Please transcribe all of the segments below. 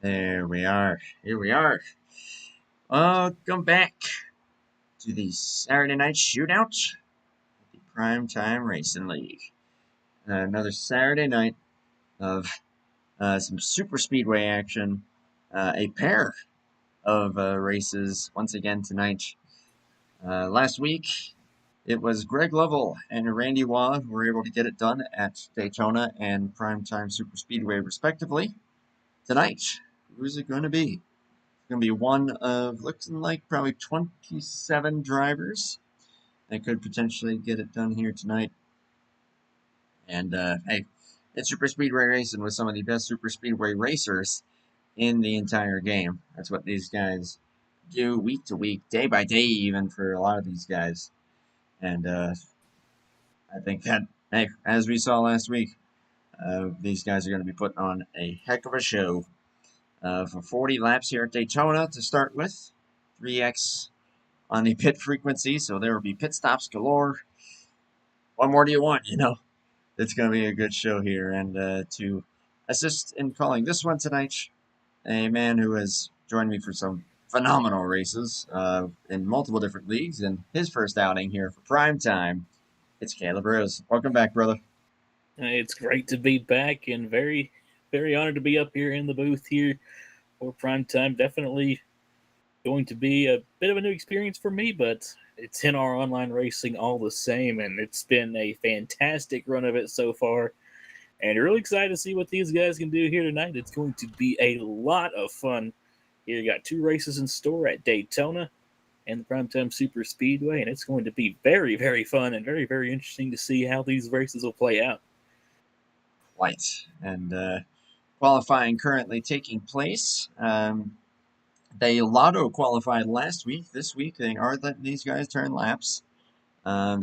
There we are. Here we are. Welcome back to the Saturday Night Shootout, the Primetime Racing League. Another Saturday night of some super speedway action. A pair of races once again tonight. Last week, it was Greg Lovell and Randy Waugh who were able to get it done at Daytona and Primetime SuperSpeedway, respectively. Tonight, who's it going to be? Going to be one of looking like probably 27 drivers that could potentially get it done here tonight. And hey, it's super speedway racing with some of the best super speedway racers in the entire game. That's what these guys do week to week, day by day, even for a lot of these guys. And I think that, hey, as we saw last week, these guys are going to be putting on a heck of a show. For 40 laps here at Daytona to start with, 3x on the pit frequency, so there will be pit stops galore. What more do you want, It's going to be a good show here, and to assist in calling this one tonight, a man who has joined me for some phenomenal races in multiple different leagues, and his first outing here for Prime Time, it's Caleb Rose. Welcome back, brother. It's great to be back, and very, very honored to be up here in the booth here for Prime Time. Definitely going to be a bit of a new experience for me, but it's NR Online racing all the same, and it's been a fantastic run of it so far. And really excited to see what these guys can do here tonight. It's going to be a lot of fun. Here, you got 2 races in store at Daytona and the Primetime SuperSpeedway, and it's going to be very, very fun and very, very interesting to see how these races will play out. Right, and qualifying currently taking place. They Lotto qualified last week. This week, they are letting these guys turn laps. I'm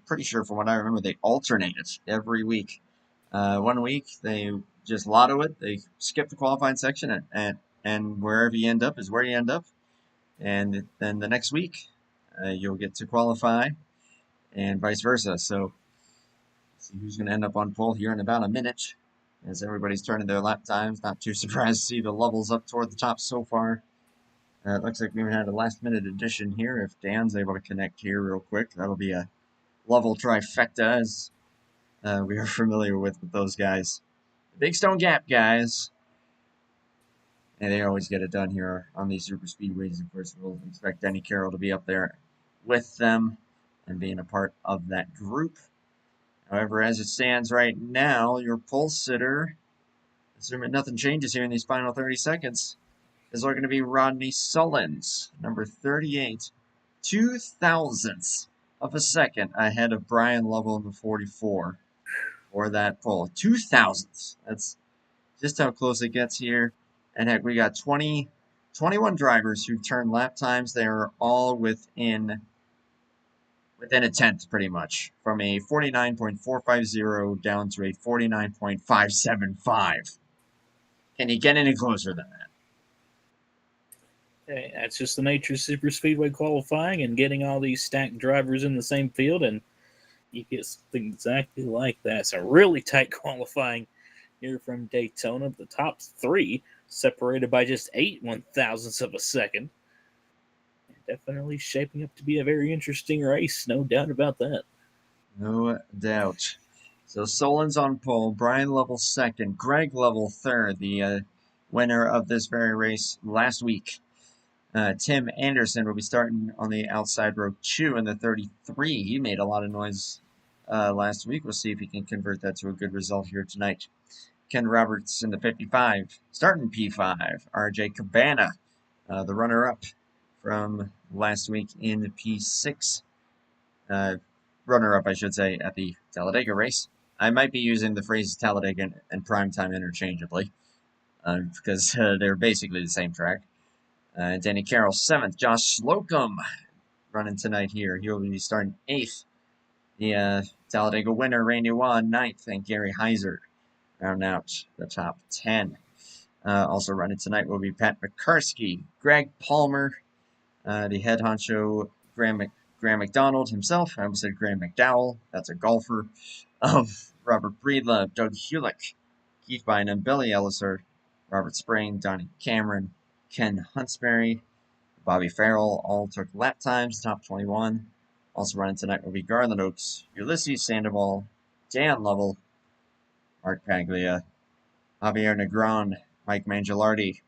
pretty sure, from what I remember, they alternate it every week. 1 week, they just Lotto it. They skip the qualifying section, and wherever you end up is where you end up. And then the next week, you'll get to qualify, and vice versa. So, see who's going to end up on pole here in about a minute. As everybody's turning their lap times, not too surprised to see the levels up toward the top so far. It looks like we had a last-minute addition here. If Dan's able to connect here real quick, that'll be a level trifecta, as we are familiar with those guys. The Big Stone Gap guys. And they always get it done here on these super speedways. Of course, we'll expect Denny Carroll to be up there with them and being a part of that group. However, as it stands right now, your pole sitter, assuming nothing changes here in these final 30 seconds, is looking to be Rodney Sullins, number 38, 0.02 of a second ahead of Brian Lovell in the 44 for that pole. 0.02. That's just how close it gets here. And heck, we got 21 drivers who've turned lap times. They are all within a tenth, pretty much, from a 49.450 down to a 49.575. Can you get any closer than that? Hey, that's just the nature of super speedway qualifying and getting all these stacked drivers in the same field, and you get something exactly like that. It's a really tight qualifying here from Daytona. The top 3 separated by just 0.008 of a second. Definitely shaping up to be a very interesting race, no doubt about that. No doubt. So Solon's on pole, Brian Lovell second, Greg Lovell third, the winner of this very race last week. Tim Anderson will be starting on the outside row 2 in the 33. He made a lot of noise last week. We'll see if he can convert that to a good result here tonight. Ken Roberts in the 55, starting P5. RJ Cabana, the runner-up from last week in the P6. Runner-up, I should say, at the Talladega race. I might be using the phrases Talladega and Primetime interchangeably because they're basically the same track. Danny Carroll 7th. Josh Slocum running tonight here. He'll be starting 8th. The Talladega winner, Randy Waugh, 9th, and Gary Heiser round out the top 10. Also running tonight will be Pat McCarskey, Greg Palmer, the head honcho, Graham McDonald himself. I almost said Graham McDowell. That's a golfer. Robert Breedlove, Doug Hulick, Keith Bynum, Billy Elliser, Robert Spring, Donnie Cameron, Ken Huntsberry, Bobby Farrell all took lap times, top 21. Also running tonight will be Garland Oaks, Ulysses Sandoval, Dan Lovell, Mark Paglia, Javier Negron, Mike Mangialardi,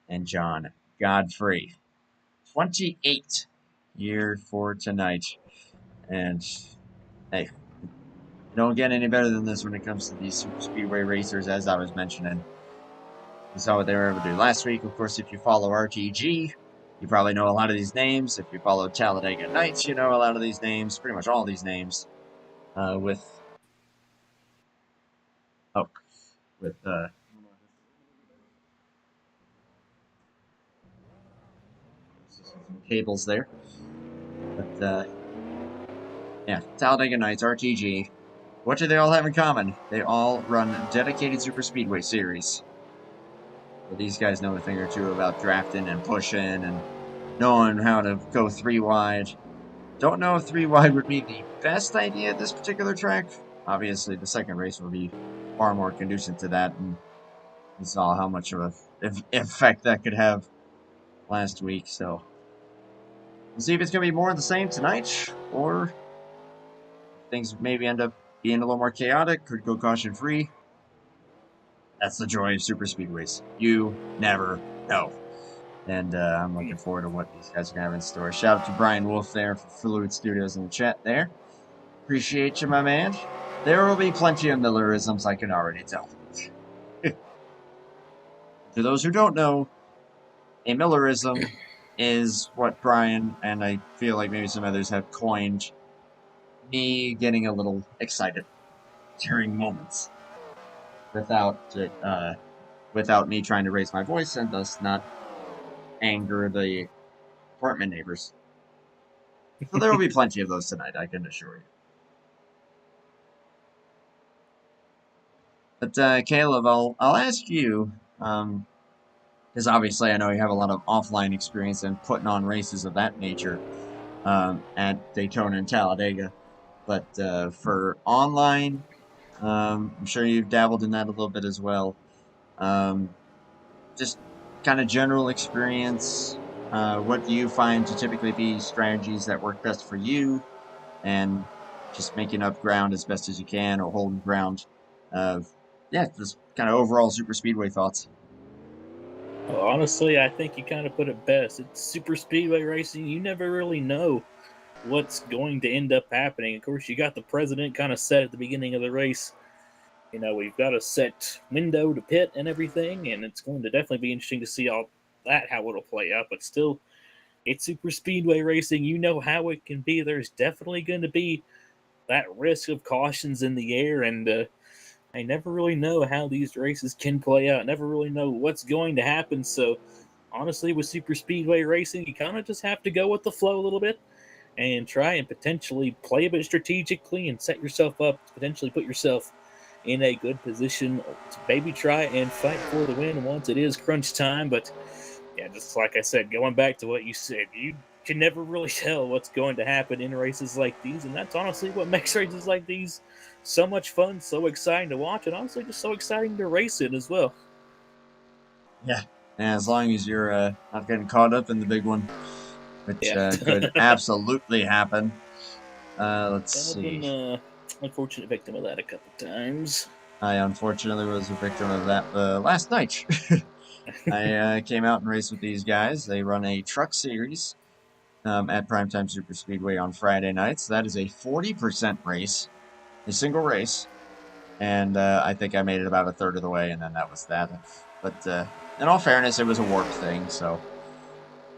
and John Godfrey. 28 year for tonight. And hey, you don't get any better than this when it comes to these super speedway racers, as I was mentioning. You saw what they were able to do last week. Of course, if you follow RTG, you probably know a lot of these names. If you follow Talladega Nights, you know a lot of these names, pretty much all these names. With some cables there. But yeah, Talladega Nights, RTG. What do they all have in common? They all run dedicated super speedway series. Well, these guys know a thing or two about drafting and pushing and knowing how to go 3 wide. Don't know if 3 wide would be the best idea at this particular track. Obviously, the second race will be far more conducive to that, and we saw how much of an effect that could have last week. So we'll see if it's going to be more of the same tonight, or things maybe end up being a little more chaotic. Could go caution free. That's the joy of super speedways. You never know. And I'm looking forward to what these guys are going to have in store. Shout out to Brian Wolf there for Fluid Studios in the chat there. Appreciate you, my man. There will be plenty of Millerisms, I can already tell. To those who don't know, a Millerism is what Brian and I feel like maybe some others have coined me getting a little excited during moments without me trying to raise my voice and thus not anger the apartment neighbors. So there will be plenty of those tonight, I can assure you. But Caleb, I'll ask you, because obviously I know you have a lot of offline experience in putting on races of that nature at Daytona and Talladega. But for online, I'm sure you've dabbled in that a little bit as well. Just kind of general experience. What do you find to typically be strategies that work best for you? And just making up ground as best as you can, or holding ground. Yeah, just kind of overall super speedway thoughts. Well, honestly, I think you kind of put it best. It's super speedway racing. You never really know what's going to end up happening. Of course, you got the president kind of set at the beginning of the race. You know, we've got a set window to pit and everything, and it's going to definitely be interesting to see all that, how it'll play out. But still, it's super speedway racing. You know how it can be. There's definitely going to be that risk of cautions in the air, and I never really know how these races can play out. Never really know what's going to happen. So, honestly, with super speedway racing, you kind of just have to go with the flow a little bit and try and potentially play a bit strategically and set yourself up to potentially put yourself in a good position to maybe try and fight for the win once it is crunch time. But yeah, just like I said, going back to what you said, you can never really tell what's going to happen in races like these, and that's honestly what makes races like these so much fun, so exciting to watch, and honestly just so exciting to race in as well. Yeah, and as long as you're not getting caught up in the big one, which could absolutely happen. Let's see. I've been unfortunate victim of that a couple times. I unfortunately was a victim of that last night. I came out and raced with these guys. They run a truck series at Primetime SuperSpeedway on Friday nights. That is a 40% race, a single race. And I think I made it about a third of the way, and then that was that. But in all fairness, it was a warp thing, so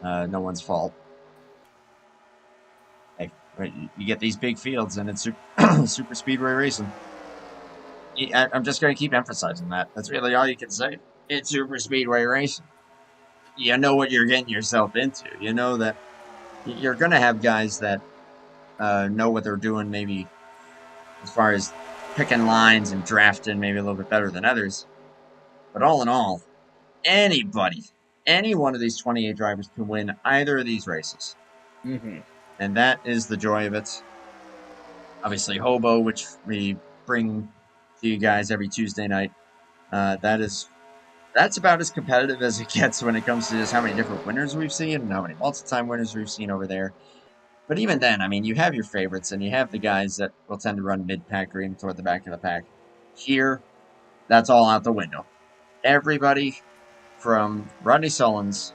no one's fault. Hey, you get these big fields, and it's super speedway racing. I'm just going to keep emphasizing that. That's really all you can say. It's super speedway racing. You know what you're getting yourself into. You know that you're going to have guys that know what they're doing, maybe as far as picking lines and drafting, maybe a little bit better than others. But all in all, anybody, any one of these 28 drivers can win either of these races. Mm-hmm. And that is the joy of it. Obviously, Hobo, which we bring to you guys every Tuesday night, that's that's about as competitive as it gets when it comes to just how many different winners we've seen and how many multi-time winners we've seen over there. But even then, I mean, you have your favorites and you have the guys that will tend to run mid-pack or even toward the back of the pack. Here, that's all out the window. Everybody from Rodney Sullins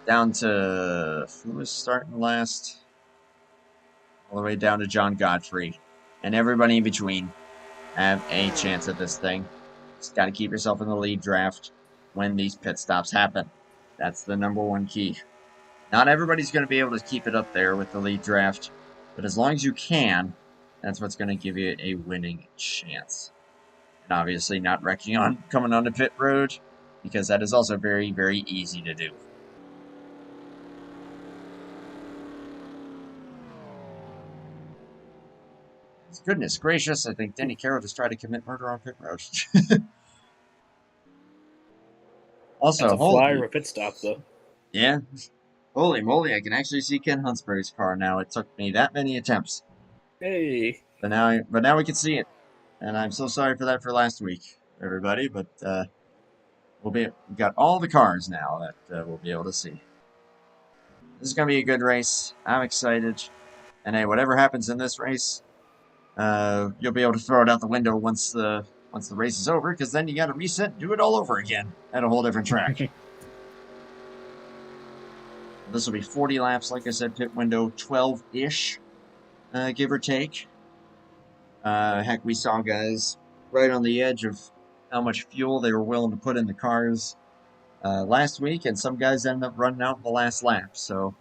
down to, who was starting last? All the way down to John Godfrey. And everybody in between have a chance at this thing. Just got to keep yourself in the lead draft when these pit stops happen. That's the number one key. Not everybody's going to be able to keep it up there with the lead draft, but as long as you can, that's what's going to give you a winning chance. And obviously not wrecking on coming onto pit road, because that is also very, very easy to do. Goodness gracious, I think Denny Carroll just tried to commit murder on pit road. Also, That's a flyer of a pit stop, though. Yeah. Holy moly, I can actually see Ken Hunsberry's car now. It took me that many attempts. Hey. But now we can see it. And I'm so sorry for that for last week, everybody, but we've got all the cars now that we'll be able to see. This is going to be a good race. I'm excited. And hey, whatever happens in this race, you'll be able to throw it out the window once the race is over, because then you got to reset and do it all over again at a whole different track. This will be 40 laps, like I said, pit window 12-ish, give or take. Heck, we saw guys right on the edge of how much fuel they were willing to put in the cars last week, and some guys ended up running out in the last lap. So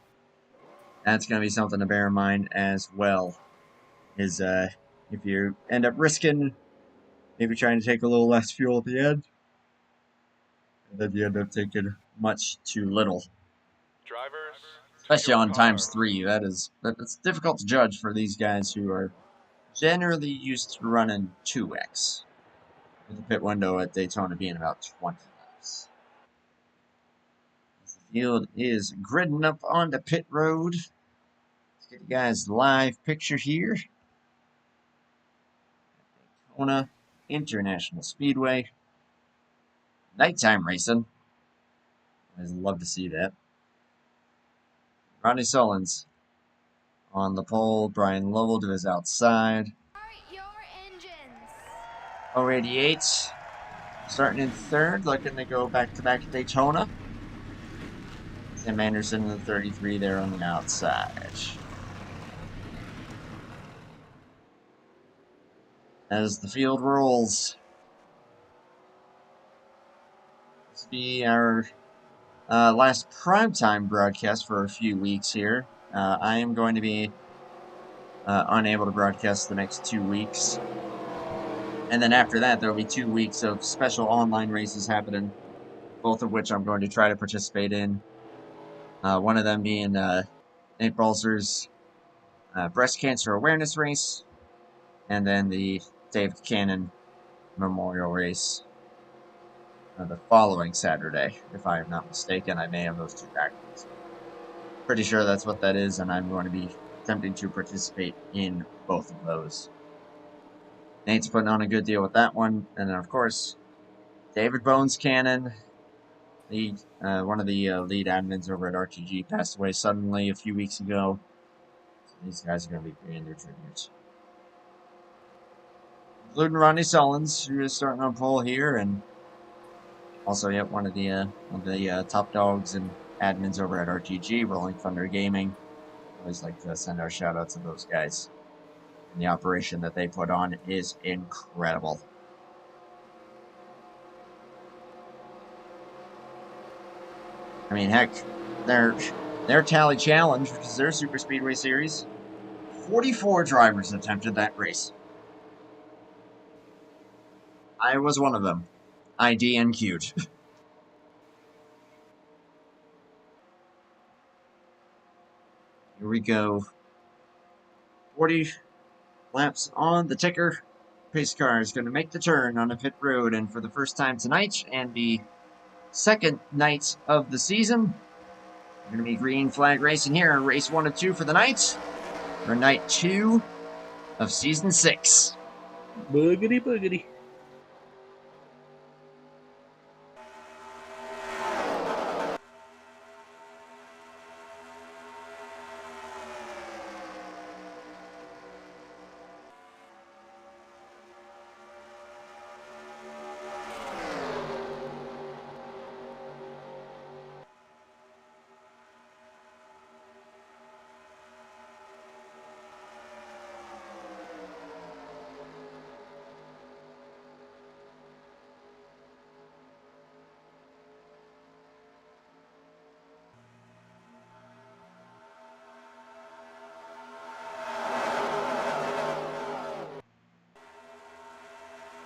that's going to be something to bear in mind as well. Is if you end up risking maybe trying to take a little less fuel at the end, and then you end up taking much too little. Drivers, especially on ×3. That's difficult to judge for these guys who are generally used to running 2x, with the pit window at Daytona being about 20 laps. As the field is gridding up onto pit road. Let's get you guys live picture here. Daytona International Speedway. Nighttime racing. I'd love to see that. Rodney Sullins on the pole. Brian Lovell to his outside. Start your engines. 088 starting in third, looking to go back-to-back at Daytona. Tim Anderson in the 33 there on the outside. As the field rolls, this will be our last primetime broadcast for a few weeks here. I am going to be unable to broadcast the next 2 weeks. And then after that, there will be 2 weeks of special online races happening, both of which I'm going to try to participate in. One of them being Nate Balzer's breast cancer awareness race, and then the David Cannon Memorial Race the following Saturday, if I am not mistaken. I may have those two backwards. Pretty sure that's what that is, and I'm going to be attempting to participate in both of those. Nate's putting on a good deal with that one, and then of course, David Bones Cannon, one of the lead admins over at RTG, passed away suddenly a few weeks ago. So these guys are going to be paying their tribute. Including Rodney Sullins, who is starting on pole here, and also yet one of the top dogs and admins over at RTG, Rolling Thunder Gaming. Always like to send our shout out to those guys. And the operation that they put on is incredible. I mean, heck, their tally challenge, which is their Super Speedway series, 44 drivers attempted that race. I was one of them. I DNQ'd. Here we go. 40 laps on the ticker. Pace car is going to make the turn on a pit road, and for the first time tonight, and the second night of the season, we're going to be green flag racing here. Race 1 of 2 for the night. For night 2 of season 6. Boogity boogity.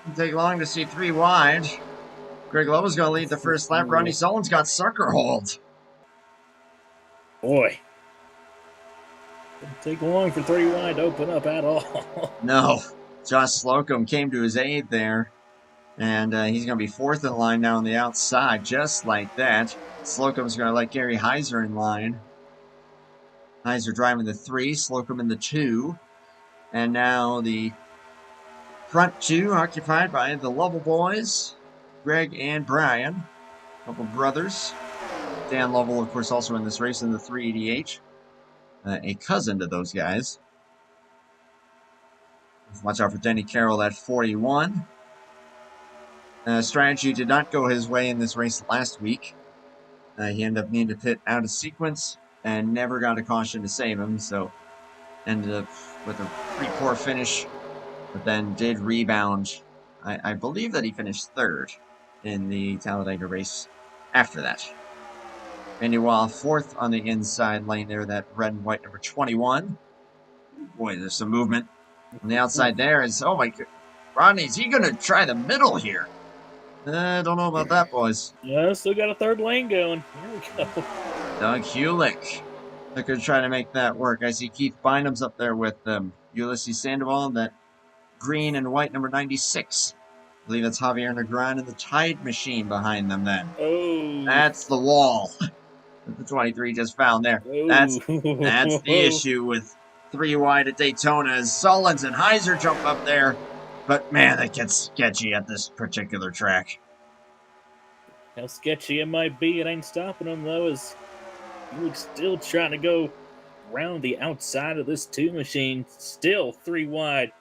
Didn't take long to see 3 wide. Greg Lowe's going to lead the first lap. Ronnie Sullivan's got sucker hold. Boy. Didn't take long for 3 wide to open up at all. No. Josh Slocum came to his aid there. And he's going to be 4th in line now on the outside, just like that. Slocum's going to let Gary Heiser in line. Heiser driving the 3, Slocum in the 2. And now the front 2 occupied by the Lovell boys, Greg and Brian, a couple brothers. Dan Lovell, of course, also in this race in the 380H, a cousin to those guys. Watch out for Denny Carroll at 41. Strategy did not go his way in this race last week. He ended up needing to pit out of sequence and never got a caution to save him, so ended up with a pretty poor finish, but then did rebound. I believe that he finished 3rd in the Talladega race after that. Andy Wall 4th on the inside lane there, that red and white number 21. Boy, there's some movement. On the outside there is, oh my god, Rodney, is he going to try the middle here? I don't know about that, boys. Yeah, still got a 3rd lane going. Here we go. Doug Hulick. They're going to try to make that work. I see Keith Bynum's up there with Ulysses Sandoval, that green and white number 96. I believe that's Javier Negron and the Tide Machine behind them then. Oh. That's the wall that the 23 just found there. Oh. That's the issue with 3 wide at Daytona, as Sullins and Heiser jump up there. But man, that gets sketchy at this particular track. How sketchy it might be, it ain't stopping him though, as Hulick's still trying to go around the outside of this 2 machine. Still 3 wide.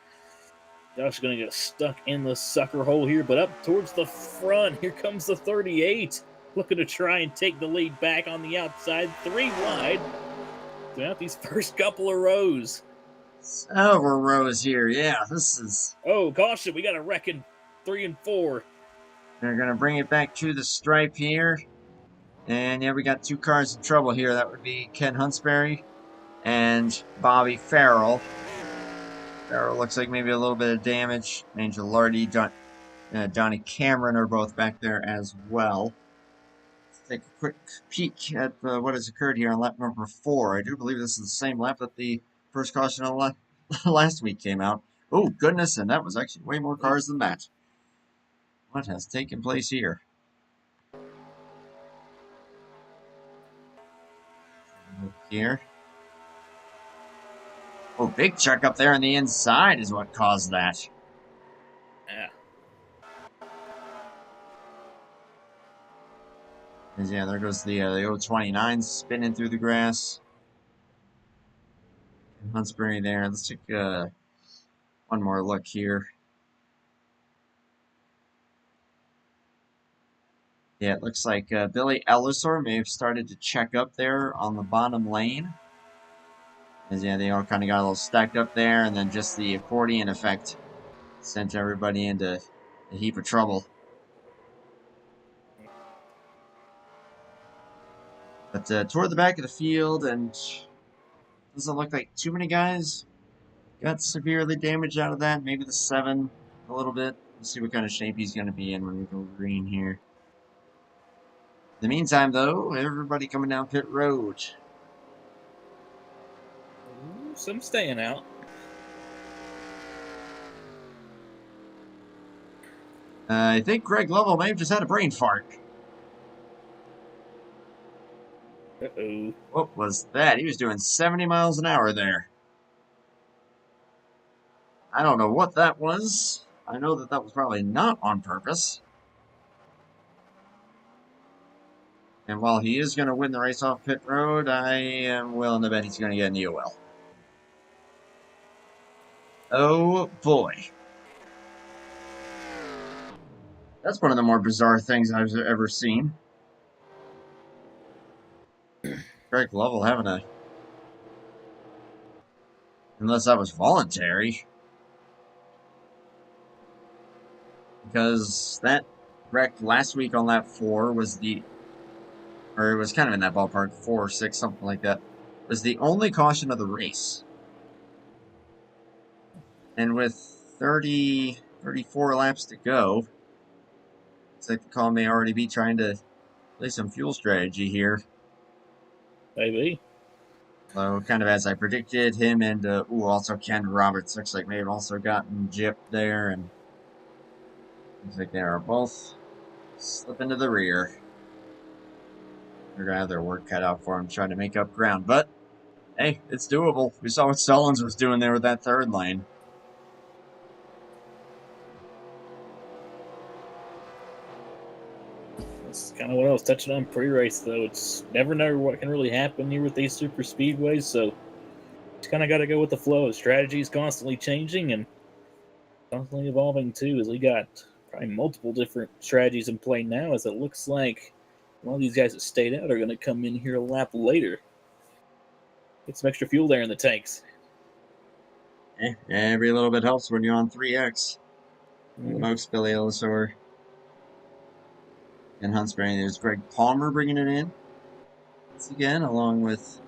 Josh is going to get stuck in the sucker hole here, but up towards the front, here comes the 38. Looking to try and take the lead back on the outside. 3 wide throughout these first couple of rows. Several rows here, yeah, this is... Oh, caution, we got to reckon 3 and 4. They're going to bring it back to the stripe here. And yeah, we got 2 cars in trouble here. That would be Ken Huntsberry and Bobby Farrell. Farrell looks like maybe a little bit of damage. Angel Lardy, Johnny Cameron are both back there as well. Let's take a quick peek at what has occurred here on lap number 4. I do believe this is the same lap that the first caution on last week came out. Oh, goodness, and that was actually way more cars than that. What has taken place here? Look here. Oh, big check up there on the inside is what caused that. Yeah. Yeah, there goes the 029 spinning through the grass. And Huntsbury there. Let's take one more look here. Yeah, it looks like Billy Ellisor may have started to check up there on the bottom lane. As yeah, they all kind of got a little stacked up there, and then just the accordion effect sent everybody into a heap of trouble. But toward the back of the field, and doesn't look like too many guys got severely damaged out of that. Maybe the 7 a little bit. Let's see what kind of shape he's going to be in when we go green here. In the meantime, though, everybody coming down pit road. Some staying out. I think Greg Lovell may have just had a brain fart. Uh-oh. What was that? He was doing 70 miles an hour there. I don't know what that was. I know that that was probably not on purpose. And while he is going to win the race off pit road, I am willing to bet he's going to get an EOL. Oh boy. That's one of the more bizarre things I've ever seen. Greg Lovell having a... Unless that was voluntary. Because that wreck last week on lap 4 was the... Or it was kind of in that ballpark, 4 or 6, something like that. Was the only caution of the race. And with 30 34 laps to go. Looks like the call may already be trying to play some fuel strategy here. Maybe. So kind of as I predicted, him and also Ken Roberts looks like may have also gotten gypped there, and looks like they are both slipping to the rear. They're gonna have their work cut out for them trying to make up ground, but hey, it's doable. We saw what Stallings was doing there with that third lane. That's kind of what I was touching on pre-race, though. It's never know what can really happen here with these super speedways, so just kind of got to go with the flow. Strategy is constantly changing and constantly evolving too, as we got probably multiple different strategies in play now, as it looks like a lot of these guys that stayed out are going to come in here a lap later. Get some extra fuel there in the tanks. Every little bit helps when you're on 3X. Smokes Billy Illusaur and Huntsbury. There's Greg Palmer bringing it in once again, along with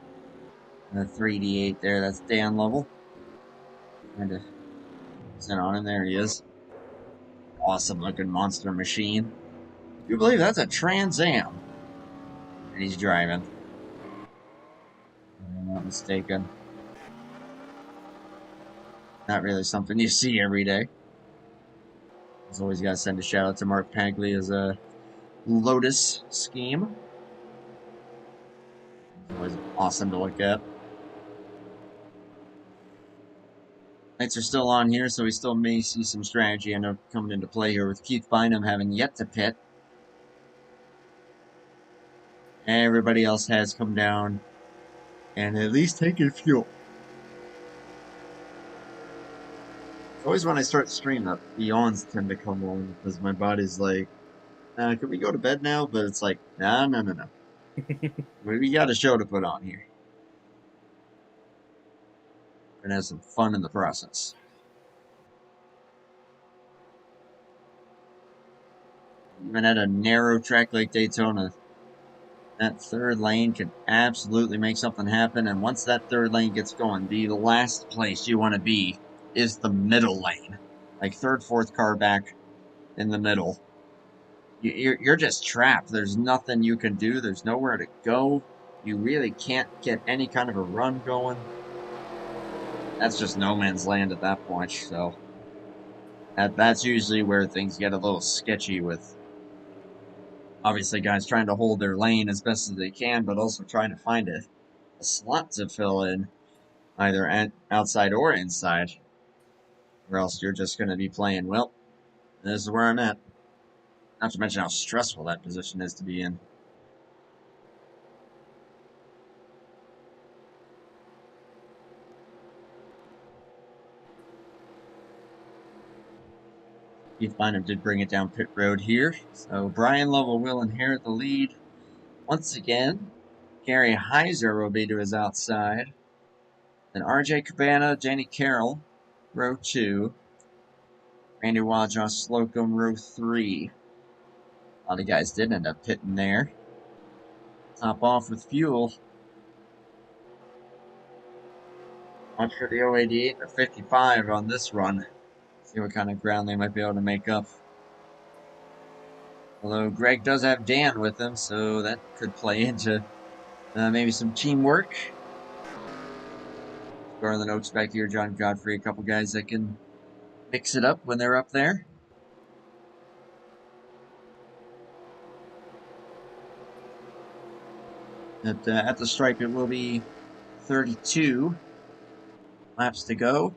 the 3D8 there. That's Dan Lovell. Trying to send on him. There he is. Awesome looking monster machine. Do you believe that's a Trans Am that he's driving? If I'm not mistaken. Not really something you see every day. As always, got to send a shout out to Mark Paglia's Lotus scheme. It's always awesome to look at. Lights are still on here, so we still may see some strategy end up coming into play here with Keith Bynum having yet to pit. Everybody else has come down and at least taken fuel. It's always when I start the stream that the yawns tend to come on because my body's like, can we go to bed now? But it's like, no. We got a show to put on here. We're gonna have some fun in the process. Even at a narrow track like Daytona, that third lane can absolutely make something happen. And once that third lane gets going, the last place you want to be is the middle lane. Like third, fourth car back in the middle. You're just trapped. There's nothing you can do. There's nowhere to go. You really can't get any kind of a run going. That's just no man's land at that point. So that's usually where things get a little sketchy with, obviously, guys trying to hold their lane as best as they can, but also trying to find a slot to fill in, either outside or inside, or else you're just going to be playing, well, this is where I'm at. Not to mention how stressful that position is to be in. Keith Bynum did bring it down pit road here, so Brian Lovell will inherit the lead once again. Gary Heiser will be to his outside. Then RJ Cabana, Danny Carroll, row 2. Randy Wajaw, Slocum, row 3. A lot of guys did end up pitting there. Top off with fuel. Watch for the 088 and the 55 on this run. See what kind of ground they might be able to make up. Although Greg does have Dan with him, so that could play into maybe some teamwork. Garland Oaks back here, John Godfrey, a couple guys that can mix it up when they're up there. At the stripe, it will be 32 laps to go.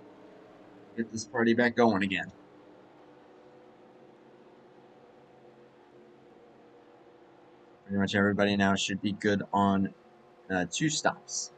Get this party back going again. Pretty much everybody now should be good on 2 stops.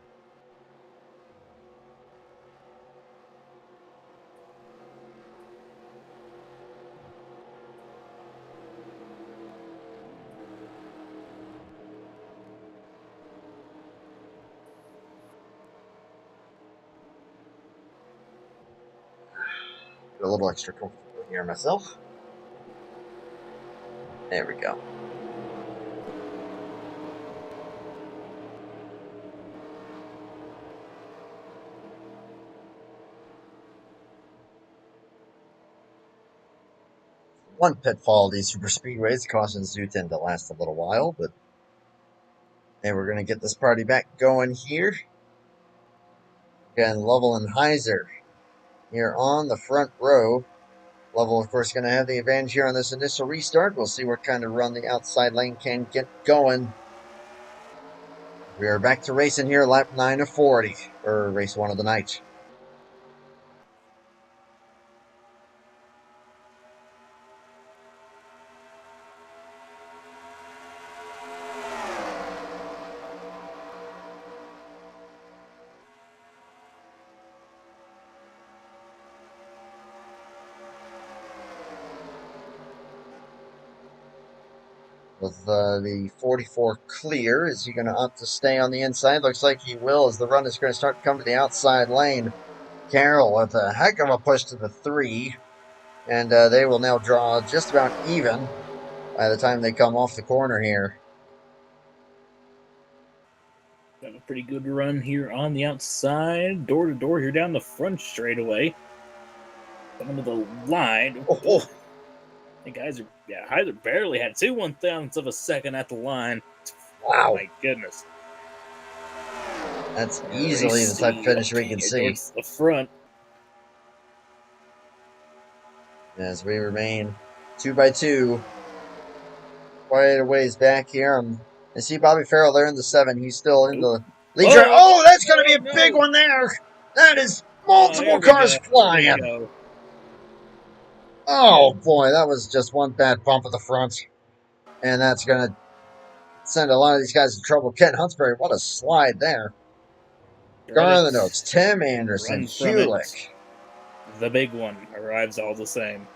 Get a little extra comfortable here myself. There we go. one pitfall of these super speedways. Cautions do tend to last a little while, but hey, we're going to get this party back going here. Again, Lovell and Heiser here on the front row. Lovell, of course, going to have the advantage here on this initial restart. We'll see what kind of run the outside lane can get going. We are back to racing here, lap 9 of 40 for race 1 of the night. With the 44 clear, is he going to opt to stay on the inside? Looks like he will, as the run is going to start to come to the outside lane. Carroll with a heck of a push to the 3, and they will now draw just about even by the time they come off the corner here. Got a pretty good run here on the outside, door to door here down the front straightaway. Coming to the line. Oh. The guys are, Heiser barely had 2/1000ths of a second at the line. Wow. Oh my goodness. That's easily the type of finish we can see. Towards the front. As we remain 2 by 2. Quite a ways back here. I see Bobby Farrell there in the 7. He's still in the lead. Oh, that's going to be a big one there. That is multiple cars flying. Oh, boy, that was just one bad bump at the front. And that's going to send a lot of these guys in trouble. Ken Huntsberry, what a slide there. Garland the notes. Tim Anderson, Hulick. The big one arrives all the same.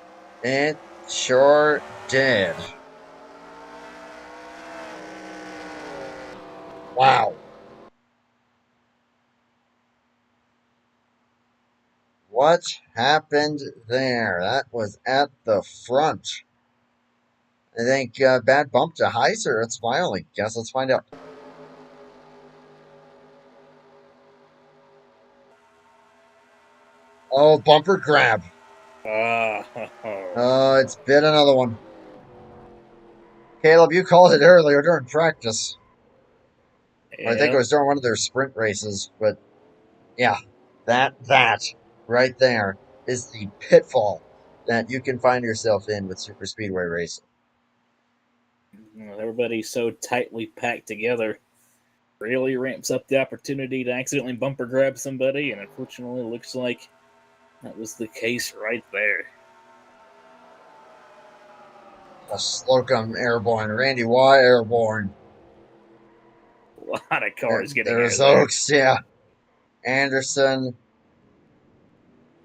It sure did. Wow. What happened there? That was at the front. I think bad bump to Heiser. That's my only guess. Let's find out. Oh, bumper grab. Oh, it's been another one. Caleb, you called it earlier during practice. Yep. I think it was during one of their sprint races. But, yeah, that right there is the pitfall that you can find yourself in with super speedway racing. Everybody's so tightly packed together. Really ramps up the opportunity to accidentally bumper grab somebody, and unfortunately it looks like that was the case right there. A Slocum airborne, Randy Y airborne. A lot of cars getting there's Oaks, yeah. Anderson,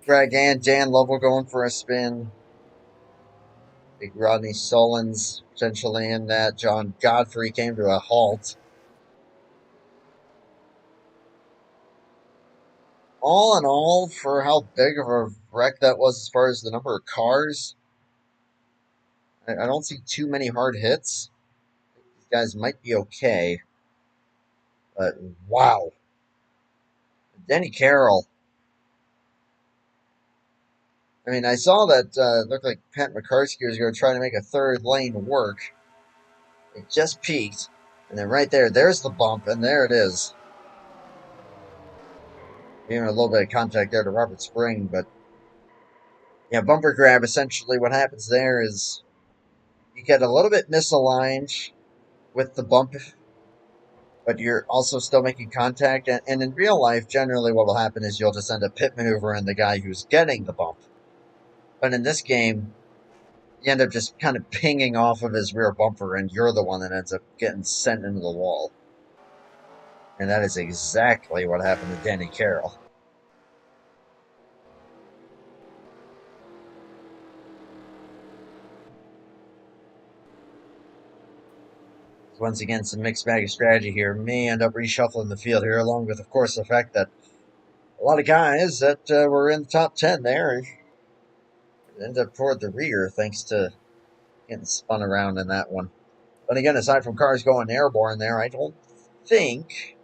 Greg and Dan Lovell going for a spin. Big Rodney Solons potentially in that. John Godfrey came to a halt. All in all, for how big of a wreck that was as far as the number of cars, I don't see too many hard hits. These guys might be okay. But, wow. Denny Carroll. I mean, I saw that looked like Pat McCarskey was going to try to make a third lane work. It just peaked. And then right there, there's the bump, and there it is. Even a little bit of contact there to Robert Spring, but yeah, bumper grab, essentially what happens there is you get a little bit misaligned with the bump, but you're also still making contact. And in real life, generally what will happen is you'll just end up pit maneuvering the guy who's getting the bump. But in this game, you end up just kind of pinging off of his rear bumper, and you're the one that ends up getting sent into the wall. And that is exactly what happened to Danny Carroll. Once again, some mixed bag of strategy here. May end up reshuffling the field here, along with, of course, the fact that a lot of guys that were in the top 10 there end up toward the rear thanks to getting spun around in that one. But again, aside from cars going airborne there, I don't think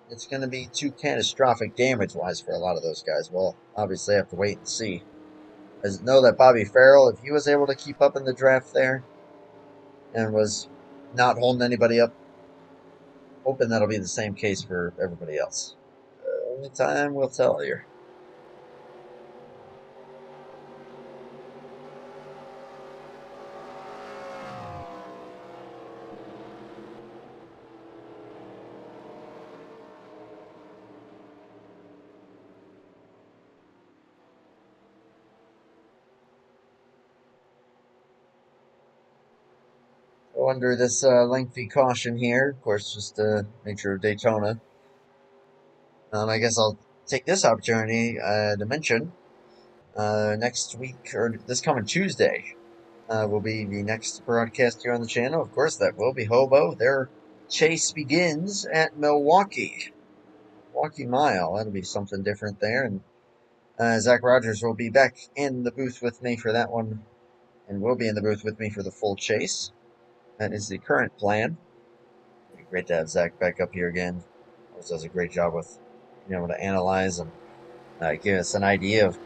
it's going to be too catastrophic damage-wise for a lot of those guys. We'll obviously have to wait and see. I know that Bobby Farrell, if he was able to keep up in the draft there and was not holding anybody up, hoping that'll be the same case for everybody else. Only time will tell here. So under this lengthy caution here, of course, just nature of Daytona. I guess I'll take this opportunity to mention next week, or this coming Tuesday, will be the next broadcast here on the channel. Of course, that will be Hobo. Their chase begins at Milwaukee. Milwaukee Mile. That'll be something different there. And Zach Rogers will be back in the booth with me for that one, and will be in the booth with me for the full chase. That is the current plan. It'd be great to have Zach back up here again. Always does a great job with being able to analyze and give us an idea of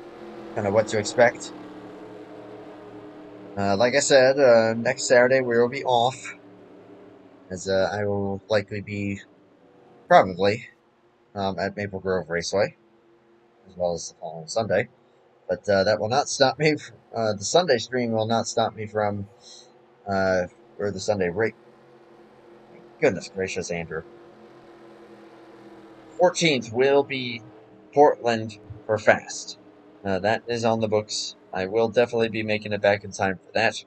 kind of what to expect. Like I said, next Saturday we will be off, as I will likely be, probably, at Maple Grove Raceway, as well as the following Sunday. But that will not stop me. The Sunday stream will not stop me from, or the Sunday race. Goodness gracious, Andrew. 14th will be Portland for Fast. That is on the books. I will definitely be making it back in time for that.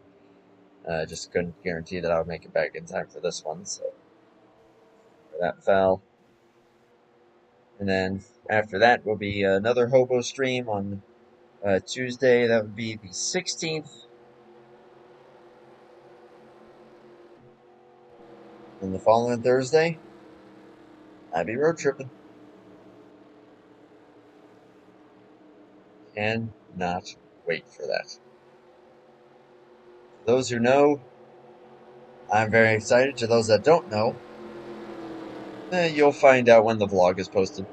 Just couldn't guarantee that I would make it back in time for this one, so that fell. And then after that will be another Hobo stream on Tuesday. That would be the 16th. And the following Thursday, I'd be road tripping. Cannot wait for that. For those who know, I'm very excited. To those that don't know, you'll find out when the vlog is posted.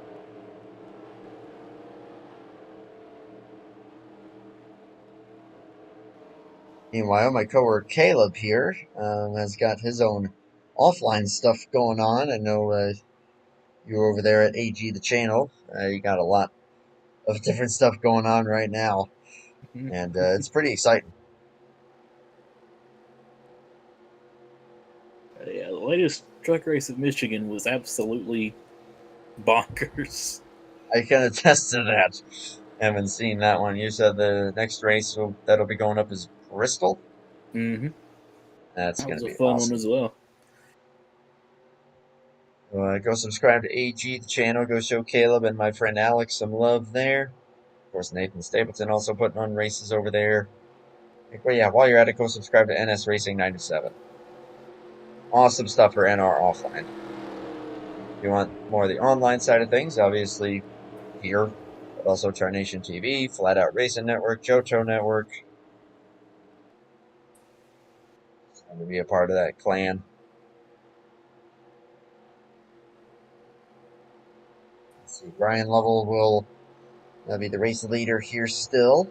Meanwhile, my coworker Caleb here has got his own offline stuff going on. I know you're over there at AG the channel. You got a lot of different stuff going on right now, and it's pretty exciting. Yeah, the latest truck race in Michigan was absolutely bonkers. I can attest to that. Haven't seen that one. You said the next race that'll be going up is Bristol. Mm-hmm. That's That going was to a be fun one awesome. as well. Go subscribe to AG the channel. Go show Caleb and my friend Alex some love there. Of course, Nathan Stapleton also putting on races over there. Well, yeah, while you're at it, go subscribe to NS Racing 97. Awesome stuff for NR offline. If you want more of the online side of things, obviously here, but also TarnationTV, Flatout Racing Network, JoJo Network. It's going to be a part of that clan. Let's see, Brian Lovell will be the race leader here still.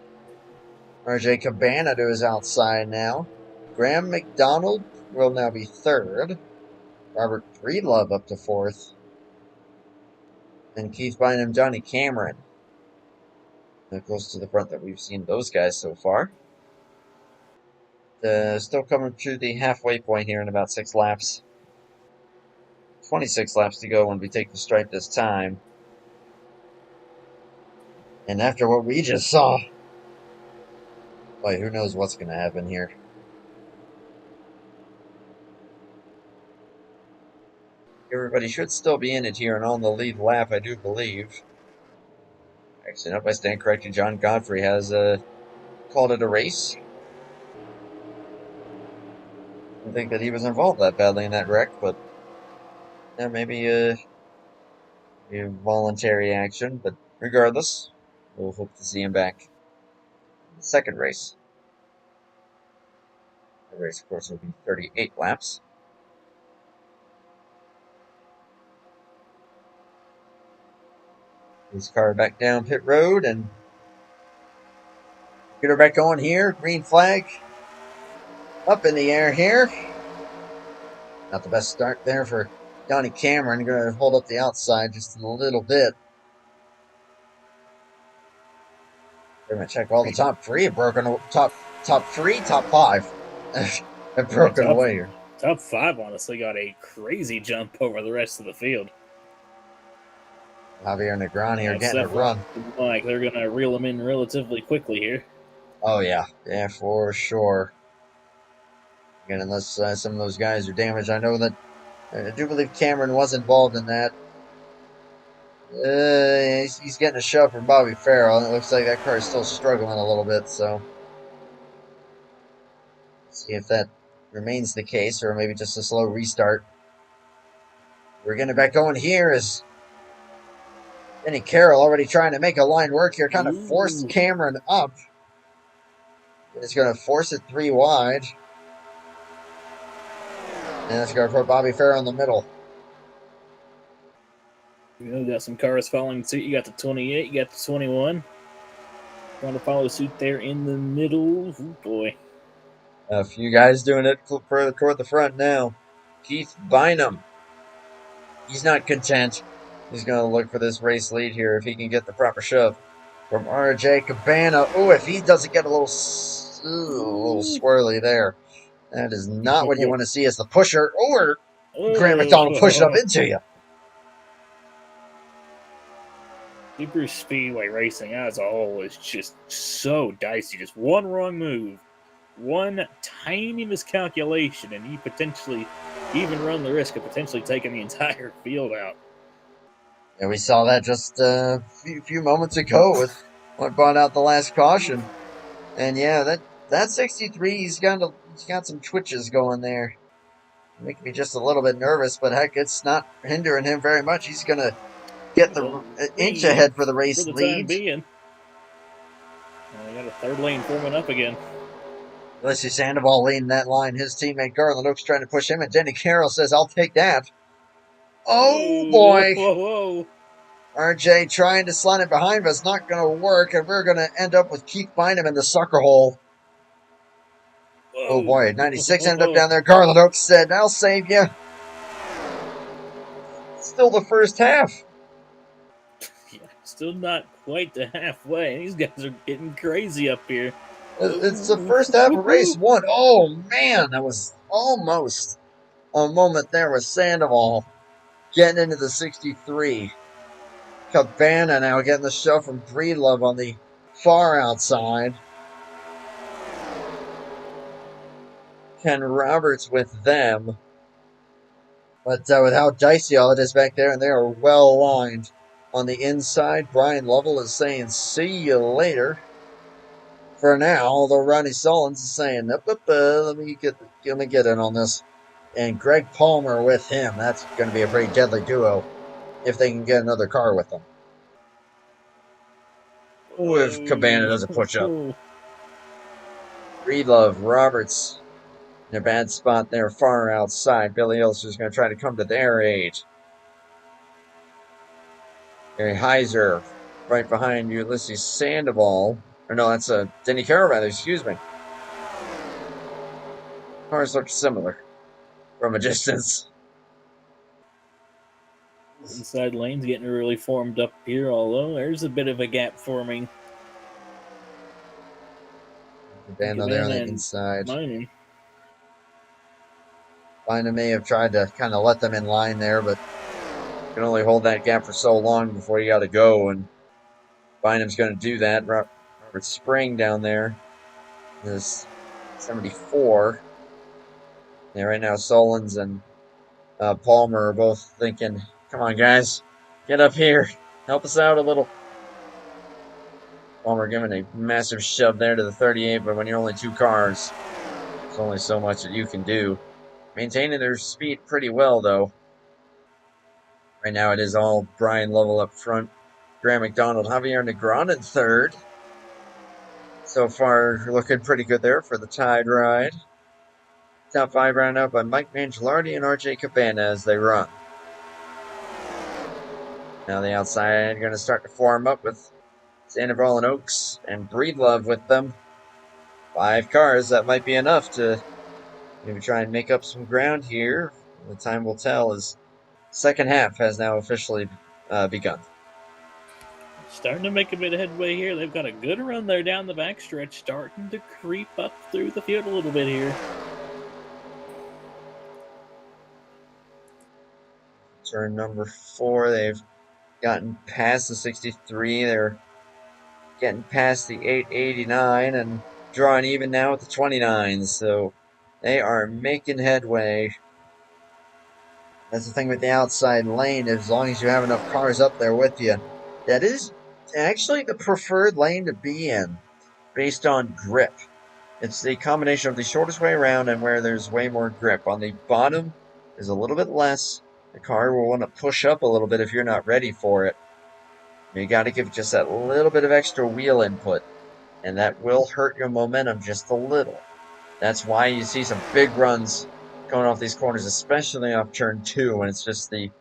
RJ Cabana to his outside now. Graham McDonald will now be third. Robert Breedlove up to fourth. And Keith Bynum, Johnny Cameron. That goes to the front that we've seen those guys so far. Still coming to the halfway point here in about 6 laps. 26 laps to go when we take the stripe this time. And after what we just saw, boy, who knows what's going to happen here. Everybody should still be in it here and on the lead lap, I do believe. Actually, nope, I stand corrected. John Godfrey has called it a race. I don't think that he was involved that badly in that wreck, but yeah, maybe a voluntary action. But regardless, we'll hope to see him back in the second race. The race, of course, will be 38 laps. His car back down pit road, and Get her back going here. Green flag. Up in the air here. Not the best start there for Donnie Cameron. Going to hold up the outside just a little bit. We're going to check all the top three have broken. Top three, top five have broken away here. Top five honestly got a crazy jump over the rest of the field. Javier Negroni are getting a run. Like they're going to reel them in relatively quickly here. Oh, yeah. Yeah, for sure. Again, unless some of those guys are damaged. I know that I do believe Cameron was involved in that. He's getting a shove from Bobby Farrell, and it looks like that car is still struggling a little bit, so let's see if that remains the case, or maybe just a slow restart. We're getting it back going here as Denny Carroll already trying to make a line work here, kind of forced Cameron up. It's going to force it 3 wide. And it's going to put Bobby Farrell in the middle. You got some cars following suit. You got the 28, you got the 21. Trying to follow suit there in the middle. Oh, boy. A few guys doing it further toward the front now. Keith Bynum. He's not content. He's going to look for this race lead here if he can get the proper shove from RJ Cabana. Oh, if he doesn't get a little swirly there. That is not what you want to see as the pusher. Or Grant McDonald pushing up into you. Super Speedway racing as a whole is just so dicey. Just one wrong move, one tiny miscalculation, and you potentially even run the risk of potentially taking the entire field out. Yeah, we saw that just a few moments ago with what brought out the last caution. And yeah, that 63, he's got some twitches going there. Making me just a little bit nervous, but heck, it's not hindering him very much. He's going to get the inch ahead for the race for the lead. Time being. We got a third lane forming up again. Let's see Sandoval leading that line. His teammate Garland Oaks trying to push him, and Denny Carroll says, "I'll take that." Oh boy! Whoa. RJ trying to slide it behind, but it's not going to work, and we're going to end up with Keith Bynum in the sucker hole. Whoa. Oh boy, 96 ended up down there. Garland Oaks said, "I'll save you." Still the first half. Yeah, still not quite to halfway. These guys are getting crazy up here. It's the first half of race 1. Oh man, that was almost a moment there with Sandoval getting into the 63. Cabana now getting the shove from Breedlove on the far outside. Ken Roberts with them. But with how dicey all it is back there, and they are well aligned on the inside, Brian Lovell is saying, "See you later." For now, although Ronnie Solins is saying, let me get in on this. And Greg Palmer with him. That's going to be a pretty deadly duo if they can get another car with them. Oh, if Cabana doesn't push up. Breedlove, Roberts in a bad spot there, far outside. Billy Ilster's going to try to come to their aid. Gary Heiser right behind Ulysses Sandoval. Or no, that's Denny Carroll, rather, excuse me. Cars look similar from a distance. Inside lane's getting really formed up here, although there's a bit of a gap forming. Band on there on the inside. Bynum may have tried to kind of let them in line there, but you can only hold that gap for so long before you got to go, and Bynum's going to do that. Robert Spring down there is 74. Yeah, right now Solons and Palmer are both thinking, "Come on, guys, get up here, help us out a little." Palmer giving a massive shove there to the 38, but when you're only 2 cars, there's only so much that you can do. Maintaining their speed pretty well, though. Right now it is all Brian Lovell up front. Graham McDonald, Javier Negron in third. So far, looking pretty good there for the Tide ride. Top 5 round out by Mike Mangialardi and RJ Cabana as they run. Now the outside going to start to form up with Sandoval and Oaks and Breedlove with them. 5 cars, that might be enough to maybe try and make up some ground here. The time will tell as second half has now officially begun. Starting to make a bit of headway here. They've got a good run there down the backstretch, starting to creep up through the field a little bit here. Turn number 4, they've gotten past the 63. They're getting past the 889 and drawing even now with the 29s. So they are making headway. That's the thing with the outside lane. As long as you have enough cars up there with you, that is actually the preferred lane to be in based on grip. It's the combination of the shortest way around and where there's way more grip. On the bottom, there's a little bit less. The car will want to push up a little bit if you're not ready for it. You got to give it just that little bit of extra wheel input, and that will hurt your momentum just a little. That's why you see some big runs going off these corners, especially off turn 2 when it's just the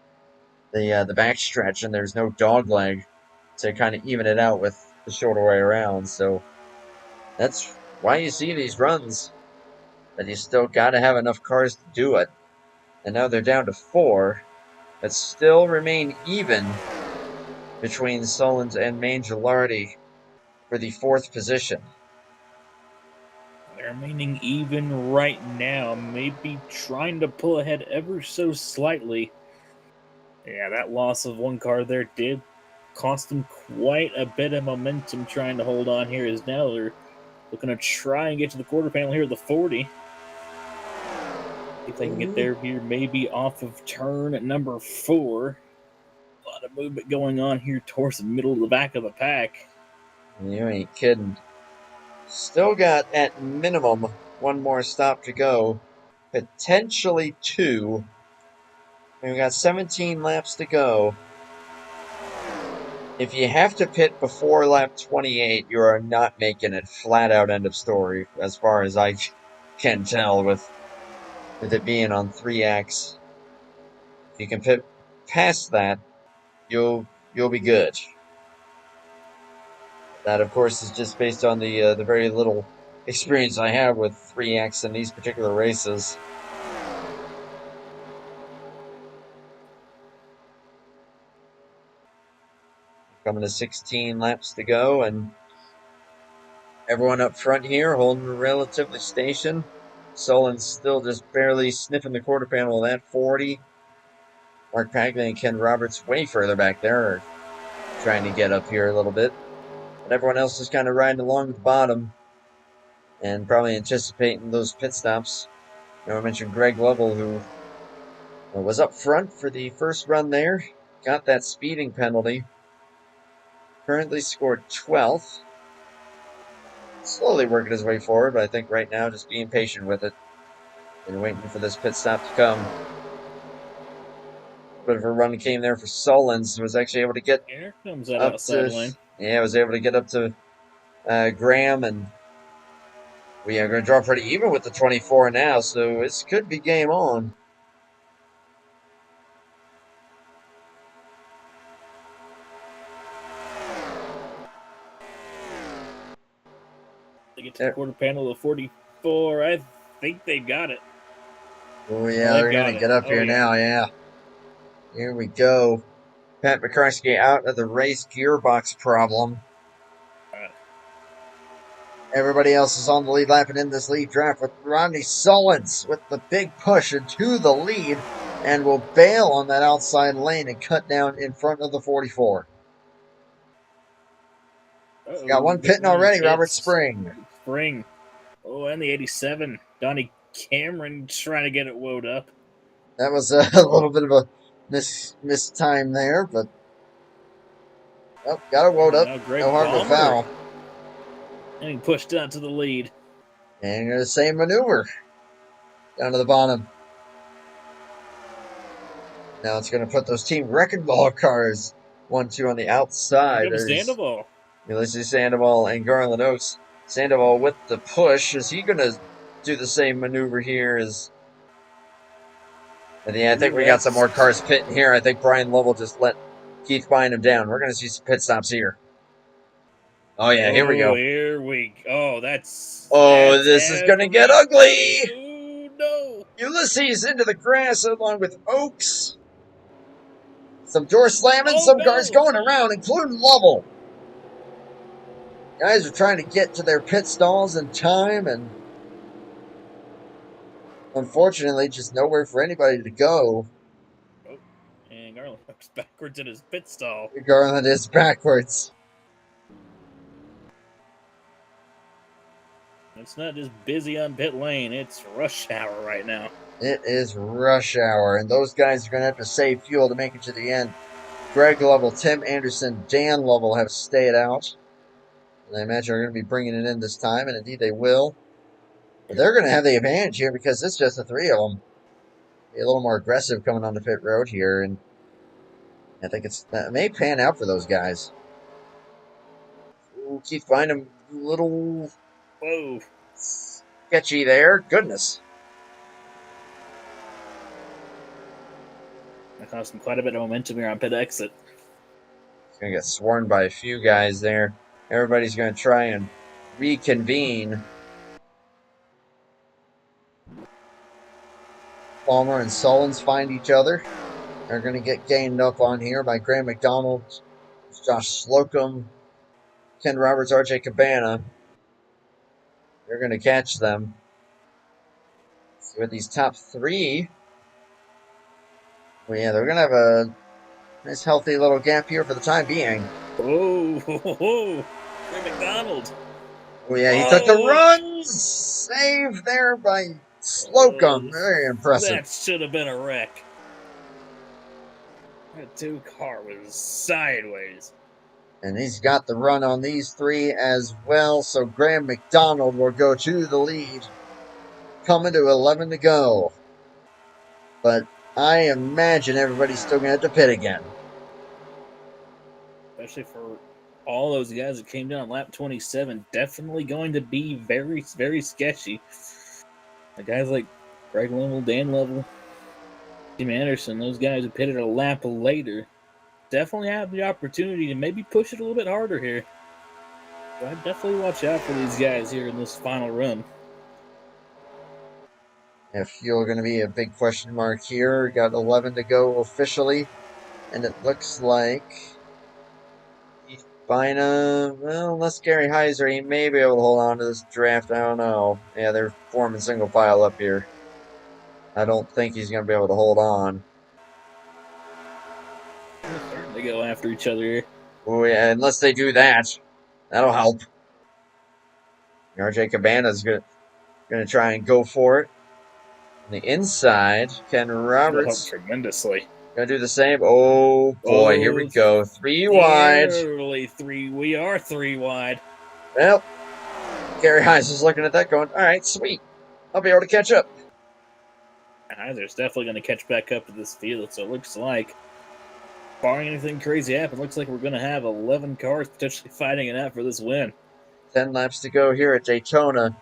back stretch and there's no dog leg to kind of even it out with the shorter way around. So that's why you see these runs, but you still got to have enough cars to do it. And now they're down to 4, but still remain even between Solons and Mangialardi for the 4th position. They're remaining even right now, maybe trying to pull ahead ever so slightly. Yeah, that loss of one car there did cost them quite a bit of momentum trying to hold on here, as now they're looking to try and get to the quarter panel here at the 40. If they can get there here, maybe off of turn number 4. A lot of movement going on here towards the middle of the back of the pack. You ain't kidding. Still got, at minimum, one more stop to go. Potentially 2. We've got 17 laps to go. If you have to pit before lap 28, you are not making it. Flat out, end of story, as far as I can tell with it being on 3X. If you can pit past that, you'll be good. That, of course, is just based on the very little experience I have with 3X in these particular races. Coming to 16 laps to go, and everyone up front here holding relatively station. Solon's still just barely sniffing the quarter panel of that 40. Mark Pagley and Ken Roberts way further back there are trying to get up here a little bit. But everyone else is kind of riding along at the bottom and probably anticipating those pit stops. You know, I mentioned Greg Lovell, who was up front for the first run there, got that speeding penalty. Currently scored 12th. Slowly working his way forward, but I think right now just being patient with it and waiting for this pit stop to come. Bit of a run came there for Solons. Was actually able to get Here comes that up outside to lane. Yeah, was able to get up to Graham, and we are going to draw pretty even with the 24 now, so this could be game on. They get to the quarter panel of 44. I think they got it. Oh yeah, they're going to get up here now, yeah. Here we go. Pat McCarskey out of the race, gearbox problem. Everybody else is on the lead lap and in this lead draft with Rodney Solons with the big push into the lead and will bail on that outside lane and cut down in front of the 44. Got one pitting already, Robert Spring. Oh, and the 87. Donnie Cameron trying to get it woed up. That was a little bit of a missed time there, but got it woed up. No harm, no foul. And he pushed out to the lead. And the same maneuver down to the bottom. Now it's going to put those Team Wrecking Ball cars 1-2 on the outside. There's Sandoval. Ulysses Sandoval and Garland Oaks. Sandoval with the push. Is he going to do the same maneuver here? I think we got some more cars pitting here. I think Brian Lovell just let Keith Bynum down. We're going to see some pit stops here. Oh, yeah, here we go. Here we go. That's This is going to get ugly. Oh, no. Ulysses into the grass along with Oaks. Some door slamming, Oh, some no. cars going around, including Lovell. Guys are trying to get to their pit stalls in time, and unfortunately, just nowhere for anybody to go. Oh, and Garland looks backwards in his pit stall. Garland is backwards. It's not just busy on pit lane, it's rush hour right now. It is rush hour, and those guys are going to have to save fuel to make it to the end. Greg Lovell, Tim Anderson, Dan Lovell have stayed out. And I imagine they're going to be bringing it in this time, and indeed they will. But they're going to have the advantage here because it's just the three of them. Be a little more aggressive coming on the pit road here, and I think it may pan out for those guys. Ooh, Keith Bynum, a little sketchy there. Goodness. That caused him quite a bit of momentum here on pit exit. He's going to get swarmed by a few guys there. Everybody's going to try and reconvene. Palmer and Sullins find each other. They're going to get gained up on here by Graham McDonald, Josh Slocum, Ken Roberts, RJ Cabana. They're going to catch them. See with these top three. Well, yeah, they're going to have a nice healthy little gap here for the time being. Oh, Graham McDonald. Oh, yeah, he took the runs. Save there by Slocum. Very impressive. That should have been a wreck. That two-car was sideways. And he's got the run on these three as well. So Graham McDonald will go to the lead. Coming to 11 to go. But I imagine everybody's still going to have to pit again. Especially for all those guys that came down lap 27. Definitely going to be very, very sketchy. The guys like Greg Lovell, Dan Lovell, Tim Anderson, those guys who pitted a lap later, definitely have the opportunity to maybe push it a little bit harder here. So I'd definitely watch out for these guys here in this final run. Yeah, fuel going to be a big question mark here. We got 11 to go officially. And it looks like Keith Bynum, well, unless Gary Heiser, he may be able to hold on to this draft. I don't know. Yeah, they're forming single file up here. I don't think he's going to be able to hold on. They're starting to go after each other here. Oh, yeah, unless they do that. That'll help. RJ Cabana's going to try and go for it. On the inside, Ken Roberts. Tremendously. Going to do the same. Oh, boy, here we go. Three wide. Nearly three. We are three wide. Well, Gary Heiser's looking at that going, all right, sweet. I'll be able to catch up. Heiser's definitely going to catch back up to this field, so it looks like, barring anything crazy happen, looks like we're going to have 11 cars potentially fighting it out for this win. 10 laps to go here at Daytona.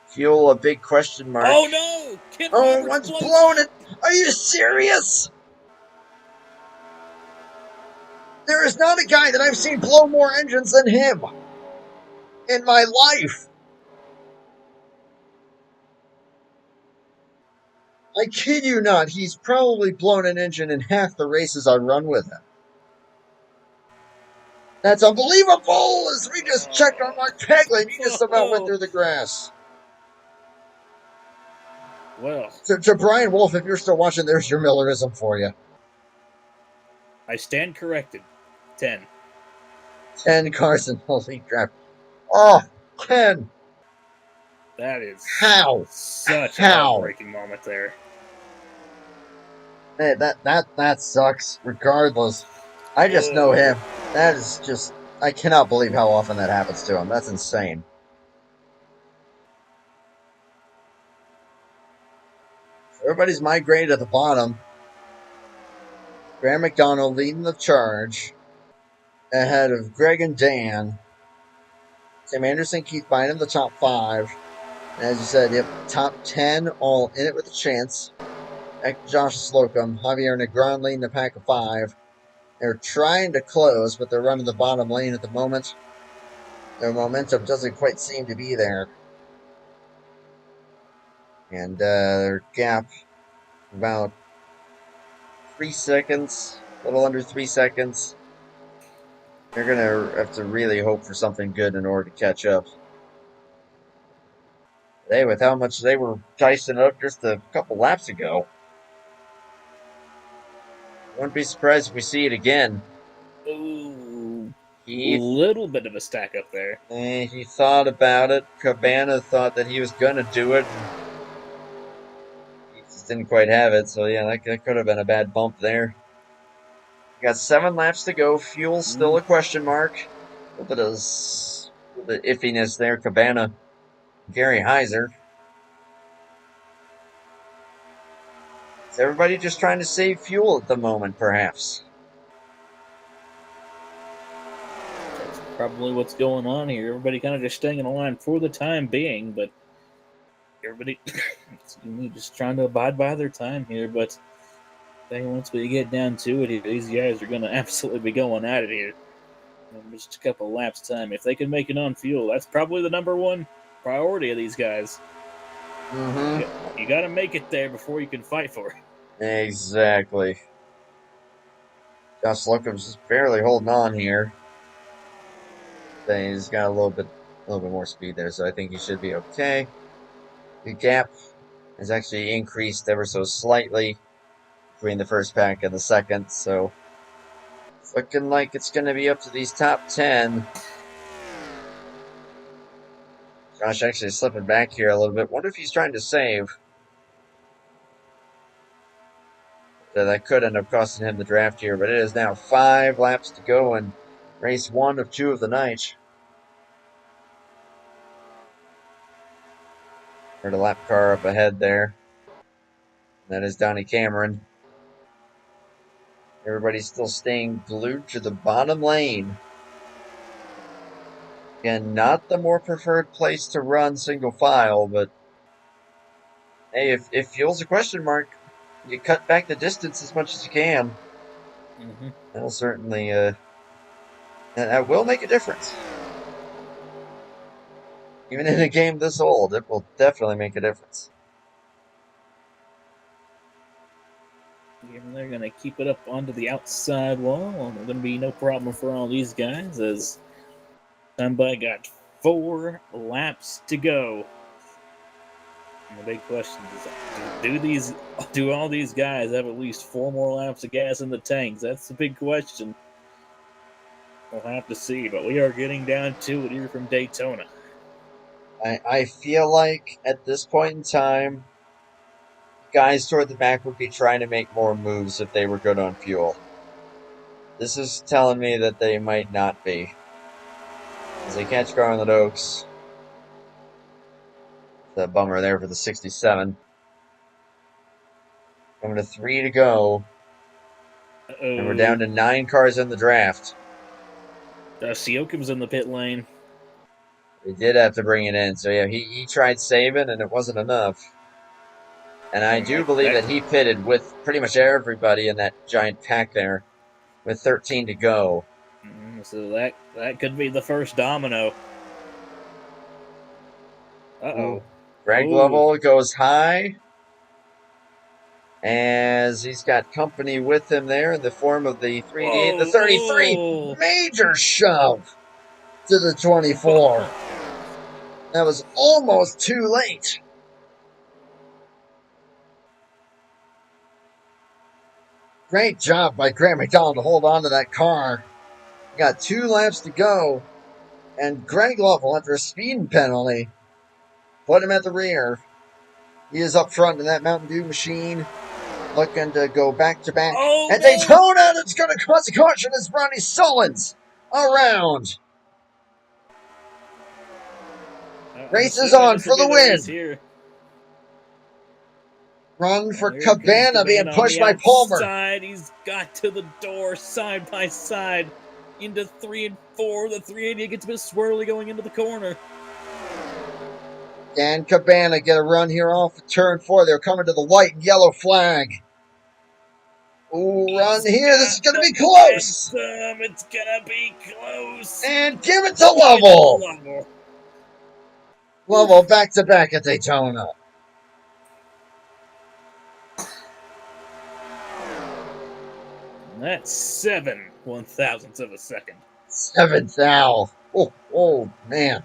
Fuel a big question mark. Oh, no! Ken Oh, Roberts one's blown it! Are you serious? There is not a guy that I've seen blow more engines than him in my life. I kid you not, he's probably blown an engine in half the races I run with him. That's unbelievable! As we just checked on Mark Pegley, and he just about went through the grass. Well, To Brian Wolf, if you're still watching, there's your Millerism for you. I stand corrected. 10. 10 cars in the lead draft. Oh, Ken. That is such a heartbreaking moment there. Hey, that sucks, regardless. I just know him. That is just, I cannot believe how often that happens to him. That's insane. Everybody's migrated at the bottom. Graham McDonald leading the charge ahead of Greg and Dan. Tim Anderson, Keith Bynum, the top 5. And as you said, yep, top 10 all in it with a chance. Josh Slocum, Javier Negron leading the pack of 5. They're trying to close, but they're running the bottom lane at the moment. The momentum doesn't quite seem to be there. And their gap about 3 seconds, a little under 3 seconds. They're going to have to really hope for something good in order to catch up. Hey, with how much they were dicing up just a couple laps ago. Wouldn't be surprised if we see it again. Ooh, He little bit of a stack up there. he thought about it. Cabana thought that he was going to do it. He just didn't quite have it. So, yeah, that could have been a bad bump there. We got 7 laps to go. Fuel's still a question mark. A little bit of iffiness there. Cabana, Gary Heiser. Is everybody just trying to save fuel at the moment, perhaps? That's probably what's going on here. Everybody kind of just staying in the line for the time being, but everybody just trying to abide by their time here. But then once we get down to it, these guys are going to absolutely be going at it here. In just a couple laps time. If they can make it on fuel, that's probably the number one priority of these guys. Mm-hmm. You got to make it there before you can fight for it. Exactly. Josh Slocum's just barely holding on here. He's got a little bit more speed there, so I think he should be okay. The gap has actually increased ever so slightly between the first pack and the second, so it's looking like it's going to be up to these top 10. Josh actually slipping back here a little bit. Wonder if he's trying to save. That could end up costing him the draft here, but it is now 5 laps to go in race 1 of 2 of the night. Heard a lap car up ahead there. That is Donnie Cameron. Everybody's still staying glued to the bottom lane. Again, not the more preferred place to run single file, but hey, if fuel's a question mark, you cut back the distance as much as you can. Mm-hmm. That'll certainly, that will make a difference. Even in a game this old, it will definitely make a difference. And they're going to keep it up onto the outside wall. There's going to be no problem for all these guys as somebody got 4 laps to go. And the big question is, do all these guys have at least 4 more laps of gas in the tanks? That's the big question. We'll have to see, but we are getting down to it here from Daytona. I feel like at this point in time, guys toward the back would be trying to make more moves if they were good on fuel. This is telling me that they might not be. As they catch Garland Oaks. The bummer there for the 67. Coming to 3 to go. Uh-oh. And we're down to 9 cars in the draft. Siokim's in the pit lane. They did have to bring it in. So yeah, he tried saving and it wasn't enough. And I do believe that he pitted with pretty much everybody in that giant pack there with 13 to go. So that could be the first domino. Uh-oh. Greg Lovell goes high as he's got company with him there in the form of the 388, the 33. Whoa. Major shove to the 24. That was almost too late. Great job by Grant McDonald to hold on to that car. Got 2 laps to go. And Greg Lovell, after a speeding penalty, put him at the rear. He is up front in that Mountain Dew machine, looking to go back-to-back. At Daytona, that's going to cause a caution as Ronnie Sullins around. Race is on for the win. Run for Cabana being pushed by Palmer. He's got to the door side by side into 3 and 4. The 380 gets a bit swirly going into the corner. Dan Cabana get a run here off of turn 4. They're coming to the white and yellow flag. Ooh, run here. This is going to be close. It's going to be close. And give it to Lovell. Lovell back-to-back at Daytona. That's 7/1000ths of a second. 7,000. Oh, man.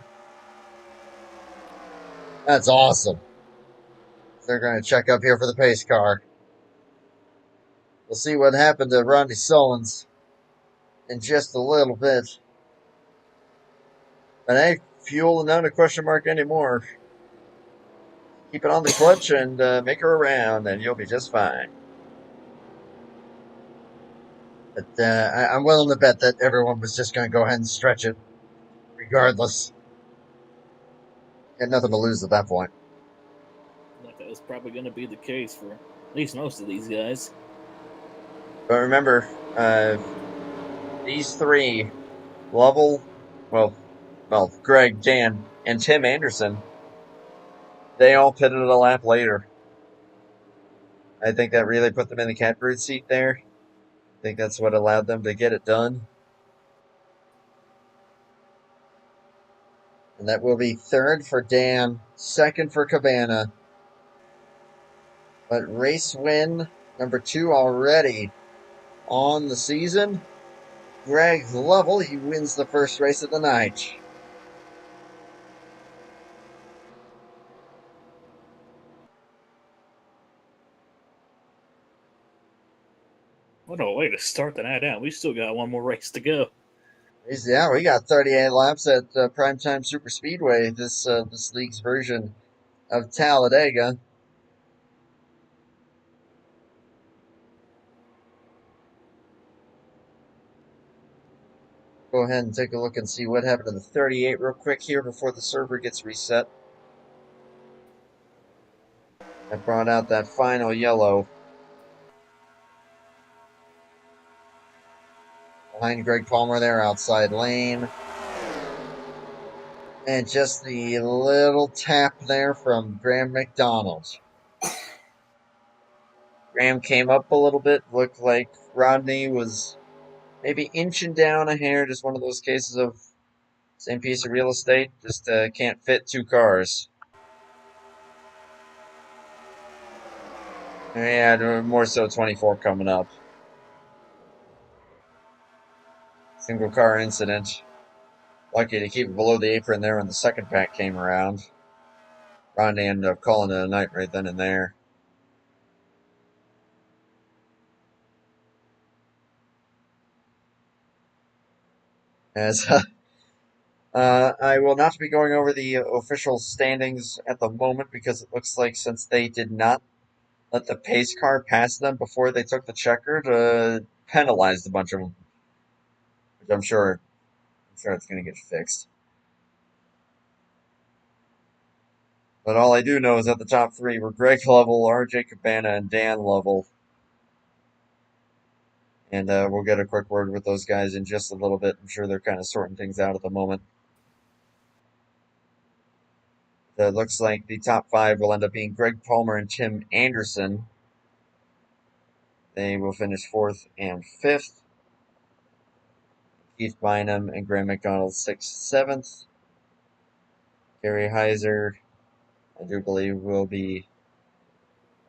That's awesome. They're going to check up here for the pace car. We'll see what happened to Ronnie Sullins in just a little bit. But hey, fuel not a question mark anymore. Keep it on the clutch and make her around, and you'll be just fine. But I'm willing to bet that everyone was just going to go ahead and stretch it, regardless. Had nothing to lose at that point. Like that was probably going to be the case for at least most of these guys. But remember, these three, Lovell, well, Greg, Dan, and Tim Anderson, they all pitted a lap later. I think that really put them in the catbird seat there. I think that's what allowed them to get it done. And that will be third for Dan, second for Cabana. But race win number 2 already on the season. Greg Lovell, he wins the first race of the night. What a way to start the night out. We still got one more race to go. Yeah, we got 38 laps at Primetime SuperSpeedway, this league's version of Talladega. Go ahead and take a look and see what happened to the 38 real quick here before the server gets reset. I brought out that final yellow. Behind Greg Palmer there, outside lane. And just the little tap there from Graham McDonald. Graham came up a little bit. Looked like Rodney was maybe inching down a hair. Just one of those cases of same piece of real estate. Just can't fit 2 cars. Yeah, more so 24 coming up. Single car incident. Lucky to keep it below the apron there when the second pack came around. Rodney ended up calling it a night right then and there. As I will not be going over the official standings at the moment because it looks like since they did not let the pace car pass them before they took the checker, penalized a bunch of them. Which I'm sure it's going to get fixed. But all I do know is that the top 3 were Greg Lovell, RJ Cabana, and Dan Lovell. And we'll get a quick word with those guys in just a little bit. I'm sure they're kind of sorting things out at the moment. It looks like the top 5 will end up being Greg Palmer and Tim Anderson. They will finish 4th and 5th. Keith Bynum and Graham McDonald 6th, 7th. Gary Heiser, I do believe, will be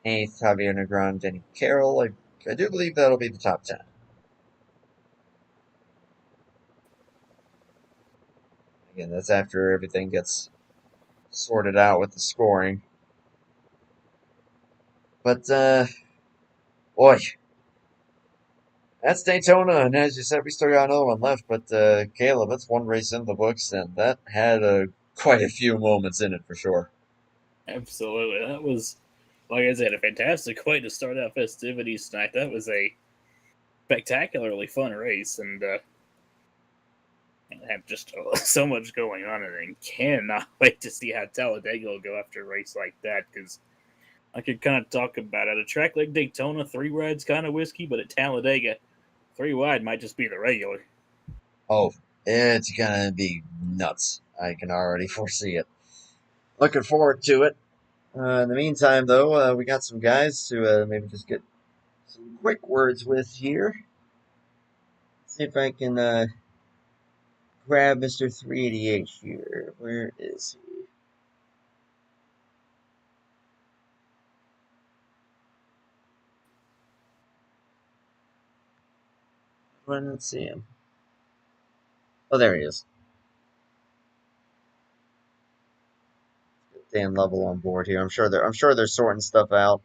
8th. Javier Negron, Denny Carroll. I do believe that'll be the top 10. Again, that's after everything gets sorted out with the scoring. But, boy, that's Daytona, and as you said, we still got another one left. But, Caleb, that's one race in the books, and that had quite a few moments in it for sure. Absolutely. That was, like I said, a fantastic way to start out festivities tonight. That was a spectacularly fun race, and have just so much going on, and cannot wait to see how Talladega will go after a race like that, because I could kind of talk about it. At a track like Daytona, 3 wide's kind of whiskey, but at Talladega, 3 wide might just be the regular. Oh, it's going to be nuts. I can already foresee it. Looking forward to it. In the meantime, though, we got some guys to maybe just get some quick words with here. See if I can grab Mr. 388 here. Where is he? I don't see him. Oh, there he is. Dan Level on board here. I'm sure they're sorting stuff out.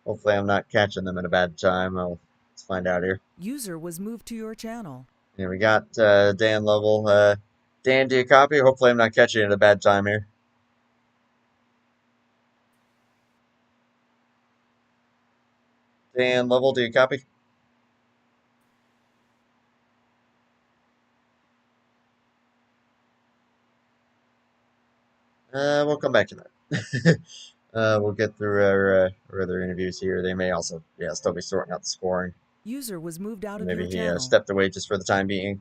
Hopefully, I'm not catching them at a bad time. Let's find out here. User was moved to your channel. Here we got Dan Level. Dan, do you copy? Hopefully, I'm not catching you at a bad time here. Dan Level, do you copy? We'll come back to that. We'll get through our other interviews here. They may also, still be sorting out the scoring. User was moved out of Maybe your he channel. stepped away just for the time being.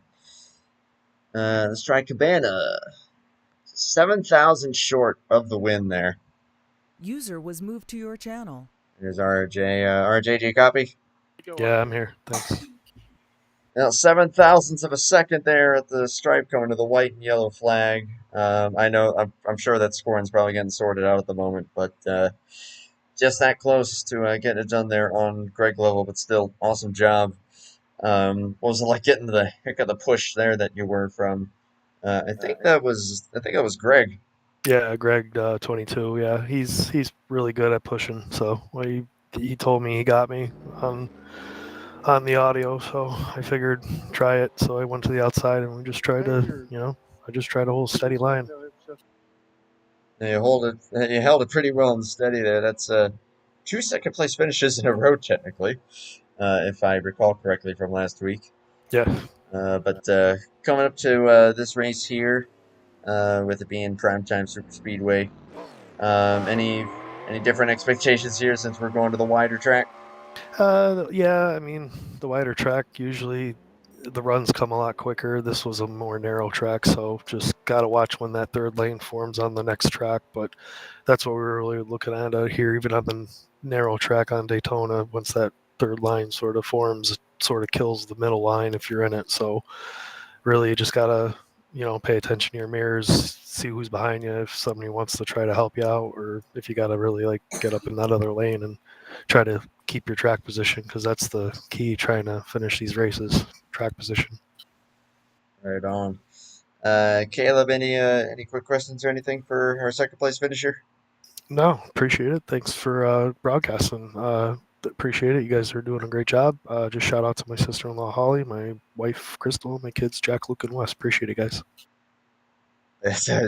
Let's try Cabana. 7,000 short of the win there. User was moved to your channel. Here's RJ. RJ, do you copy? Yeah, I'm here. Thanks. Now, 7,000ths of a second there at the stripe going to the white and yellow flag. I know, I'm sure that scoring's probably getting sorted out at the moment, but just that close to getting it done there on Greg Level, but still, awesome job. What was it like getting the heck of the push there that you were from? I think that was Greg. Yeah, Greg, 22. Yeah, he's really good at pushing. So he told me he got me on the audio, so I figured try it. So I went to the outside and we just tried to, I just tried to hold a steady line. You held it pretty well and steady there. That's 2 second place finishes in a row, technically, if I recall correctly from last week. Yeah. But coming up to this race here, with it being Primetime SuperSpeedway, any different expectations here since we're going to the wider track? Yeah, I mean, the wider track, usually the runs come a lot quicker. This was a more narrow track, so just got to watch when that third lane forms on the next track. But that's what we were really looking at out here, even on the narrow track on Daytona. Once that third line sort of forms, it sort of kills the middle line if you're in it. So really, you just got to, pay attention to your mirrors, see who's behind you, if somebody wants to try to help you out, or if you got to really get up in that other lane and try to keep your track position, because that's the key trying to finish these races, track position. Right on. Caleb, any quick questions or anything for our second place finisher? No, appreciate it. Thanks for broadcasting. Appreciate it. You guys are doing a great job. Just shout out to my sister-in-law Holly, my wife Crystal, my kids Jack, Luke, and Wes. Appreciate it, guys.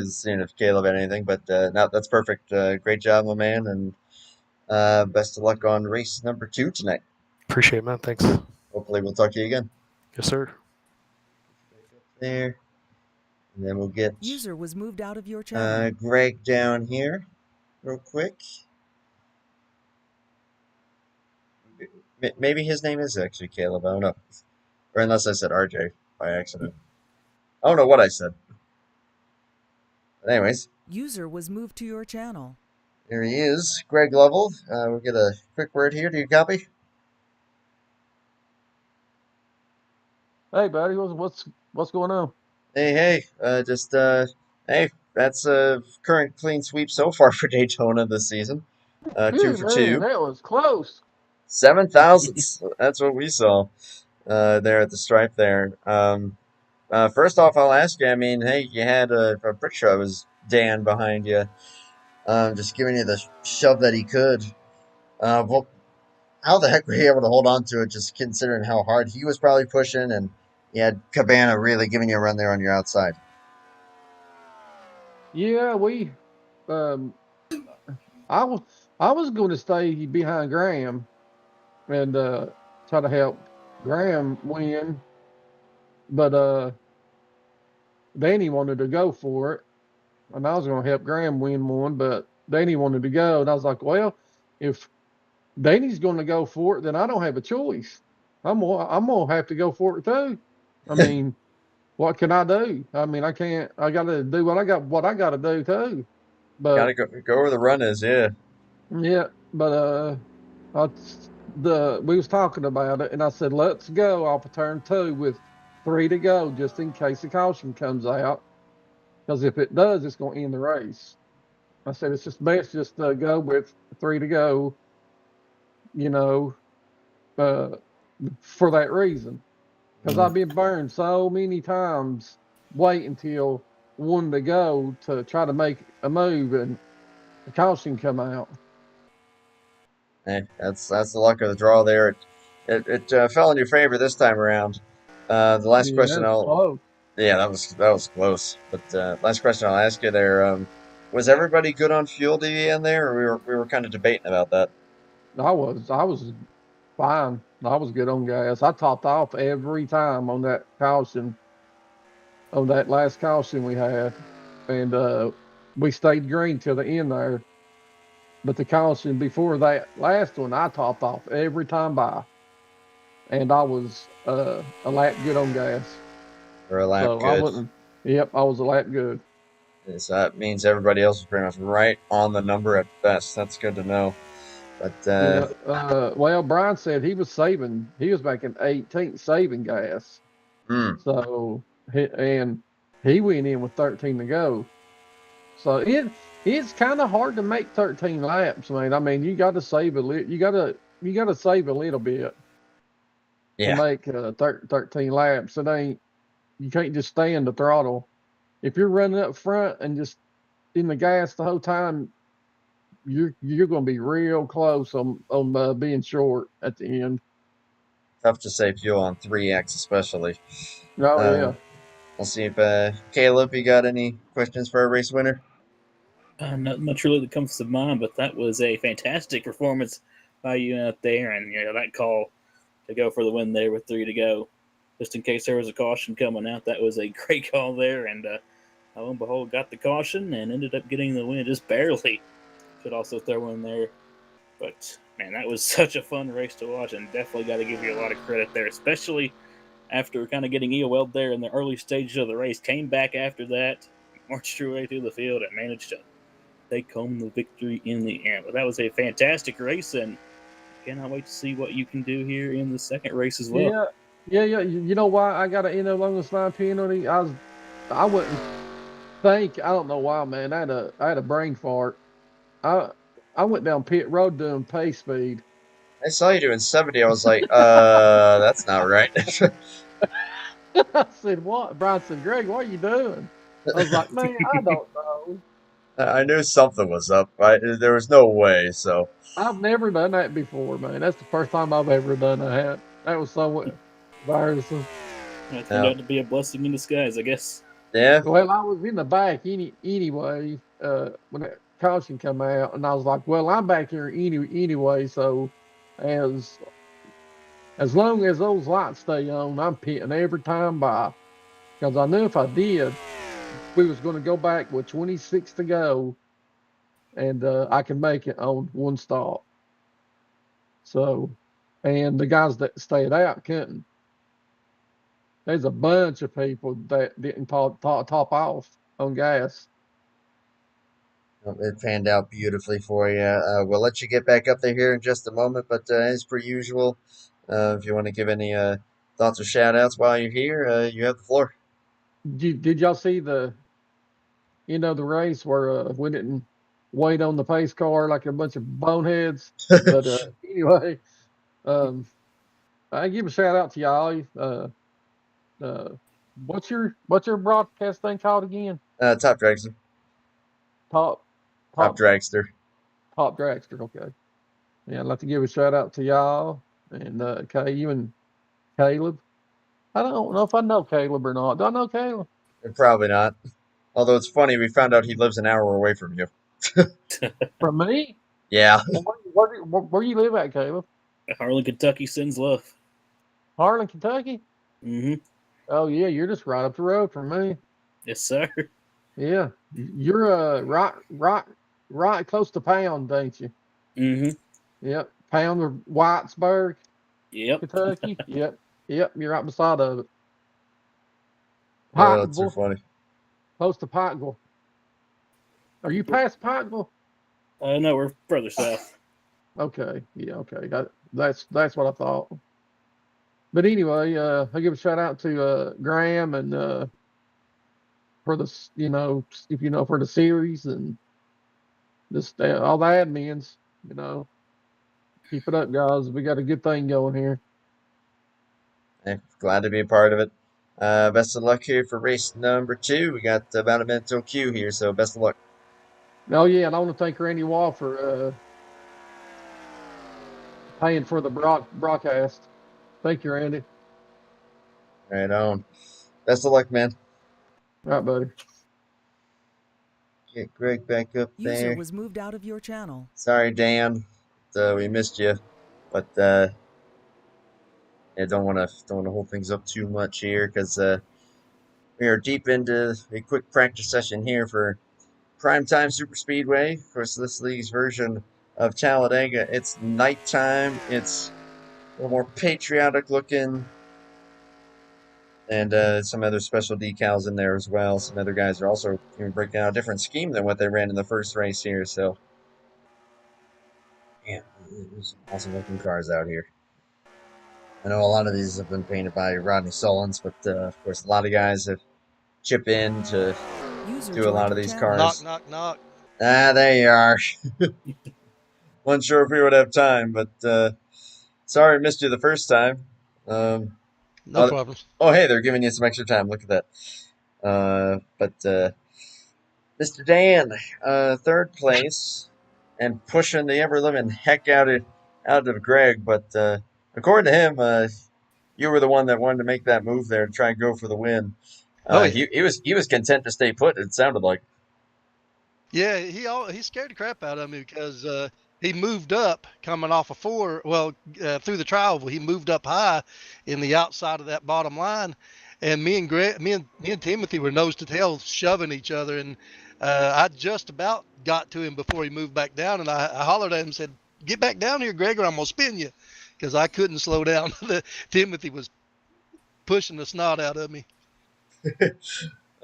Seeing if Caleb had anything, but no, that's perfect. Great job, my man, and best of luck on race number 2 tonight. Appreciate it, man. Thanks. Hopefully, we'll talk to you again. Yes, sir. There, and then we'll get User was moved out of your channel. Greg down here, real quick. Maybe his name is actually Caleb. I don't know, or unless I said RJ by accident. I don't know what I said. But anyways, User was moved to your channel. there he is, Greg Level. We'll get a quick word here. Do you copy? Hey, buddy, what's going on? Hey, hey, that's a current clean sweep so far for Daytona this season. 2 for 2. That was close. 7,000ths. That's what we saw there at the stripe there. First off, I'll ask you, I mean, hey, you had I'm pretty sure it was Dan behind you, just giving you the shove that he could. Well, how the heck were you able to hold on to it, just considering how hard he was probably pushing, and you had Cabana really giving you a run there on your outside? Yeah, I was going to stay behind Graham and try to help Graham win, but Danny wanted to go for it, and I was going to help Graham win one, but Danny wanted to go, and I was like, well, if Danny's going to go for it, then I don't have a choice. I'm gonna have to go for it too. I mean, what can I do? I mean, I can't. I got to do what I got to do too. But Gotta go where the run is, yeah. yeah, but we was talking about it, and I said, let's go off of turn 2 with 3 to go, just in case the caution comes out. Because if it does, it's going to end the race. I said, it's just best just to go with 3 to go, you know, for that reason. Because I've been burned so many times waiting until 1 to go to try to make a move and the caution come out. Hey, that's the luck of the draw there. It fell in your favor this time around. The last Yeah, question it's close. yeah, that was close. But last question I'll ask you there, was everybody good on fuel to the end there, or we were kind of debating about that? I was fine. I was good on gas. I topped off every time on that caution, on that last caution we had, and we stayed green till the end there. But the caution before that last one, I topped off every time by, and I was a lap good on gas. Or a lap So I good? wasn't. Yep, I was a lap good. So that means everybody else was pretty much right on the number at best. That's good to know. But Yeah. Well, Brian said he was saving. He was making 18th saving gas. hmm, So and he went in with 13 to go. So it's kind of hard to make 13 laps, man. I mean, you got to save a little. You got to save a little bit to yeah, make 13 laps. It ain't. You can't just stay in the throttle. If you're running up front and just in the gas the whole time, you're going to be real close on being short at the end. tough to save fuel on 3X especially. Oh Uh, yeah. we'll see if Caleb, you got any questions for our race winner? Not much really that comes to mind, but that was a fantastic performance by you out there, and that call to go for the win there with 3 to go, just in case there was a caution coming out. That was a great call there, and lo and behold, got the caution and ended up getting the win just barely. Should also throw in there, but man, that was such a fun race to watch, and definitely got to give you a lot of credit there, especially after kind of getting EOL'd there in the early stages of the race. Came back after that, marched your way through the field, and managed to take home the victory in the end. But that was a fantastic race, and cannot wait to see what you can do here in the second race as well. Yeah. You know why I got an end along the line penalty? I wouldn't think. I don't know why, man. I had a brain fart. I went down pit road doing pace speed. I saw you doing 70. I was like, that's not right. I said, what? Brian said, Greg, what are you doing? I was like, man, I don't know. I knew something was up. There was no way. So I've never done that before, man. That's the first time I've ever done that. That was so embarrassing. It turned out to be a blessing in disguise, I guess. yeah, Well, I was in the back anyway when that caution come out, and I was like, well, I'm back here anyway, so as as long as those lights stay on, I'm pitting every time by, because I knew if I did, we was going to go back with 26 to go, and I can make it on one stop. So, and the guys that stayed out couldn't. There's a bunch of people that didn't top off on gas. it panned out beautifully for you. We'll let you get back up there here in just a moment. But as per usual, if you want to give any thoughts or shout outs while you're here, you have the floor. Did y'all see the the race where we didn't wait on the pace car like a bunch of boneheads? But anyway, um, I give a shout out to y'all. What's your broadcast thing called again? Top dragster. Top Top top dragster. top dragster. Okay. Yeah, I'd like to give a shout out to y'all and you and Caleb. I don't know if I know Caleb or not. Do I know Caleb? Probably not. Although it's funny, we found out he lives an hour away from you. From me? Yeah. Well, where you live at, Caleb? Harlan, Kentucky sends love. Harlan, Kentucky? Mm-hmm. Oh yeah, you're just right up the road from me. Yes, sir. Yeah, you're right close to Pound, ain't you? Mm-hmm. Yep, Pound or Whitesburg, Yep. Kentucky. Yep, you're right beside of it. Oh, that's so Pikeville, funny. close to Pikeville. Are you past Pikeville? No, we're further south. Okay, yeah, okay. That's what I thought. But anyway, I give a shout out to Graham and for the if for the series and just all the admins. Keep it up, guys. We got a good thing going here. Hey, glad to be a part of it. Best of luck here for race number 2. We got about a minute till queue here, so best of luck. Oh yeah, and I want to thank Randy Wall for paying for the broadcast. Thank you, Randy. Right on. Best of luck, man. All right, buddy. Get Greg back up User there. was moved out of your channel. Sorry, Dan. We missed you, but yeah, don't want to hold things up too much here because we are deep into a quick practice session here for Primetime SuperSpeedway. Of course, this league's version of Talladega. It's nighttime. It's a little more patriotic looking, and some other special decals in there as well. Some other guys are also breaking out a different scheme than what they ran in the first race here. So, man, there's some awesome looking cars out here. I know a lot of these have been painted by Rodney Sullins, but of course, a lot of guys have chipped in to User do a lot joined of your these channel. cars. Knock, knock, knock. Ah, there you are. Wasn't sure if we would have time, but sorry I missed you the first time. No problem. Oh, hey, they're giving you some extra time. Look at that. But Mr. Dan, third place, and pushing the ever living heck out of Greg. But according to him, you were the one that wanted to make that move there to try and go for the win. Oh yeah, He was content to stay put. It sounded like. yeah. He scared the crap out of me because he moved up coming off of 4. Well, through the trial, he moved up high in the outside of that bottom line, and me and Timothy were nose to tail shoving each other, and I just about got to him before he moved back down, and I hollered at him and said, "Get back down here, Greg, or I'm gonna spin you," because I couldn't slow down. Timothy was pushing the snot out of me.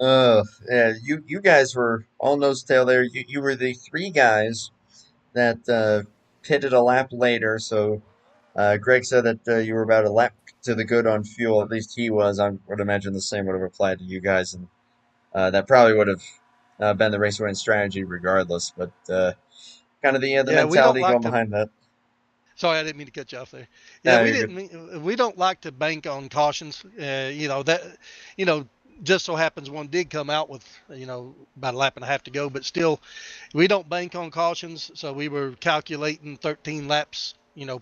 Yeah, you guys were all nose to tail there. You were the 3 guys that pitted a lap later. So Greg said that you were about a lap to the good on fuel. At least he was. I would imagine the same would have applied to you guys, and that probably would have been the race winning strategy regardless. But kind of the Yeah, we don't mentality like going to. behind that. Sorry, I didn't mean to cut you off there. Yeah, No, we you're good. didn't. We don't like to bank on cautions. You know, just so happens one did come out with about a lap and a half to go, but still, we don't bank on cautions. So we were calculating 13 laps,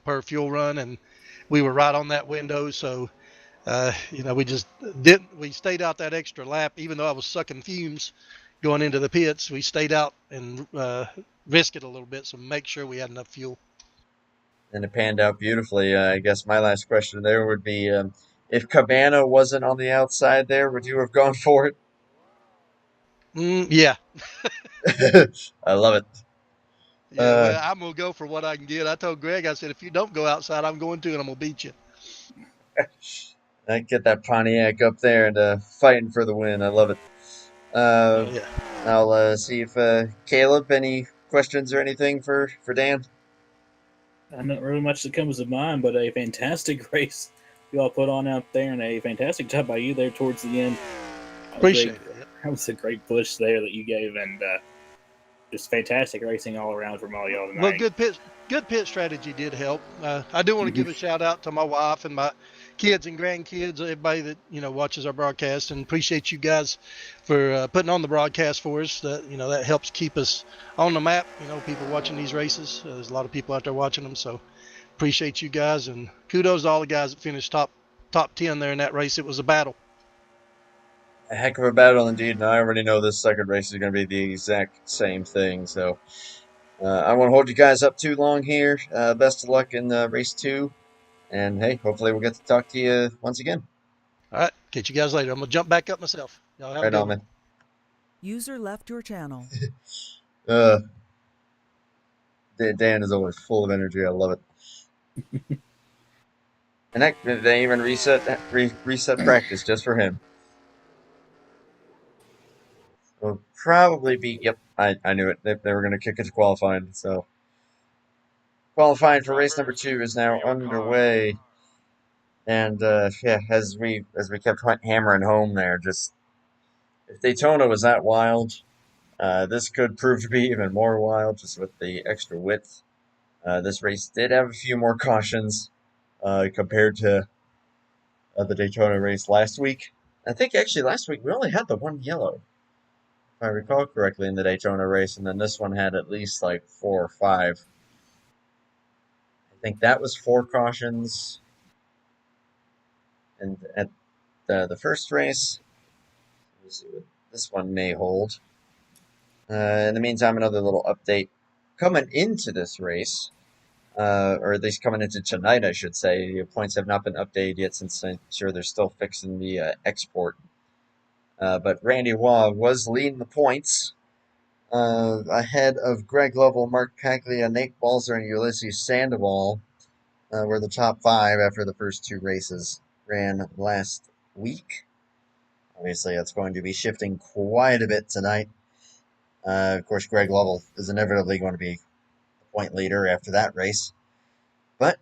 per fuel run, and we were right on that window. So, we just didn't. We stayed out that extra lap, even though I was sucking fumes going into the pits. We stayed out and risked it a little bit, so make sure we had enough fuel. And it panned out beautifully. I guess my last question there would be if Cabana wasn't on the outside there, would you have gone for it? Yeah. I love it. Yeah, well, I'm gonna go for what I can get. I told Greg, I said, if you don't go outside, I'm going to, and I'm gonna beat you. I get that Pontiac up there and fighting for the win. I love it. Oh yeah. I'll see if Caleb, any questions or anything for Dan? Not really much that comes to mind, but a fantastic race you all put on out there, and a fantastic job by you there towards the end. Appreciate it. That was a great push there that you gave, and just fantastic racing all around from all y'all tonight. Well, good pit strategy did help. I do want to give a shout out to my wife and my kids and grandkids, everybody that watches our broadcast, and appreciate you guys for putting on the broadcast for us. That helps keep us on the map. People watching these races. There's a lot of people out there watching them, so appreciate you guys, and kudos to all the guys that finished top 10 there in that race. It was a battle. A heck of a battle indeed, and I already know this second race is going to be the exact same thing. So I won't hold you guys up too long here. Best of luck in race 2, and hey, hopefully we'll get to talk to you once again. All right, catch you guys later. I'm gonna jump back up myself. Y'all have a Right good on, one. man. User left your channel. Uh, Dan is always full of energy. I love it. And heck, they even reset practice just for him. Will probably be. Yep, I knew it. They were going to kick it to qualifying. So Qualifying for race number 2 is now underway. And yeah, as we kept hammering home there, just if Daytona was that wild, this could prove to be even more wild, just with the extra width. This race did have a few more cautions compared to the Daytona race last week. I think actually last week we only had the one yellow, if I recall correctly, in the Daytona race, and then this one had at least like 4 or 5. I think that was 4 cautions. And at the first race, let's see what this one may hold. In the meantime, another little update. Coming into this race, or at least coming into tonight, I should say, the points have not been updated yet since I'm sure they're still fixing the export. But Randy Waugh was leading the points ahead of Greg Lovell, Mark Paglia, Nate Balzer, and Ulysses Sandoval were the top 5 after the first 2 races ran last week. Obviously, that's going to be shifting quite a bit tonight. Of course, Greg Lovell is inevitably going to be the point leader after that race. But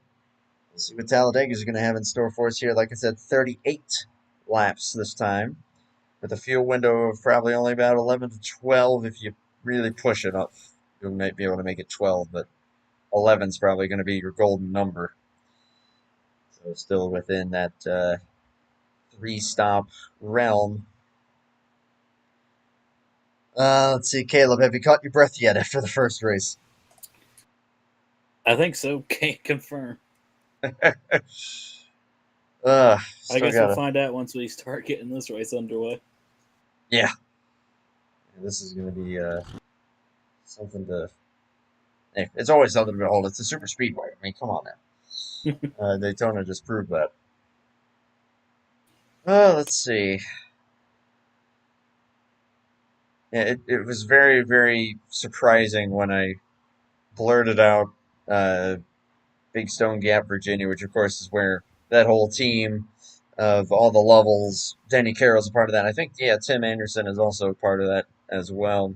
we'll see what Talladega is going to have in store for us here. Like I said, 38 laps this time, with a fuel window of probably only about 11 to 12 if you really push it up. You might be able to make it 12, but 11 is probably going to be your golden number. So still within that 3-stop realm. Let's see, Caleb, have you caught your breath yet after the first race? I think so. Can't confirm. I guess we'll find out once we start getting this race underway. Yeah. This is going to be something to... Hey, it's always something to behold. It's a SuperSpeedway. I mean, come on now. Daytona just proved that. Let's see. Yeah, it was very, very surprising when I blurted out Big Stone Gap, Virginia, which of course is where that whole team of all the levels, Danny Carroll's a part of that. I think, yeah, Tim Anderson is also a part of that as well.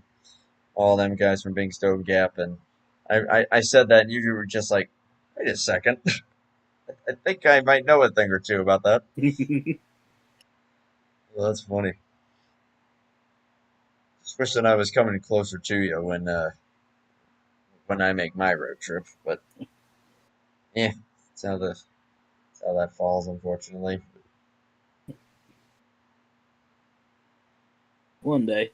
All them guys from Big Stone Gap. And I said that, and you were just like, wait a second. I think I might know a thing or two about that. Well, that's funny. Just wish that I was coming closer to you when I make my road trip. But, yeah, that's how that falls, unfortunately. One day.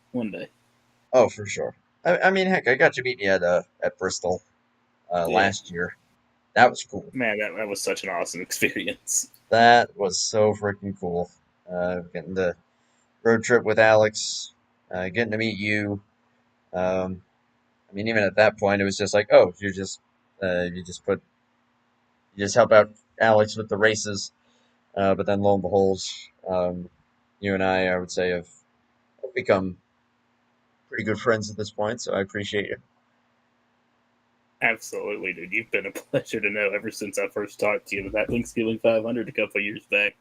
Oh, for sure. I mean, heck, I got to meet you at Bristol last year. That was cool. Man, that was such an awesome experience. That was so freaking cool. Getting the road trip with Alex, getting to meet you. I mean, even at that point, it was just like, oh, you just help out Alex with the races. But then lo and behold, you and I would say, have become pretty good friends at this point, so I appreciate you. Absolutely, dude. You've been a pleasure to know ever since I first talked to you about that Thanksgiving 500 a couple of years back.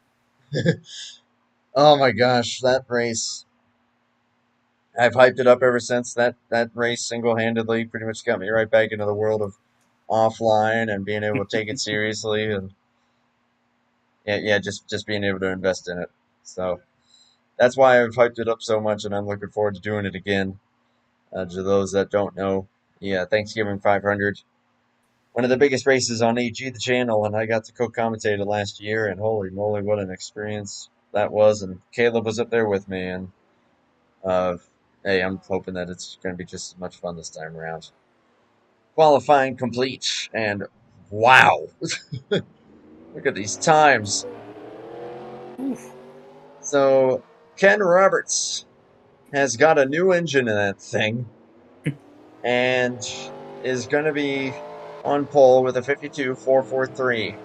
Oh my gosh, that race. I've hyped it up ever since. That race single-handedly pretty much got me right back into the world of offline and being able to take it seriously, and yeah, just being able to invest in it. So that's why I've hyped it up so much, and I'm looking forward to doing it again. To those that don't know, yeah, Thanksgiving 500, one of the biggest races on AG, the channel, and I got to co-commentate it last year, and holy moly, what an experience that was. And Caleb was up there with me, and hey, I'm hoping that it's going to be just as much fun this time around. Qualifying complete, and wow, look at these times. Oof. So Ken Roberts has got a new engine in that thing, and is going to be on pole with a 52.443.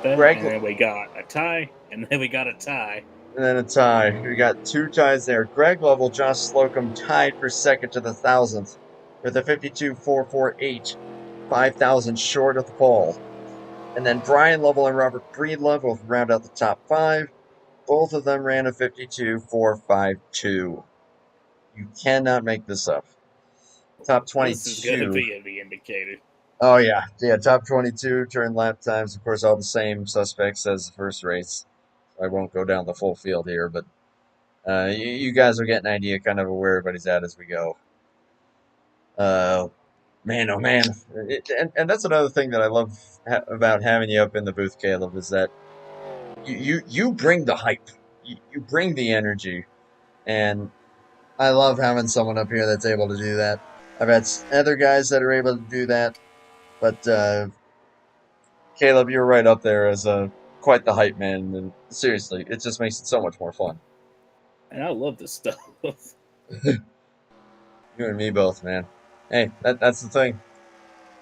And then we got a tie, and then we got a tie. And then a tie. We got 2 ties there. Greg Lovell, Josh Slocum tied for second to the 1,000th with a 52.448, 5,000 short of the pole. And then Brian Lovell and Robert Breedlove will round out the top 5. Both of them ran a 52.452. You cannot make this up. Top 22. This is going to be in the indicator. Oh yeah, yeah. Top 22 turn lap times, of course, all the same suspects as the first race. I won't go down the full field here, but you guys will get an idea kind of where everybody's at as we go. Man, oh man, and that's another thing that I love about having you up in the booth, Caleb, is that you bring the hype, you bring the energy, and I love having someone up here that's able to do that. I've had other guys that are able to do that, but Caleb, you're right up there as quite the hype man, and seriously, it just makes it so much more fun. And I love this stuff. You and me both, man. Hey, that's the thing.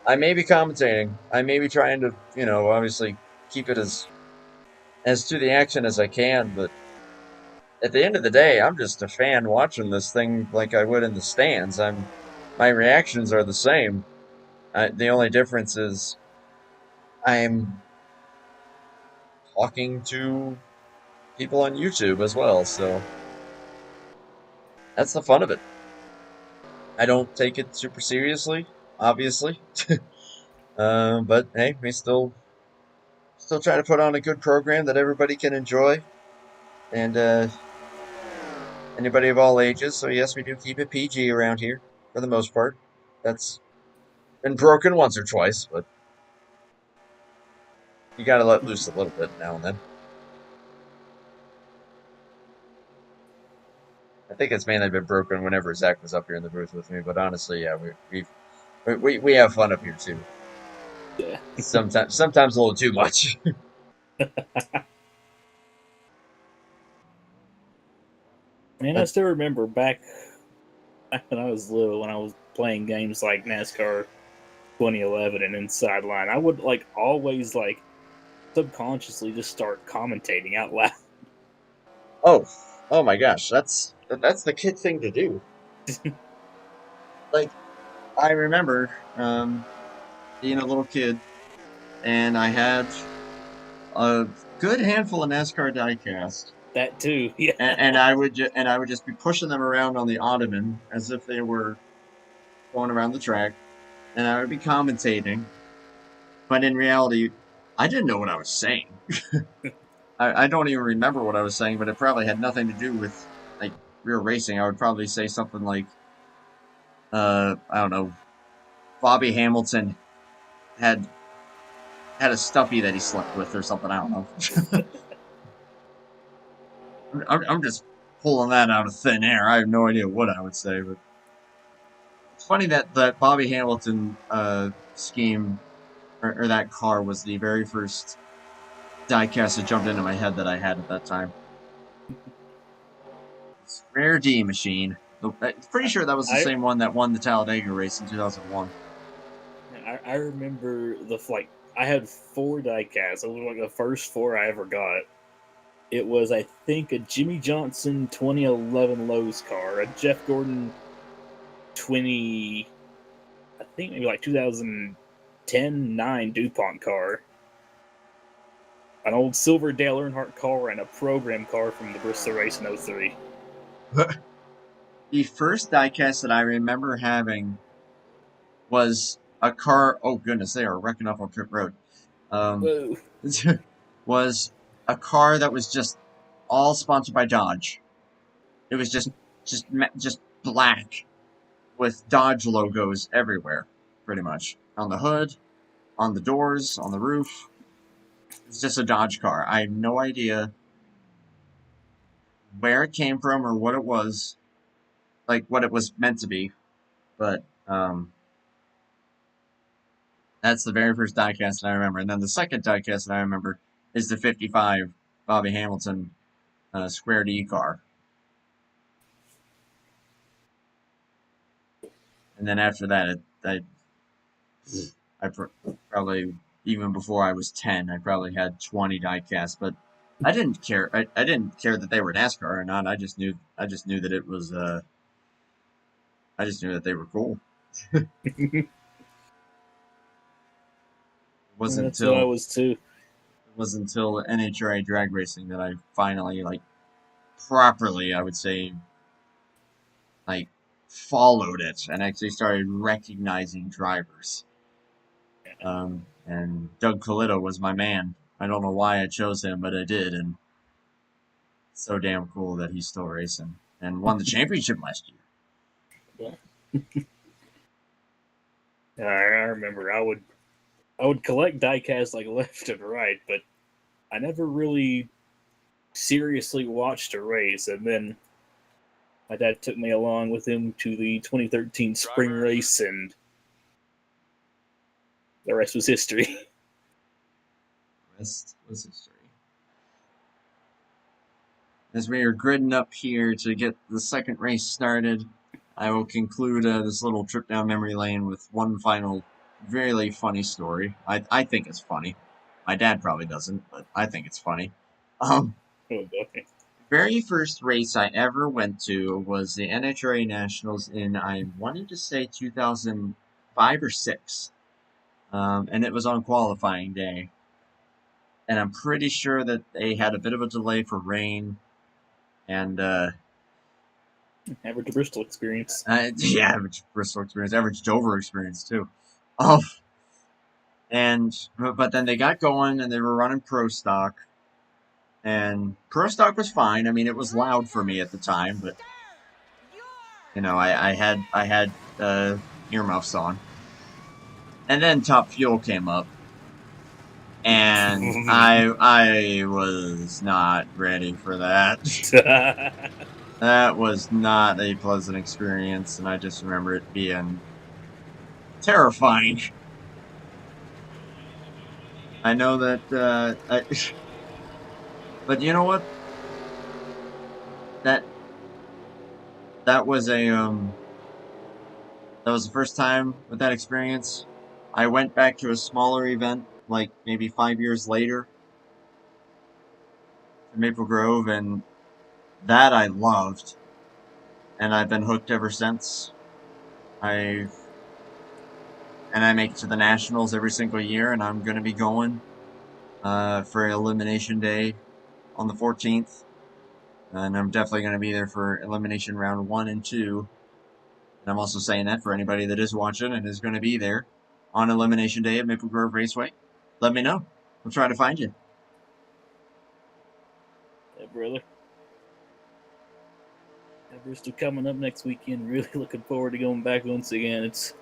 I may be commentating. I may be trying to, obviously keep it as to the action as I can, but at the end of the day, I'm just a fan watching this thing like I would in the stands. My reactions are the same. The only difference is I'm talking to people on YouTube as well, so that's the fun of it. I don't take it super seriously, obviously, but hey, we still try to put on a good program that everybody can enjoy, and anybody of all ages. So yes, we do keep it PG around here for the most part. That's been broken once or twice, but you got to let loose a little bit now and then. I think it's mainly been broken whenever Zach was up here in the booth with me, but honestly, yeah, we have fun up here too. Yeah. Sometimes a little too much. Man, I still remember back when I was little, when I was playing games like NASCAR 2011 and Inside Line, I would always subconsciously just start commentating out loud. Oh my gosh, that's the kid thing to do. Like, I remember being a little kid, and I had a good handful of NASCAR diecast. That too, yeah. And I would just be pushing them around on the ottoman as if they were going around the track, and I would be commentating. But in reality, I didn't know what I was saying. I don't even remember what I was saying, but it probably had nothing to do with real racing. I would probably say something like, I don't know, Bobby Hamilton had a stuffy that he slept with or something. I don't know. I'm just pulling that out of thin air. I have no idea what I would say, but it's funny that Bobby Hamilton scheme or that car was the very first diecast that jumped into my head that I had at that time. Rare D machine. I'm pretty sure that was the same one that won the Talladega race in 2001. I remember I had 4 diecasts. It was the first 4 I ever got. It was, I think, a Jimmy Johnson 2011 Lowe's car, a Jeff Gordon 20, I think maybe 2010-9 DuPont car, an old silver Dale Earnhardt car, and a program car from the Bristol race in 03. The first diecast that I remember having was a car. Oh goodness, they are wrecking up on Trip Road. Was a car that was just all sponsored by Dodge. It was just black with Dodge logos everywhere, pretty much on the hood, on the doors, on the roof. It's just a Dodge car. I have no idea where it came from or what it was, what it was meant to be, but that's the very first diecast that I remember. And then the second diecast that I remember is the 55 Bobby Hamilton Square D car. And then after that, I probably, even before I was 10, I probably had 20 diecasts, but I didn't care. I didn't care that they were NASCAR or not. I just knew that it was, I just knew that they were cool. That's what I was too. It wasn't until NHRA drag racing that I finally, properly, I would say, followed it and actually started recognizing drivers. And Doug Colitto was my man. I don't know why I chose him, but I did, and so damn cool that he's still racing and won the championship last year. I remember I would collect diecasts like left and right, but I never really seriously watched a race. And then my dad took me along with him to the 2013 spring race, and the rest was history. The rest was history. As we are gridding up here to get the second race started, I will conclude this little trip down memory lane with one final really funny story. I think it's funny. My dad probably doesn't, but I think it's funny. Oh, boy. Very first race I ever went to was the NHRA Nationals in, I wanted to say 2005 or 6. And it was on qualifying day. And I'm pretty sure that they had a bit of a delay for rain. And, Average Bristol experience. Yeah, average Bristol experience, average Dover experience, too. But then they got going, and they were running Pro Stock. And Pro Stock was fine. I mean, it was loud for me at the time, but, you know, I had earmuffs on. And then Top Fuel came up. And I was not ready for that. That was not a pleasant experience, and I just remember it being terrifying. I know that, but you know what? That was that was the first time with that experience. I went back to a smaller event, like maybe 5 years later, in Maple Grove, and that I loved, and I've been hooked ever since. I make it to the Nationals every single year, and I'm going to be going for Elimination Day on the 14th. And I'm definitely going to be there for Elimination Round 1 and 2. And I'm also saying that for anybody that is watching and is going to be there on Elimination Day at Maple Grove Raceway. Let me know. We'll try to find you. Yeah, brother. Bristol coming up next weekend. Really looking forward to going back once again. It's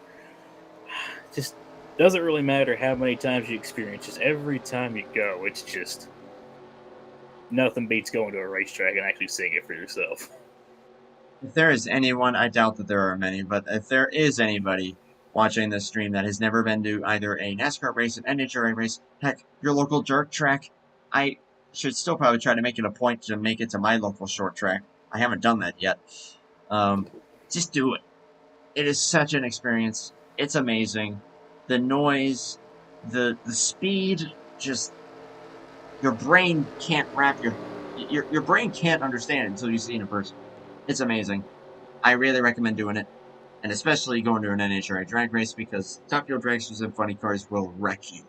just doesn't really matter how many times you experience. Just every time you go, it's just nothing beats going to a racetrack and actually seeing it for yourself. If there is anyone, I doubt that there are many, but if there is anybody watching this stream that has never been to either a NASCAR race, an NHRA race, heck, your local dirt track, I should still probably try to make it a point to make it to my local short track. I haven't done that yet. Just do it. It is such an experience. It's amazing. The noise, the speed, just your brain can't wrap your brain can't understand it until you see it in person. It's amazing. I really recommend doing it, and especially going to an NHRA drag race, because Top Fuel dragsters and funny cars will wreck you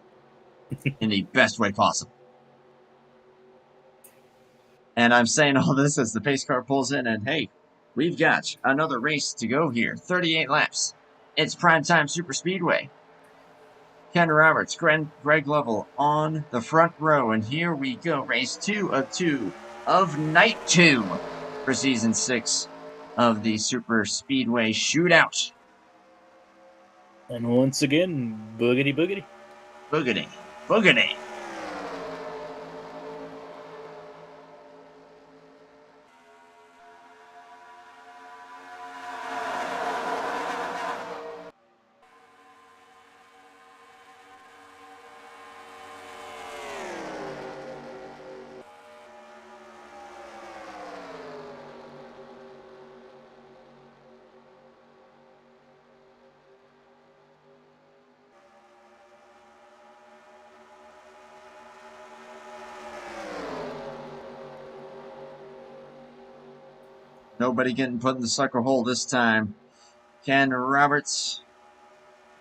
in the best way possible. And I'm saying all this as the pace car pulls in, and hey, we've got another race to go here. 38 laps. It's Primetime SuperSpeedway. Ken Roberts, Greg Lovell on the front row, and here we go. Race 2 of 2 of night 2 for season 6 of the SuperSpeedway Shootout. And once again, boogity boogity. Boogity. Boogity. Nobody getting put in the sucker hole this time. Ken Roberts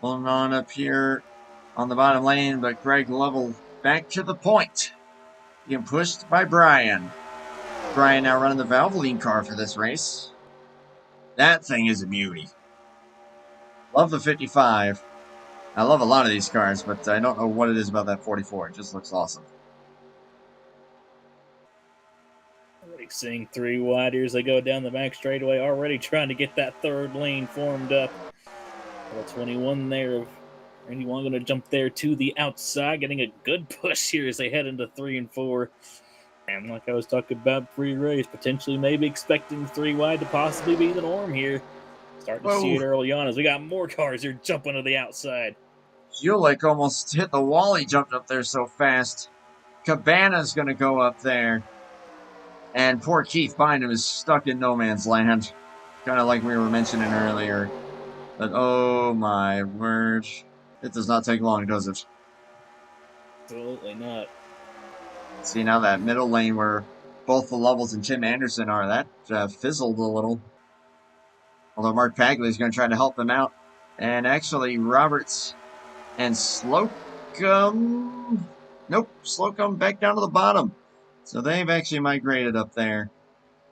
holding on up here on the bottom lane, but Greg Lovell back to the point. Being pushed by Brian. Brian now running the Valvoline car for this race. That thing is a beauty. Love the 55. I love a lot of these cars, but I don't know what it is about that 44. It just looks awesome. Already seeing 3 wide here as they go down the back straightaway, already trying to get that third lane formed up. Well, 21 there of anyone going to jump there to the outside, getting a good push here as they head into 3 and 4. And like I was talking about pre-race, potentially maybe expecting 3 wide to possibly be the norm here. Starting to see it early on as we got more cars here jumping to the outside. Julik almost hit the wall. He jumped up there so fast. Cabana's going to go up there. And poor Keith behind him is stuck in no man's land. Kind of like we were mentioning earlier. But oh my word. It does not take long, does it? Absolutely not. See, now that middle lane where both the Lovels and Tim Anderson are, that fizzled a little. Although Mark Pagley is going to try to help them out. And actually, Roberts and Slocum... Nope, Slocum back down to the bottom. So they've actually migrated up there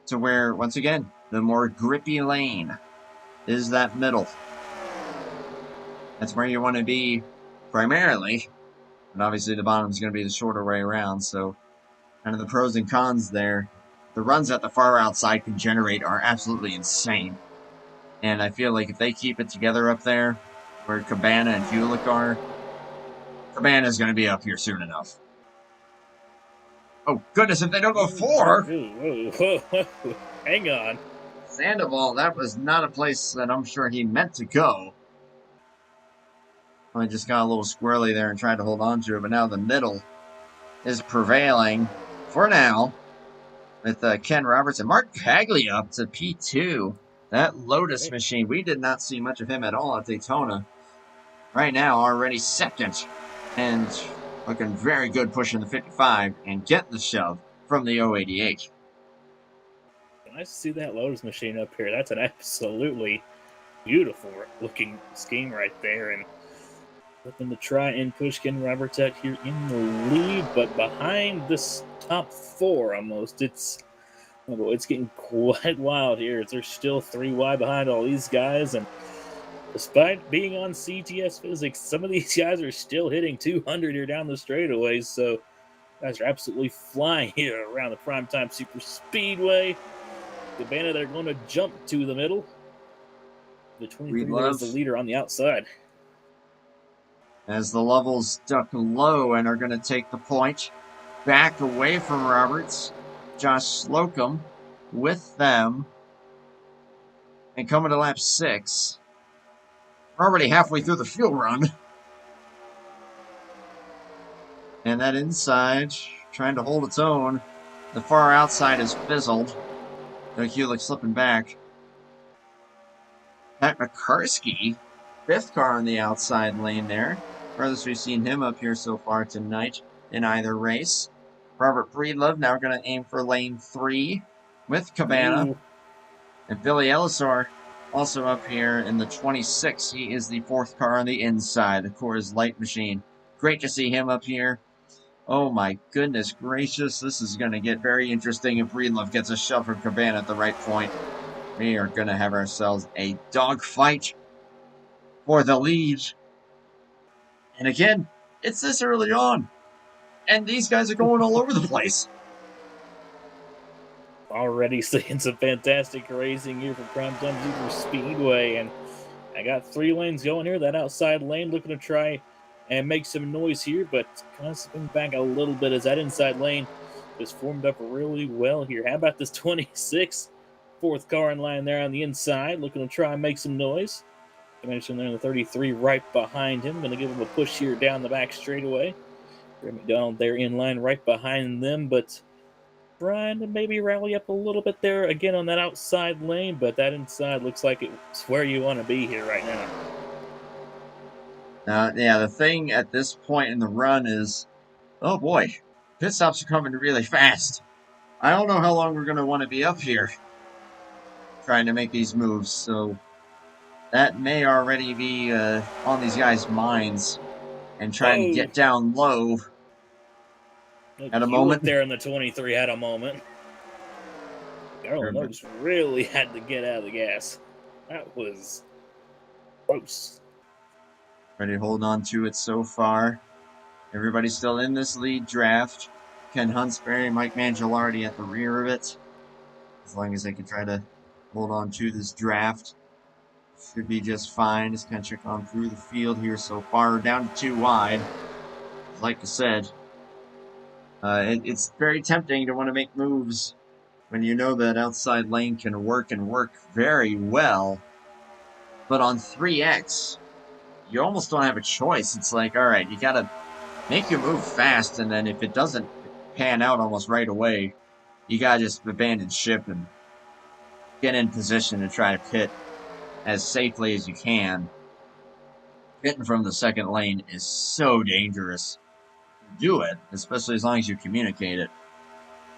to where, once again, the more grippy lane is that middle. That's where you want to be primarily. And obviously the bottom is going to be the shorter way around. So kind of the pros and cons there. The runs at the far outside can generate are absolutely insane. And I feel like if they keep it together up there, where Cabana and Julik are, Cabana's going to be up here soon enough. Oh, goodness, if they don't go 4! Whoa. Hang on. Sandoval, that was not a place that I'm sure he meant to go. I just got a little squirrely there and tried to hold on to it, but now the middle is prevailing for now with Ken Roberts and Mark Pagley up to P2. That Lotus machine, we did not see much of him at all at Daytona. Right now, already second and looking very good pushing the 55 and getting the shove from the 088. Nice to see that Lotus machine up here. That's an absolutely beautiful looking scheme right there. And looking to try and push Ken Roberts out here in the lead, but behind this top 4 almost. It's getting quite wild here. There's still 3 wide behind all these guys, and despite being on CTS physics, some of these guys are still hitting 200 here down the straightaways, so guys are absolutely flying here around the Primetime SuperSpeedway. Cabana, they're going to jump to the middle. The 23 is the leader on the outside. As the Lovels duck low and are going to take the point. Back away from Roberts. Josh Slocum with them. And coming to lap 6. We're already halfway through the fuel run. And that inside, trying to hold its own. The far outside is fizzled. Julik slipping back. Pat McCarsky, 5th car on the outside lane there. Furthest we've seen him up here so far tonight in either race. Robert Breedlove now going to aim for lane 3 with Cabana. Ooh. And Billy Ellisor also up here in the 26. He is the 4th car on the inside, the Coors Light machine. Great to see him up here. Oh my goodness gracious, this is going to get very interesting if Breedlove gets a shove from Cabana at the right point. We are going to have ourselves a dogfight for the lead. And again, it's this early on. And these guys are going all over the place. Already seeing some fantastic racing here for Primetime SuperSpeedway. And I got 3 lanes going here. That outside lane looking to try and make some noise here, but kind of spin back a little bit as that inside lane is formed up really well here. How about this 26? 4th car in line there on the inside, looking to try and make some noise. I mentioned there in the 33 right behind him. Going to give him a push here down the back straightaway. McDonald there in line right behind them, but trying to maybe rally up a little bit there again on that outside lane, but that inside looks like it's where you want to be here right now. Yeah, the thing at this point in the run is, oh boy, pit stops are coming really fast. I don't know how long we're going to want to be up here trying to make these moves, so that may already be on these guys' minds and trying to get down low at a moment. There in the 23 had a moment. Garland Oaks really had to get out of the gas. That was close. Ready to hold on to it so far. Everybody's still in this lead draft. Ken Huntsberry, Mike Mangialardi at the rear of it. As long as they can try to hold on to this draft, should be just fine. Just kind of check on through the field here so far. Down to 2 wide. Like I said, it's very tempting to want to make moves when you know that outside lane can work and work very well. But on 3X, you almost don't have a choice. It's like, all right, you got to make your move fast, and then if it doesn't pan out almost right away, you got to just abandon ship and get in position to try to pit as safely as you can. Pitting from the second lane is so dangerous. Do it, especially as long as you communicate it.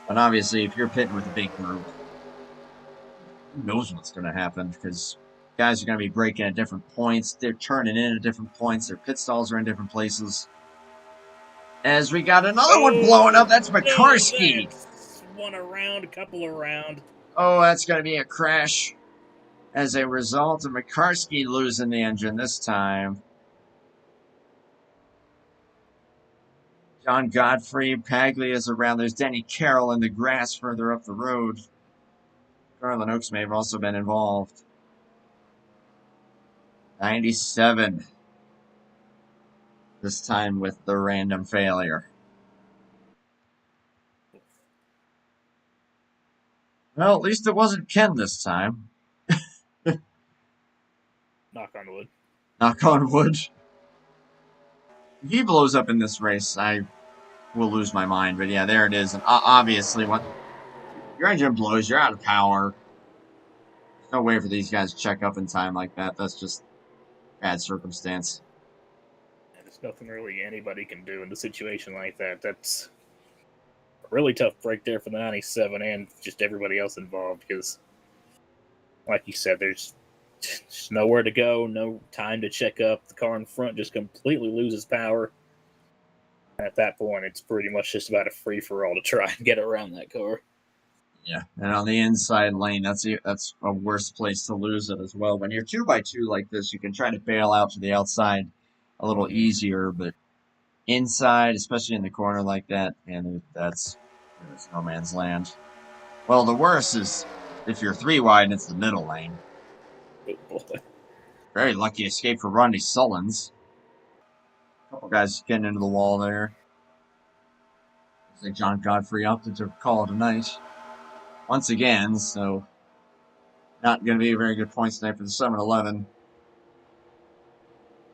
But obviously, if you're pitting with a big group, who knows what's going to happen, because guys are going to be braking at different points. They're turning in at different points. Their pit stalls are in different places. As we got another one blowing up, that's McCarskey. That's one around, a couple around. Oh, that's going to be a crash as a result of McCarskey losing the engine this time. John Godfrey, Paglia's around. There's Denny Carroll in the grass further up the road. Garland Oaks may have also been involved. 97. This time with the random failure. Well, at least it wasn't Ken this time. Knock on wood. Knock on wood. If he blows up in this race, I will lose my mind. But yeah, there it is. And obviously, when your engine blows, you're out of power. There's no way for these guys to check up in time like that. That's just bad circumstance. There's nothing really anybody can do in a situation like that. That's a really tough break there for the 97 and just everybody else involved because, like you said, there's just nowhere to go, no time to check up. The car in front just completely loses power. At that point, it's pretty much just about a free-for-all to try and get around that car. Yeah, and on the inside lane, that's a worse place to lose it as well. When you're 2x2 like this, you can try to bail out to the outside a little easier, but inside, especially in the corner like that, and that's no man's land. Well, the worst is if you're 3 wide and it's the middle lane. Oh, boy. Very lucky escape for Rodney Sullins. A couple guys getting into the wall there. Looks like John Godfrey opted to call it a night once again, so not going to be a very good points tonight for the 7-11.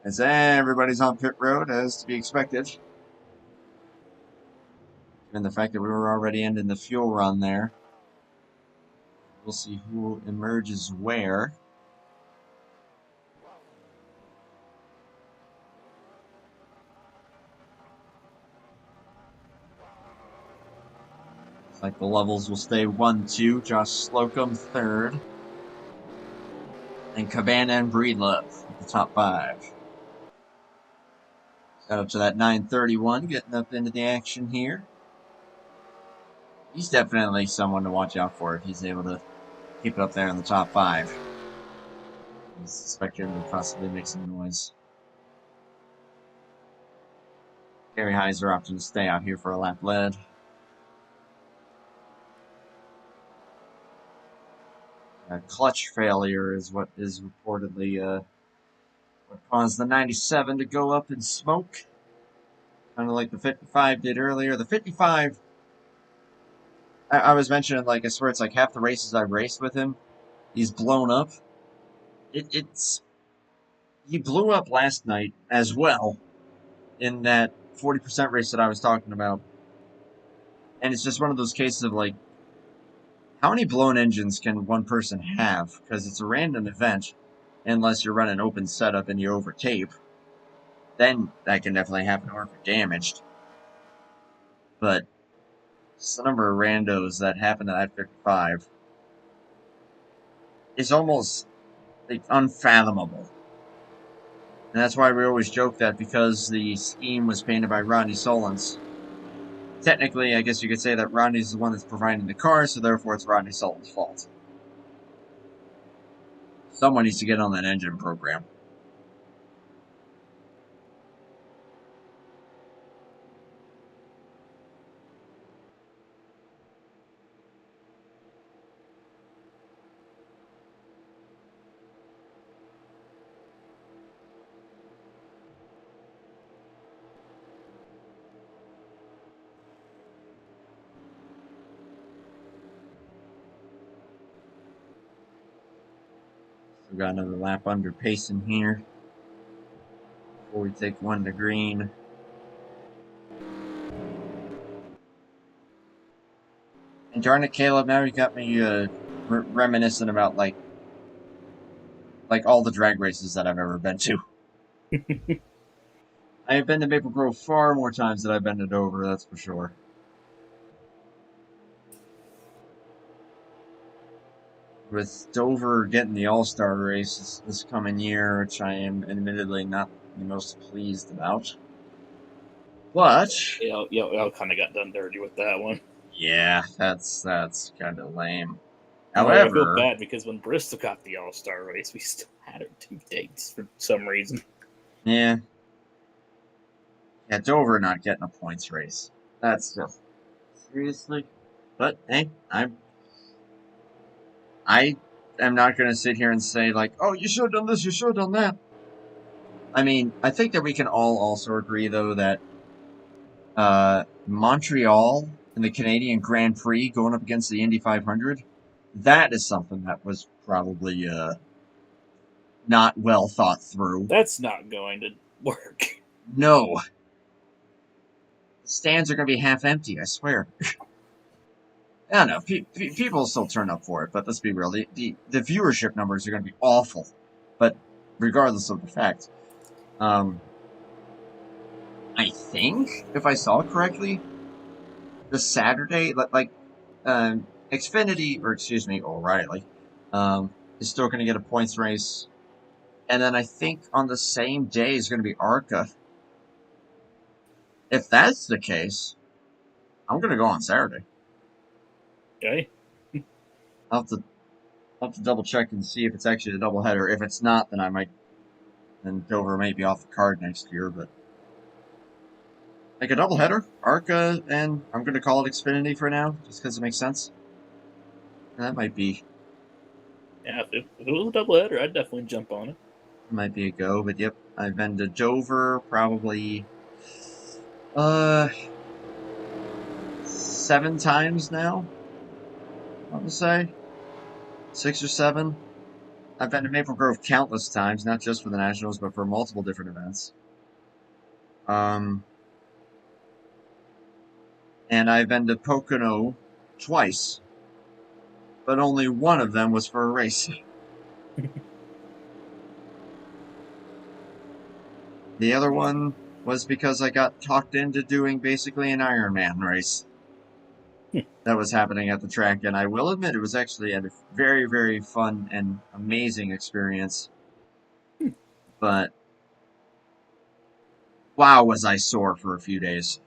As everybody's on pit road, as to be expected. Given the fact that we were already ending the fuel run there. We'll see who emerges where. Looks like the levels will stay 1-2. Josh Slocum third. And Cabana and Breedlove at the top 5. Got up to that 931, getting up into the action here. He's definitely someone to watch out for if he's able to keep it up there in the top 5. I suspect him to possibly make some noise. Gary Heiser opting to stay out here for a lap lead. A clutch failure is what is reportedly what caused the 97 to go up in smoke. Kind of like the 55 did earlier. The 55, I was mentioning, like, I swear it's like half the races I've raced with him, he's blown up. He blew up last night as well in that 40% race that I was talking about. And it's just one of those cases of, like, how many blown engines can one person have? Because it's a random event, unless you're running open setup and you over tape. Then that can definitely happen, or if you're damaged. But just the number of randos that happen to that 55 is almost, like, unfathomable. And that's why we always joke that because the scheme was painted by Rodney Solons, technically, I guess you could say that Rodney's the one that's providing the car, so therefore it's Rodney Solon's fault. Someone needs to get on that engine program. We got another lap under pacing here before we take one to green. And darn it, Caleb, now you got me reminiscent about like all the drag races that I've ever been to. I have been to Maple Grove far more times than I've been to Dover, that's for sure. With Dover getting the All-Star race this coming year, which I am admittedly not the most pleased about. But y'all kind of got done dirty with that one. yeah, that's kind of lame. However, I feel However, bad because when Bristol got the All-Star race, we still had our 2 dates for some reason. yeah, Dover not getting a points race. That's just seriously. But hey, I am not going to sit here and say like, oh, you should have done this, you should have done that. I mean, I think that we can all also agree though that Montreal and the Canadian Grand Prix going up against the Indy 500, that is something that was probably not well thought through. That's not going to work. No. The stands are going to be half empty, I swear. I don't know. People still turn up for it, but let's be real. The viewership numbers are going to be awful. But regardless of the fact, I think, if I saw it correctly, the Saturday, Xfinity, or excuse me, O'Reilly, is still going to get a points race. And then I think on the same day is going to be ARCA. If that's the case, I'm going to go on Saturday. Okay. I'll have to double check and see if it's actually a doubleheader. If it's not, then Dover may be off the card next year, but like a doubleheader, ARCA, and I'm going to call it Xfinity for now, just because it makes sense. And that might be... Yeah, if it was a doubleheader, I'd definitely jump on it. Might be a go, but yep, I've been to Dover probably 7 times now, I want to say. 6 or 7. I've been to Maple Grove countless times, not just for the Nationals, but for multiple different events. And I've been to Pocono twice, but only one of them was for a race. The other one was because I got talked into doing basically an Ironman race that was happening at the track, and I will admit it was actually a very, very fun and amazing experience. But wow, was I sore for a few days.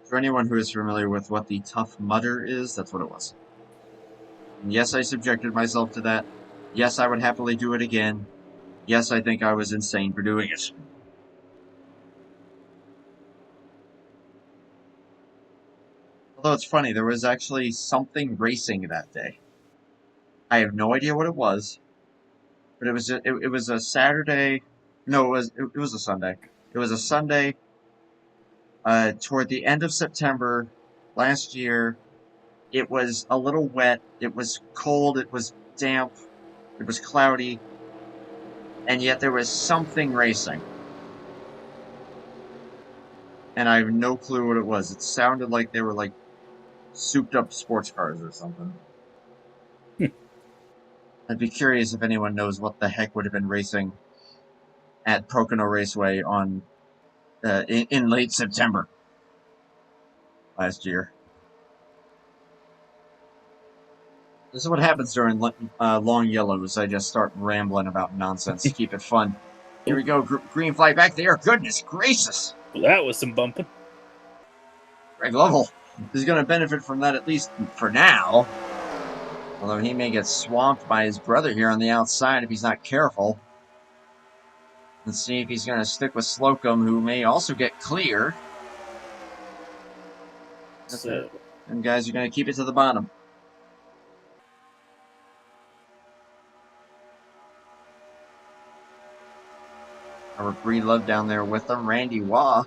For anyone who is familiar with what the Tough Mudder is, that's what it was. And yes, I subjected myself to that. Yes, I would happily do it again. Yes, I think I was insane for doing it. Although it's funny, there was actually something racing that day. I have no idea what it was, but it was a Saturday. No, it was a Sunday. It was a Sunday toward the end of September last year. It was a little wet. It was cold. It was damp. It was cloudy. And yet there was something racing. And I have no clue what it was. It sounded like they were like souped up sports cars or something. I'd be curious if anyone knows what the heck would have been racing at Pocono Raceway on in late September last year. This is what happens during long yellows. I just start rambling about nonsense to keep it fun. Here we go, green flag back there. Goodness gracious! Well, that was some bumping. Greg Lovell is going to benefit from that, at least for now. Although he may get swamped by his brother here on the outside if he's not careful. Let's see if he's going to stick with Slocum, who may also get clear. So, And guys are going to keep it to the bottom. Robert Breedlove down there with them. Randy Waugh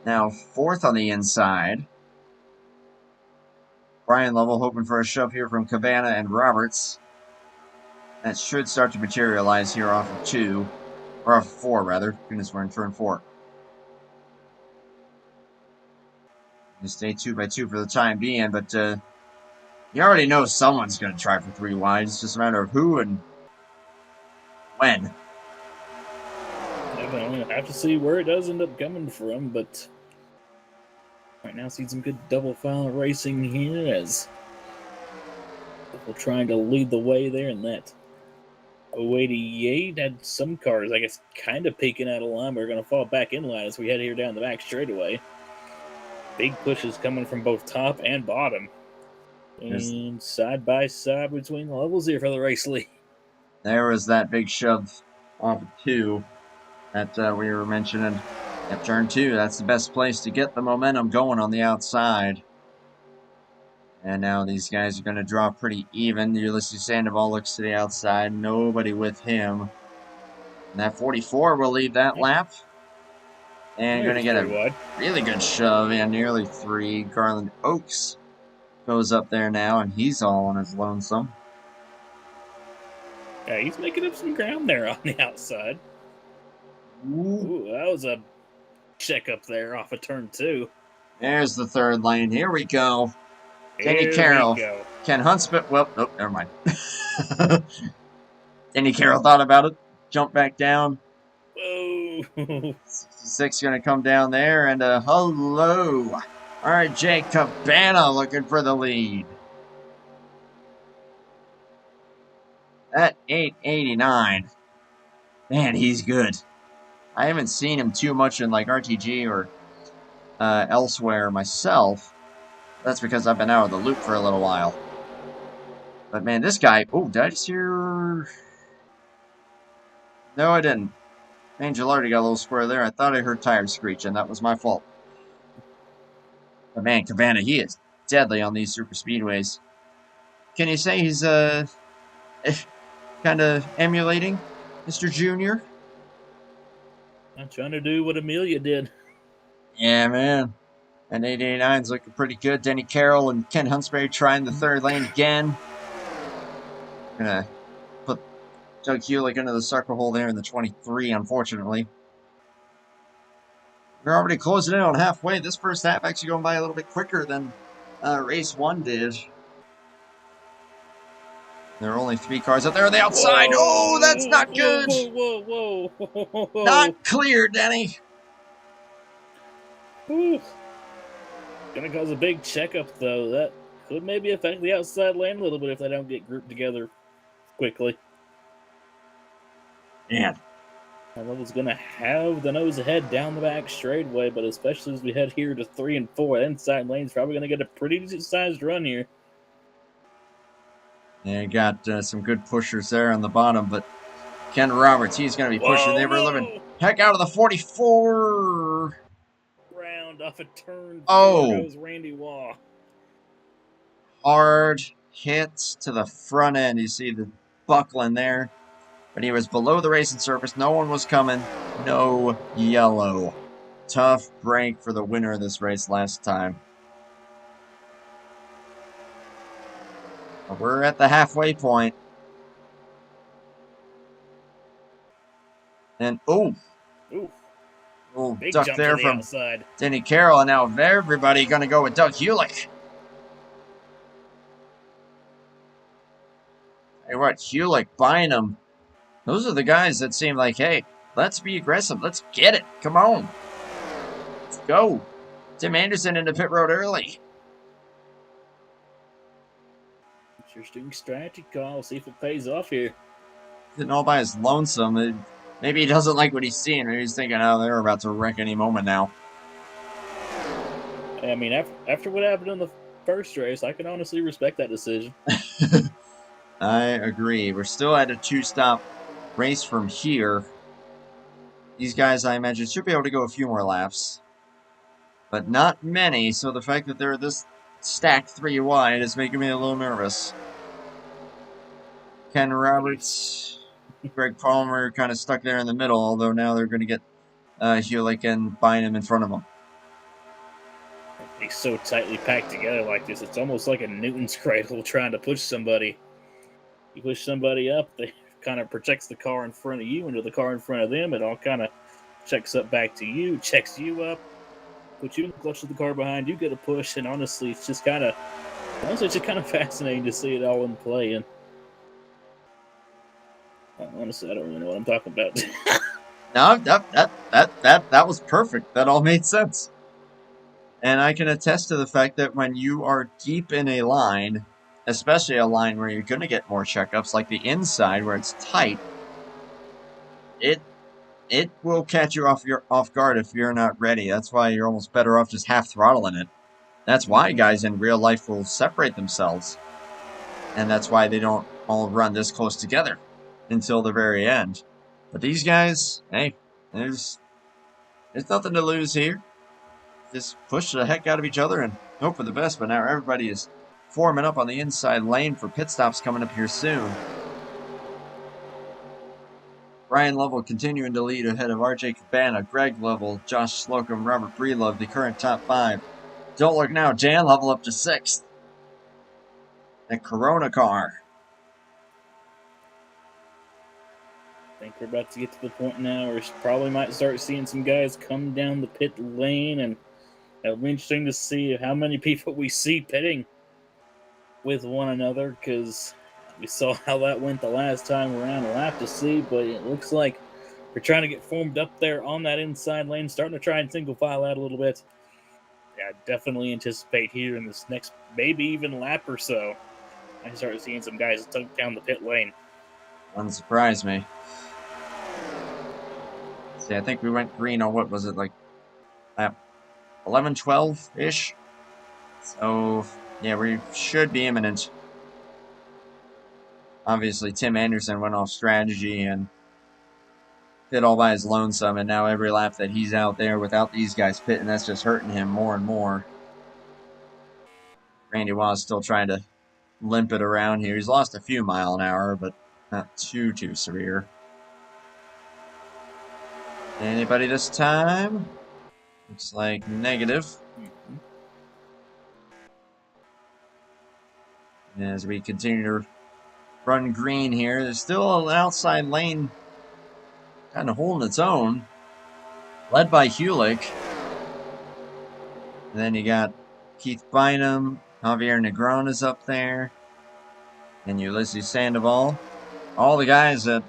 now 4th on the inside. Brian Lovell hoping for a shove here from Cabana and Roberts. That should start to materialize here off of 2. Or off of 4, rather. Goodness, we're in turn 4. You stay 2 by 2 for the time being, but you already know someone's going to try for 3 wide. It's just a matter of who and when. Definitely have to see where it does end up coming from, but right now see some good double file racing here as people trying to lead the way there, and that 088 had some cars, I guess, kind of peeking out of line. We're going to fall back in line as we head here down the back straightaway. Big pushes coming from both top and bottom. And side by side between the levels here for the race lead. There was that big shove off of 2 that we were mentioning. At turn 2, that's the best place to get the momentum going on the outside. And now these guys are going to draw pretty even. Ulysses Sandoval looks to the outside. Nobody with him. And that 44 will lead that lap. And going to get a really good shove. Yeah, nearly 3. Garland Oaks goes up there now, and he's all on his lonesome. Yeah, he's making up some ground there on the outside. Ooh, that was a check up there off of turn 2. There's the third lane. Here we go. Denny Carroll. Ken Huntsman. Well, nope, never mind. Denny Carroll thought about it. Jumped back down. Whoa. 66 going to come down there. And hello. All right, Jake Cabana looking for the lead. At 889. Man, he's good. I haven't seen him too much in like RTG or elsewhere myself. That's because I've been out of the loop for a little while. But man, this guy... Oh, did I just hear... No, I didn't. Angel already got a little square there. I thought I heard tires screeching. That was my fault. But man, Cabana, he is deadly on these super speedways. Can you say he's kind of emulating Mr. Junior? I'm trying to do what Amelia did. Yeah, man. And 889's looking pretty good. Denny Carroll and Ken Huntsberry trying the third lane again. Gonna put Doug Hewlick into the sucker hole there in the 23, unfortunately. We're already closing in on halfway. This first half actually going by a little bit quicker than race 1 did. There are only 3 cars out there on the outside. Whoa, oh, that's not good. Whoa. Not clear, Denny. Ooh. Gonna cause a big checkup, though. That could maybe affect the outside lane a little bit if they don't get grouped together quickly. Man. Level's gonna have the nose ahead down the back straightaway, but especially as we head here to 3 and 4, that inside lane's probably gonna get a pretty decent-sized run here. Yeah, got some good pushers there on the bottom, but Ken Roberts, he's going to be pushing the ever-living heck out of the 44. Round off a turn. Oh. There goes Randy Waugh. Hard hits to the front end. You see the buckling there. But he was below the racing surface. No one was coming. No yellow. Tough break for the winner of this race last time. We're at the halfway point. And, oh, Big duck jump there to the from outside. Denny Carroll. And now everybody going to go with Doug Hewlick. Hey, what, Hewlick, Bynum. Those are the guys that seem like, hey, let's be aggressive. Let's get it. Come on. Let's go. Tim Anderson into pit road early. Interesting strategy call. See if it pays off here. Sitting all by his lonesome. Maybe he doesn't like what he's seeing. Maybe he's thinking, oh, they're about to wreck any moment now. I mean, after what happened in the first race, I can honestly respect that decision. I agree. We're still at a 2-stop race from here. These guys, I imagine, should be able to go a few more laps. But not many, so the fact that they're this stacked 3 wide is making me a little nervous. Ken Roberts, Greg Palmer kind of stuck there in the middle, although now they're going to get Hewlick and Bynum in front of them. They so tightly packed together like this. It's almost like a Newton's cradle trying to push somebody. You push somebody up, they kind of protects the car in front of you into the car in front of them. It all kind of checks up back to you, checks you up, puts you in the clutch of the car behind you, get a push, and honestly, it's just kind of fascinating to see it all in play. And honestly, I don't really know what I'm talking about. No, that was perfect. That all made sense. And I can attest to the fact that when you are deep in a line, especially a line where you're going to get more checkups, like the inside where it's tight, it will catch you off guard if you're not ready. That's why you're almost better off just half throttling it. That's why guys in real life will separate themselves. And that's why they don't all run this close together until the very end. But these guys, hey, there's nothing to lose here. Just push the heck out of each other and hope for the best. But now everybody is forming up on the inside lane for pit stops coming up here soon. Ryan Lovell continuing to lead ahead of RJ Cabana, Greg Lovell, Josh Slocum, Robert Breelove, the current top 5. Don't look now, Jan Lovell up to 6th. The Corona car. I think we're about to get to the point now where we probably might start seeing some guys come down the pit lane, and it'll be interesting to see how many people we see pitting with one another, because we saw how that went the last time around. We'll have to see, but it looks like we're trying to get formed up there on that inside lane, starting to try and single file out a little bit. Yeah, I definitely anticipate here in this next maybe even lap or so, I start seeing some guys tuck down the pit lane. Wouldn't surprise me. See, I think we went green on, what was it, like lap 11, 12-ish? So, yeah, we should be imminent. Obviously, Tim Anderson went off strategy and did all by his lonesome, and now every lap that he's out there without these guys pitting, that's just hurting him more and more. Randy Waugh still trying to limp it around here. He's lost a few mile an hour, but not too severe. Anybody this time? Looks like negative. As we continue to run green here, there's still an outside lane kind of holding its own, led by Hewlick. And then you got Keith Bynum, Javier Negron is up there, and Ulysses Sandoval. All the guys that,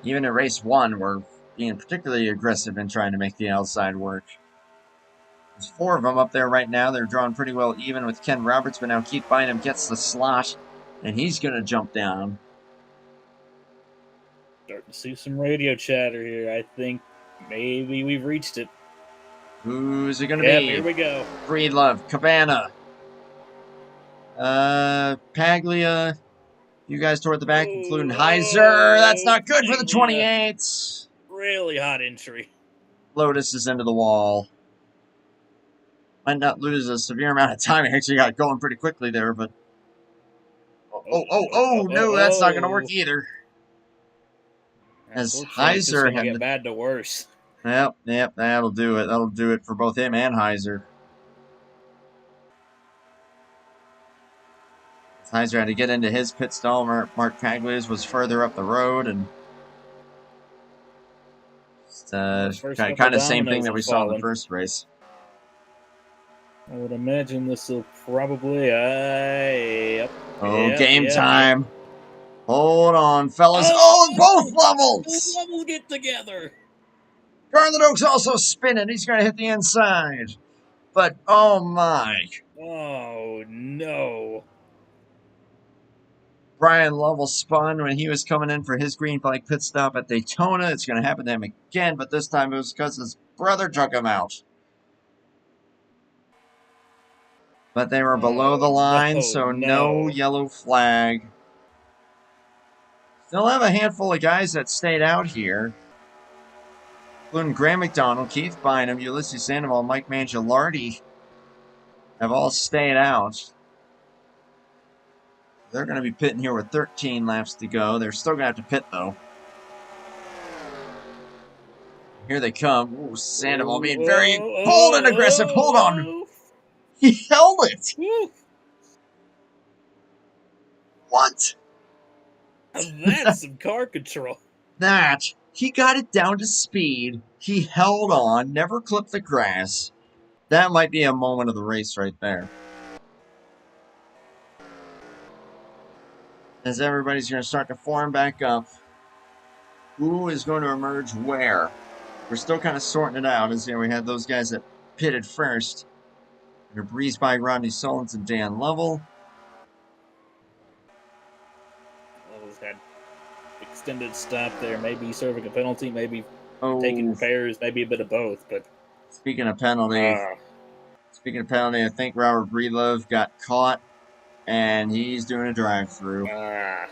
even at race 1, were being particularly aggressive in trying to make the outside work. There's 4 of them up there right now. They're drawn pretty well even with Ken Roberts, but now Keith Bynum gets the slot, and he's going to jump down. Starting to see some radio chatter here. I think maybe we've reached it. Who's it going to be? be? Here we go. Breedlove, Cabana, Paglia, you guys toward the back, including Heiser. That's not good for the 28. Really hot entry. Lotus is into the wall. Might not lose a severe amount of time. He actually got going pretty quickly there, but... No, that's not going to work either. As Heiser had get bad to worse. Yep, that'll do it. That'll do it for both him and Heiser. Heiser had to get into his pit stall. Mark Paglia's was further up the road, and kind of same thing that we saw in the first race. I would imagine this will probably... game time. Hold on, fellas. Both levels! Both levels get together. Garland Oak's also spinning. He's going to hit the inside. But, oh my. Oh, no. Brian Lovell spun when he was coming in for his green flag pit stop at Daytona. It's going to happen to him again, but this time it was because his brother took him out. But they were below the line, so no yellow flag. Still have a handful of guys that stayed out here, including Graham McDonald, Keith Bynum, Ulysses Sandoval, Mike Mangialardi have all stayed out. They're going to be pitting here with 13 laps to go. They're still going to have to pit, though. Here they come. Ooh, Sandoval being very bold and aggressive. Hold on. He held it. Woo! What? That's some car control. That. He got it down to speed. He held on, never clipped the grass. That might be a moment of the race right there. As everybody's going to start to form back up. Who is going to emerge where? We're still kind of sorting it out. As we had those guys that pitted first. They're breezed by Rodney Solins and Dan Lovell. Lovell's had extended stop there. Maybe serving a penalty, maybe taking Oh, repairs, maybe a bit of both. But speaking of penalty, I think Robert Breedlove got caught, and he's doing a drive-through. Yeah,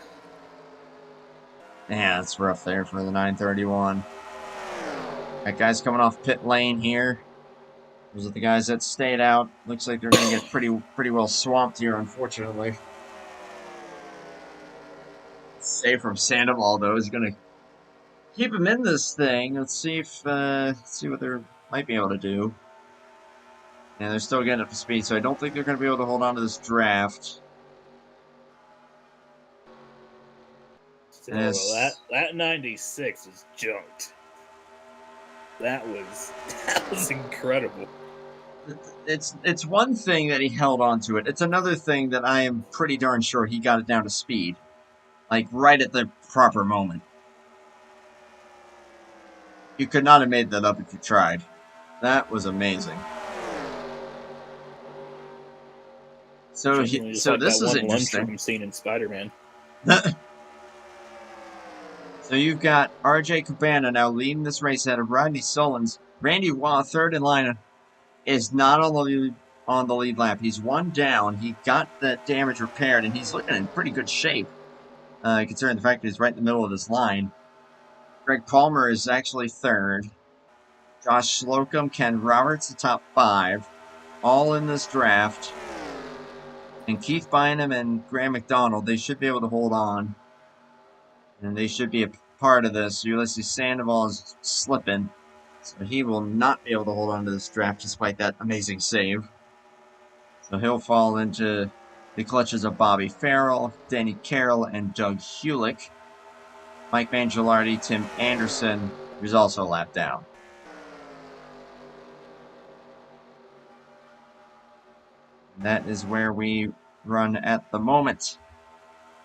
that's rough there for the 931. That guy's coming off pit lane here. Those are the guys that stayed out. Looks like they're going to get pretty well swamped here, unfortunately. Save from Sandoval, though, is going to keep him in this thing. Let's see if see what they might be able to do. And they're still getting up to speed, so I don't think they're going to be able to hold on to this draft. So that 96 is junked. That was incredible. It's one thing that he held on to it. It's another thing that I am pretty darn sure he got it down to speed. Like, right at the proper moment. You could not have made that up if you tried. That was amazing. So like this is interesting. From scene in Spider-Man. So you've got R.J. Cabana now leading this race out of Rodney Solins. Randy Waugh, third in line, is not on the lead lap. He's one down. He got that damage repaired, and he's looking in pretty good shape, considering the fact that he's right in the middle of this line. Greg Palmer is actually third. Josh Slocum, Ken Roberts, the top 5, all in this draft. And Keith Bynum and Graham McDonald, they should be able to hold on. And they should be a part of this. Ulysses Sandoval is slipping. So he will not be able to hold on to this draft despite that amazing save. So he'll fall into the clutches of Bobby Farrell, Danny Carroll, and Doug Hewlick. Mike Mangialardi, Tim Anderson, who's also lapped down. And that is where we run at the moment.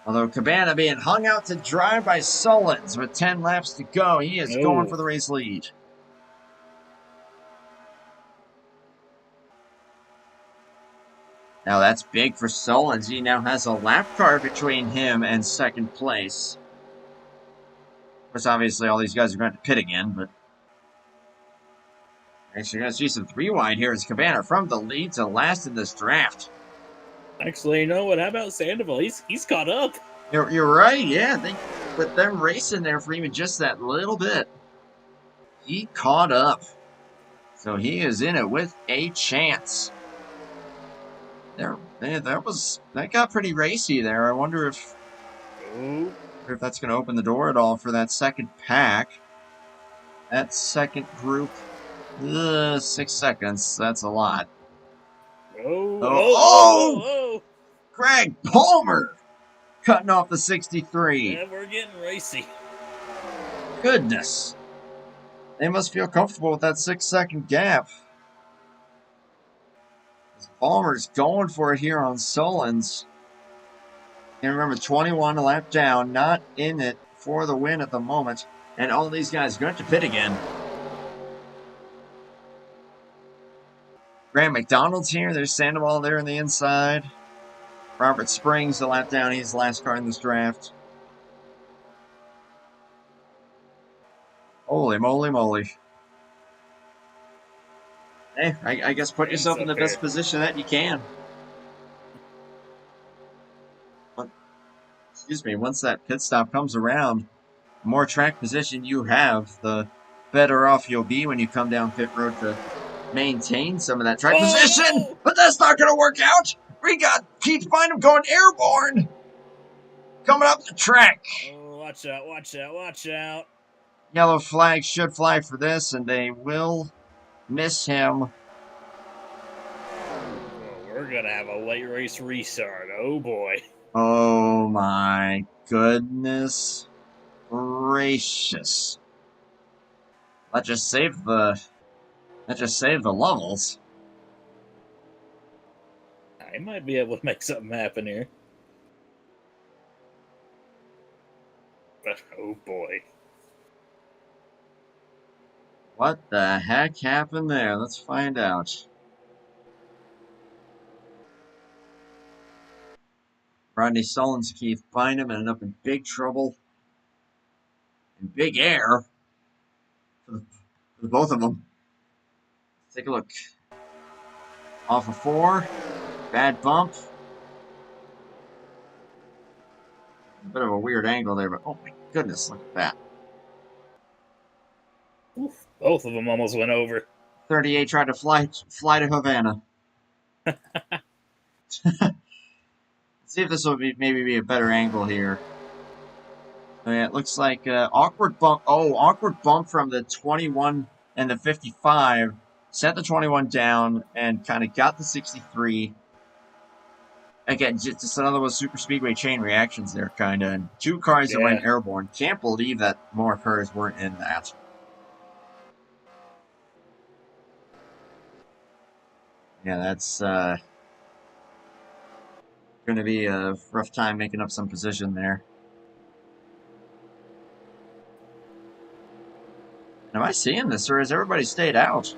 Although Cabana being hung out to dry by Solins with 10 laps to go. He is going for the race lead. Now that's big for Solins. He now has a lap car between him and second place. Of course, obviously, all these guys are going to pit again, but actually, you're going to see some 3-wide here as Cabana from the lead to last in this draft. Actually, you know what? How about Sandoval? He's caught up. You're right, yeah. With them racing there for even just that little bit, he caught up. So he is in it with a chance. That got pretty racy there. I wonder if that's going to open the door at all for that second pack. That second group, 6 seconds. That's a lot. Oh! Greg Palmer cutting off the 63. Yeah, we're getting racy. Goodness. They must feel comfortable with that 6-second gap. Palmer's going for it here on Solins. And remember, 21 a lap down, not in it for the win at the moment. And all these guys are going to pit again. Graham McDonald's here. There's Sandoval there on the inside. Robert Springs, the lap down. He's the last car in this draft. Holy moly. Hey, I guess put yourself in the best position that you can. Excuse me, once that pit stop comes around, the more track position you have, the better off you'll be when you come down pit road to maintain some of that track position. But that's not going to work out. We got Keith Bynum going airborne. Coming up the track. Oh, watch out. Yellow flag should fly for this, and they will miss him. we're going to have a late race restart. Oh, boy. Oh, my goodness gracious. That just saved the levels. I might be able to make something happen here. But, oh, boy. What the heck happened there? Let's find out. Rodney Sullins, Keith Bynum ended up in big trouble. In big air. For the both of them. Let's take a look. Off of 4. Bad bump. A bit of a weird angle there, but oh my goodness, look at that. Oof, both of them almost went over. 38 tried to fly to Havana. See if this will maybe be a better angle here. Oh, yeah, it looks like awkward bump. Oh, awkward bump from the 21 and the 55. Set the 21 down and kind of got the 63. Again, just another one of those SuperSpeedway chain reactions there, kind of. And 2 cars that went airborne. Can't believe that more cars weren't in that. Yeah, that's going to be a rough time making up some position there. Am I seeing this, or has everybody stayed out?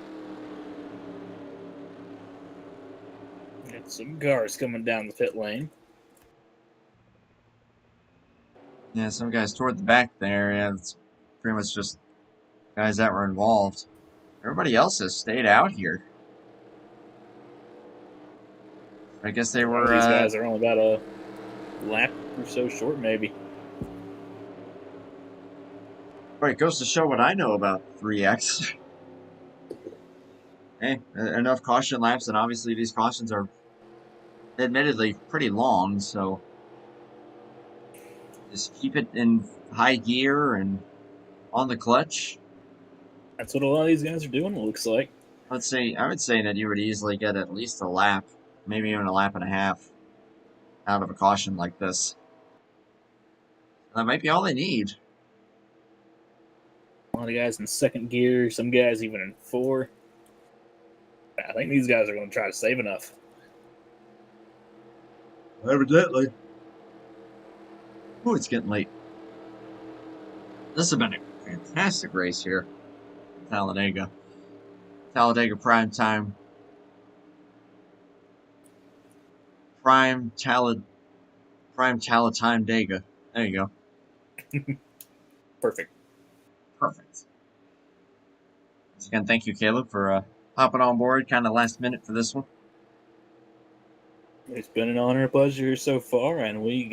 Got some cars coming down the pit lane. Yeah, some guys toward the back there. Yeah, it's pretty much just guys that were involved. Everybody else has stayed out here. I guess they were. These guys are only about a lap or so short, maybe. But it goes to show what I know about 3X. Hey, enough caution laps, and obviously these cautions are admittedly pretty long, so just keep it in high gear and on the clutch. That's what a lot of these guys are doing, it looks like. I would say that you would easily get at least a lap, maybe even a lap and a half out of a caution like this. That might be all they need. A lot of guys in second gear, some guys even in 4. I think these guys are going to try to save enough. Evidently. Oh, it's getting late. This has been a fantastic race here in Talladega. Talladega Primetime. Prime Talatime Dega. There you go. Perfect. Perfect. Once again, thank you, Caleb, for hopping on board kind of last minute for this one. It's been an honor and pleasure so far, and we'll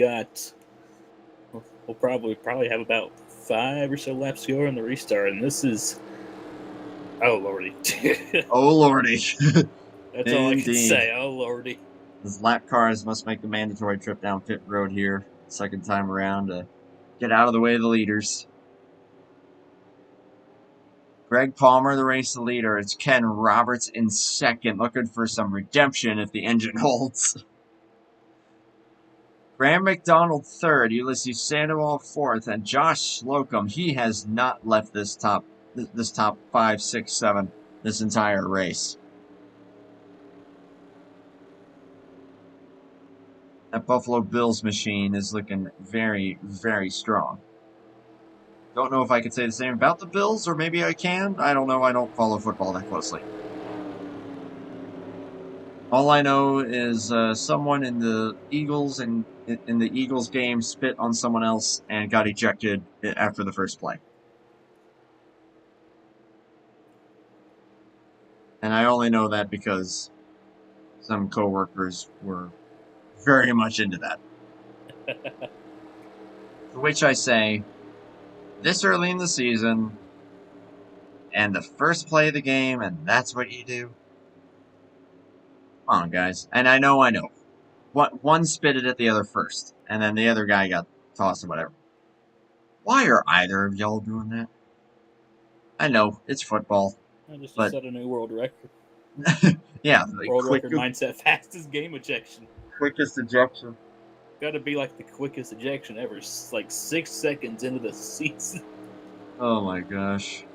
probably have about 5 or so laps to go in the restart, and this is, oh lordy. Oh lordy. That's all I can say. Oh lordy. These lap cars must make the mandatory trip down pit road here, second time around, to get out of the way of the leaders. Greg Palmer, the race leader. It's Ken Roberts in second, looking for some redemption if the engine holds. Graham McDonald third, Ulysses Sandoval fourth, and Josh Slocum. He has not left this top 5, 6, 7 this entire race. That Buffalo Bills machine is looking very, very strong. Don't know if I could say the same about the Bills, or maybe I can. I don't know. I don't follow football that closely. All I know is someone in the Eagles in the Eagles game spit on someone else and got ejected after the first play. And I only know that because some coworkers were very much into that. To which I say, this early in the season, and the first play of the game, and that's what you do? Come on, guys. And I know. One spitted at the other first, and then the other guy got tossed or whatever. Why are either of y'all doing that? I know, it's football. Just to set a new world record. Yeah, the World record mindset, fastest game ejection. quickest ejection. Got to be like the quickest ejection ever. Like 6 seconds into the season. Oh my gosh.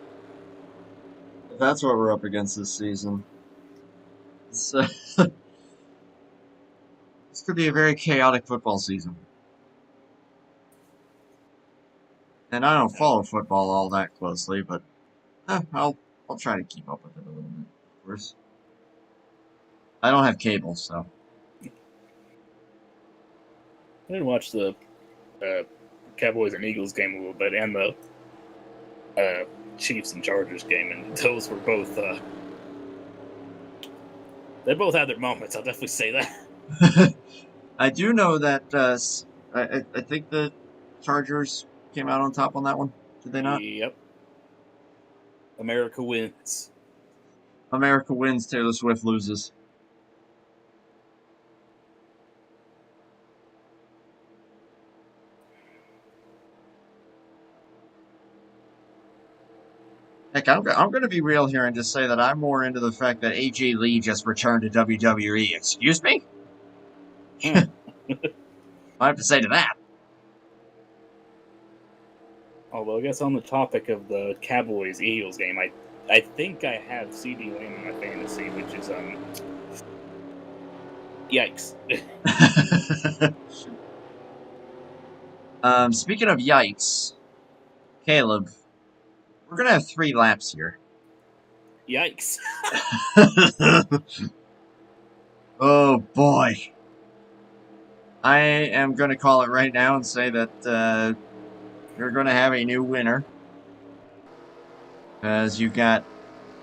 If that's what we're up against this season. So, this could be a very chaotic football season. And I don't follow football all that closely, but I'll try to keep up with it a little bit, of course. I don't have cable, so. I didn't watch the Cowboys and Eagles game a little bit, and the Chiefs and Chargers game, and those were both. They both had their moments. I'll definitely say that. I do know that I think the Chargers came out on top on that one. Did they not? Yep. America wins. America wins, Taylor Swift loses. Heck, I'm going to be real here and just say that I'm more into the fact that AJ Lee just returned to WWE. Excuse me? I have to say to that. Although I guess on the topic of the Cowboys-Eagles game, I think I have CD Lamb in my fantasy, which is yikes. Speaking of yikes, Caleb, we're gonna have 3 laps here. Yikes. Oh boy. I am gonna call it right now and say that you're gonna have a new winner. Because you've got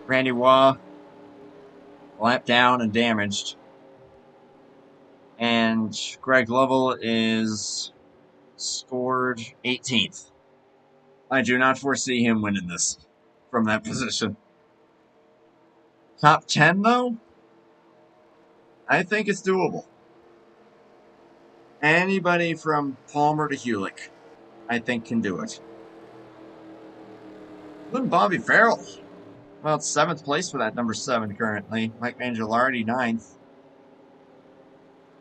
Randy Waugh lap down and damaged. And Greg Lovell is scored 18th. I do not foresee him winning this from that position. Top 10, though? I think it's doable. Anybody from Palmer to Hewlick, I think, can do it. Even Bobby Farrell. Well, it's 7th place for that number 7 currently. Mike Mangialardi, 9th.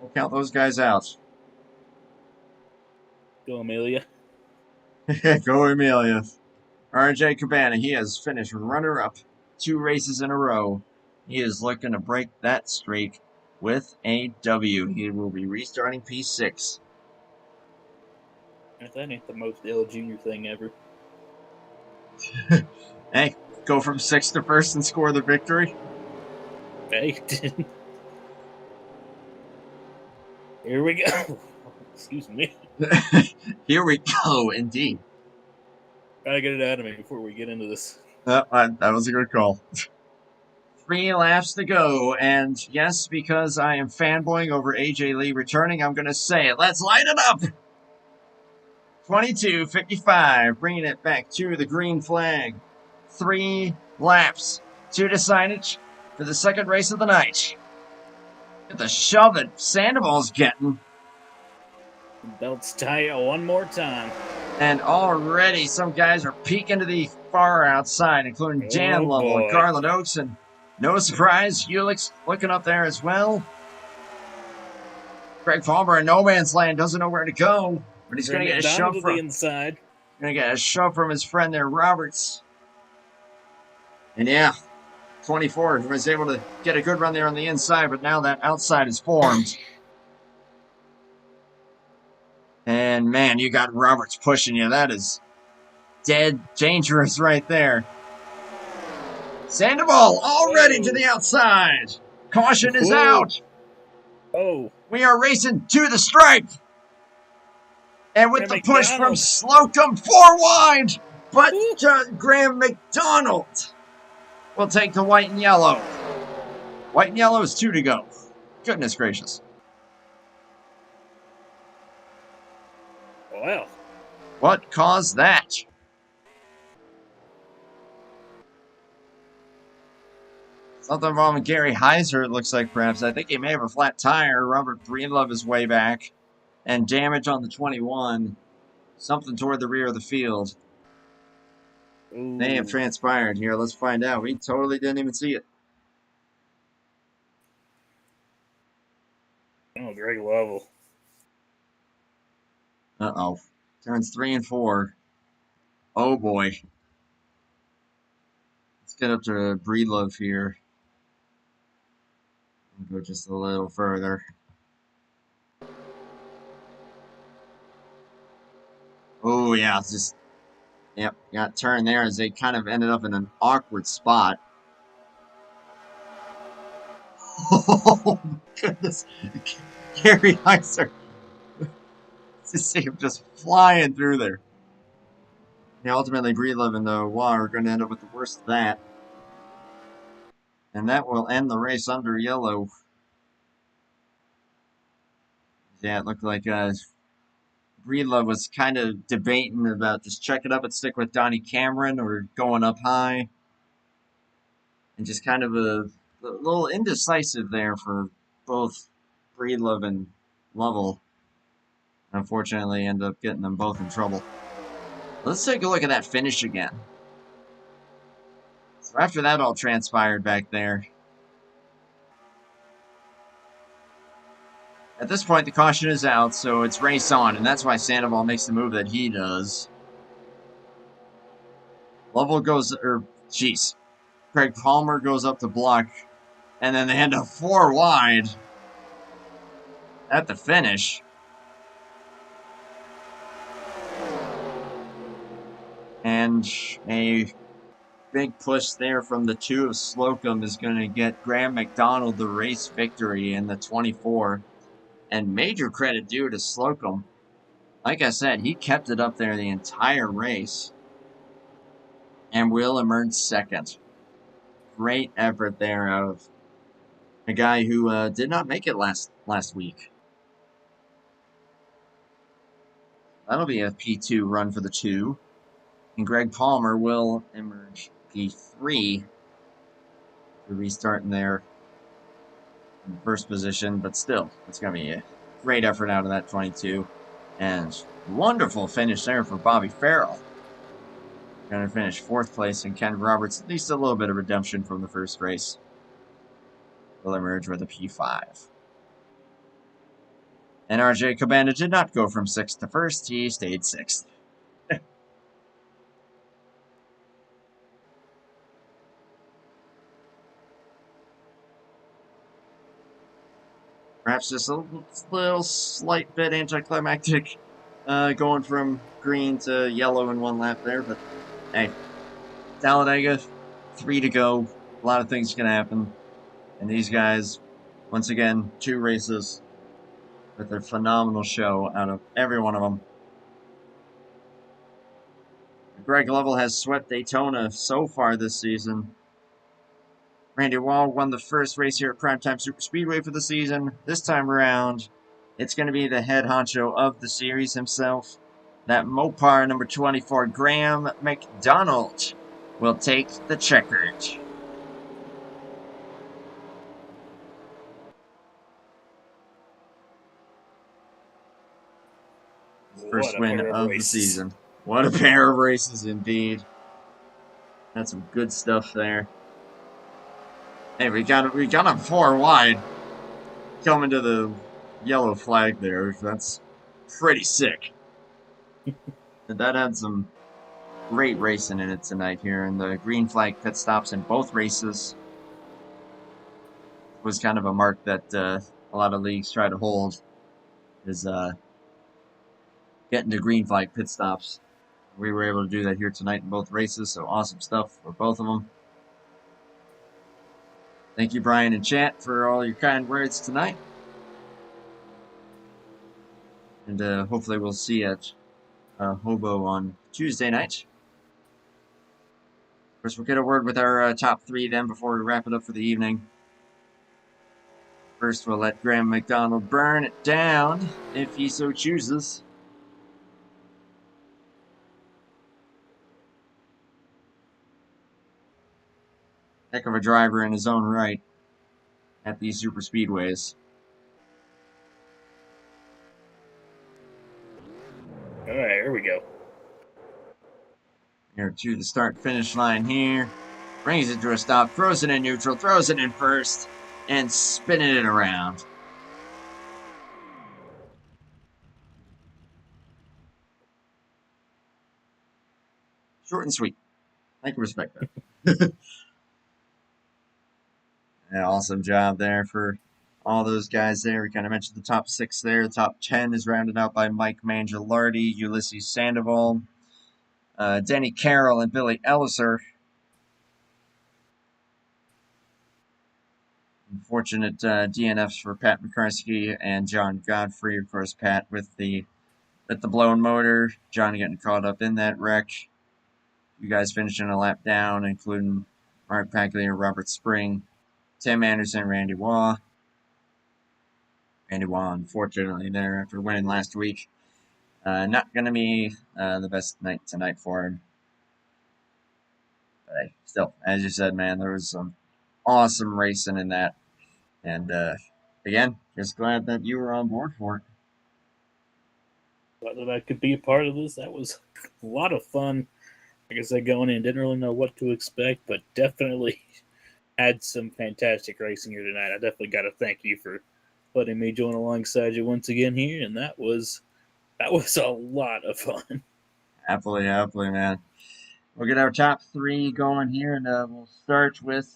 We'll count those guys out. Go, Amelia. Go, Amelia. RJ Cabana, he has finished runner-up 2 races in a row. He is looking to break that streak with a W. He will be restarting P6. If that ain't the most L Junior thing ever. Hey, go from 6th to 1st and score the victory. Hey. Here we go. Excuse me. Here we go, indeed. Gotta get it out of me before we get into this. That was a good call. 3 laps to go, and yes, because I am fanboying over AJ Lee returning, I'm going to say it. Let's light it up! 22:55, bringing it back to the green flag. 3 laps to the signage for the second race of the night. Get the shove that Sandoval's getting. Belts tie one more time. And already some guys are peeking to the far outside, including Dan Lovell and Garland Oaks. And no surprise, Hewlick's looking up there as well. Greg Palmer in no man's land doesn't know where to go, but he's going to get a shove from the inside. Going to get a shove from his friend there, Roberts. And yeah, 24 was able to get a good run there on the inside, but now that outside is formed. And man, you got Roberts pushing you. That is dead dangerous right there. Sandoval already to the outside. Caution is out. Oh. We are racing to the stripe. And with the push from Slocum, 4 wide. But Graham McDonald will take the white and yellow. White and yellow is 2 to go. Goodness gracious. Well. What caused that? Something involving Gary Heiser, it looks like, perhaps. I think he may have a flat tire. Robert Greenlove is way back. And damage on the 21. Something toward the rear of the field. May have transpired here. Let's find out. We totally didn't even see it. Oh, Greg Lovell. Uh-oh. Turns 3 and 4. Oh, boy. Let's get up to Breedlove here. Go just a little further. Oh, yeah. It's just, yep, got turned there as they kind of ended up in an awkward spot. Oh, my goodness. Gary Heiser. Just see him just flying through there. Yeah, ultimately, Breedlove and the Wah are going to end up with the worst of that. And that will end the race under yellow. Yeah, it looked like Breedlove was kind of debating about just checking up and stick with Donnie Cameron or going up high. And just kind of a little indecisive there for both Breedlove and Lovell. Unfortunately, ended up getting them both in trouble. Let's take a look at that finish again. So after that all transpired back there, at this point the caution is out, so it's race on, and that's why Sandoval makes the move that he does. Lovell goes, Craig Palmer goes up to block, and then they end up 4 wide at the finish. And a big push there from the 2 of Slocum is going to get Graham McDonald the race victory in the 24. And major credit due to Slocum. Like I said, he kept it up there the entire race and will emerge second. Great effort there out of a guy who did not make it last week. That'll be a P2 run for the 2. And Greg Palmer will emerge P3. To restart in there in first position, but still, it's going to be a great effort out of that 22. And wonderful finish there for Bobby Farrell. Going to finish 4th place, and Ken Roberts, at least a little bit of redemption from the first race, will emerge with a P5. And RJ Cabana did not go from 6th to 1st, he stayed 6th. Perhaps just a little slight bit anticlimactic going from green to yellow in 1 lap there, but hey, Talladega, 3 to go. A lot of things can happen. And these guys, once again, 2 races with a phenomenal show out of every one of them. Greg Lovell has swept Daytona so far this season. Randy Wall won the first race here at Primetime SuperSpeedway for the season. This time around, it's going to be the head honcho of the series himself. That Mopar number 24, Graham McDonald, will take the checkered. First win of the season. What a pair of races indeed. That's some good stuff there. Hey, we got him 4 wide coming to the yellow flag there. That's pretty sick. And that had some great racing in it tonight here, and the green flag pit stops in both races was kind of a mark that a lot of leagues try to hold, is getting to green flag pit stops. We were able to do that here tonight in both races, so awesome stuff for both of them. Thank you, Brian and chat, for all your kind words tonight. And hopefully we'll see you at Hobo on Tuesday night. Of course, we'll get a word with our top 3 then before we wrap it up for the evening. First, we'll let Graham McDonald burn it down, if he so chooses. Heck of a driver in his own right at these super speedways. All right, here we go. Here to the start-finish line here. Brings it to a stop, throws it in neutral, throws it in first, and spinning it around. Short and sweet. I can respect that. Yeah, awesome job there for all those guys there. We kind of mentioned the top 6 there. The top 10 is rounded out by Mike Mangialardi, Ulysses Sandoval, Denny Carroll, and Billy Elliser. Unfortunate DNFs for Pat McCarskey and John Godfrey. Of course, Pat with the blown motor. John getting caught up in that wreck. You guys finishing a lap down, including Mark Packley, Robert Spring, Tim Anderson, Randy Waugh. Randy Waugh, unfortunately, there after winning last week. Not going to be the best night tonight for him. But hey, still, as you said, man, there was some awesome racing in that. And again, just glad that you were on board for it. Glad that I could be a part of this. That was a lot of fun. Like I said, going in, didn't really know what to expect, but definitely had some fantastic racing here tonight. I definitely got to thank you for letting me join alongside you once again here, and that was a lot of fun. Happily, man. We'll get our top 3 going here, and we'll start with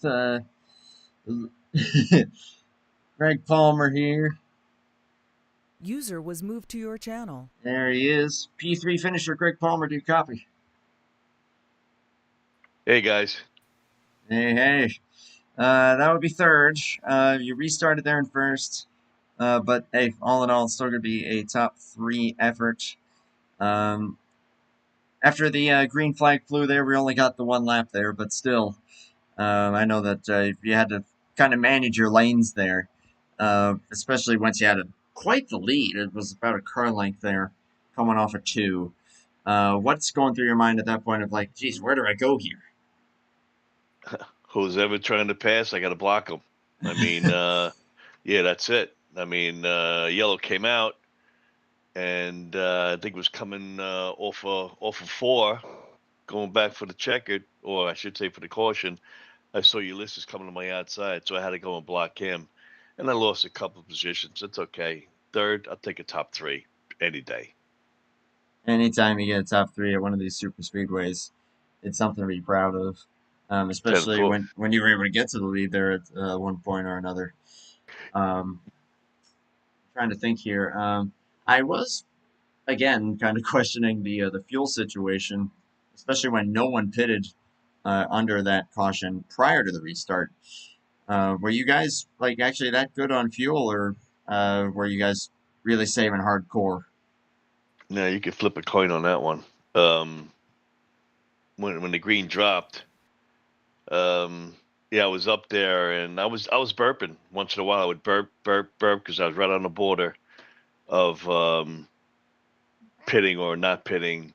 Greg Palmer here. User was moved to your channel. There he is. P3 finisher Greg Palmer, do you copy? Hey, guys. Hey. That would be third. You restarted there in first. But hey, all in all, it's still going to be a top 3 effort. After the green flag flew there, we only got the 1 lap there, but still, I know that you had to kind of manage your lanes there, especially once you had quite the lead. It was about a car length there, coming off a 2. What's going through your mind at that point of like, geez, where do I go here? Who's ever trying to pass, I got to block them. I mean, yeah, that's it. I mean, yellow came out, and I think it was coming off of 4, going back for the checkered, or I should say for the caution. I saw Ulysses coming to my outside, so I had to go and block him, and I lost a couple of positions. It's okay. Third, I'll take a top 3 any day. Anytime you get a top 3 at one of these super speedways, it's something to be proud of. Especially when you were able to get to the lead there at one point or another. Trying to think here. I was, again, kind of questioning the fuel situation, especially when no one pitted under that caution prior to the restart. Were you guys actually that good on fuel, or were you guys really saving hardcore? No, you could flip a coin on that one. When the green dropped, yeah, I was up there, and I was burping once in a while. I would burp because I was right on the border of pitting or not pitting.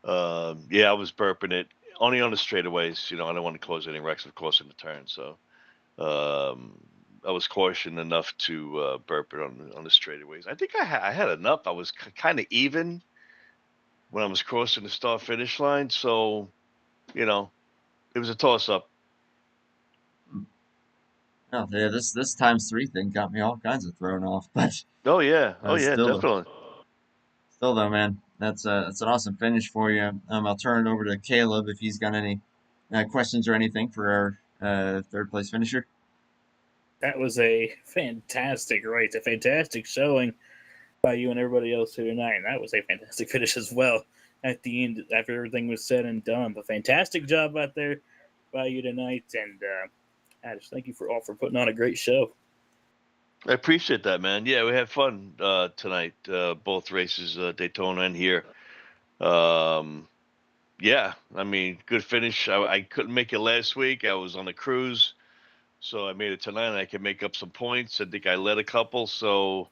Yeah, I was burping it only on the straightaways. I don't want to cause any wrecks, of course, in the turn. So I was cautioned enough to burp it on the straightaways. I think I had enough. I was kind of even when I was crossing the start finish line. So, it was a toss up. Oh yeah, this ×3 thing got me all kinds of thrown off. But oh yeah, still, definitely. Still though, man, that's an awesome finish for you. I'll turn it over to Caleb if he's got any questions or anything for our third place finisher. That was a fantastic race, a fantastic showing by you and everybody else here tonight. And that was a fantastic finish as well at the end after everything was said and done. But fantastic job out there by you tonight. And I just thank you all for putting on a great show. I appreciate that, man. Yeah, we had fun tonight, both races, Daytona and here. Yeah, I mean, good finish. I couldn't make it last week. I was on a cruise. So I made it tonight, and I can make up some points. I think I led a couple, so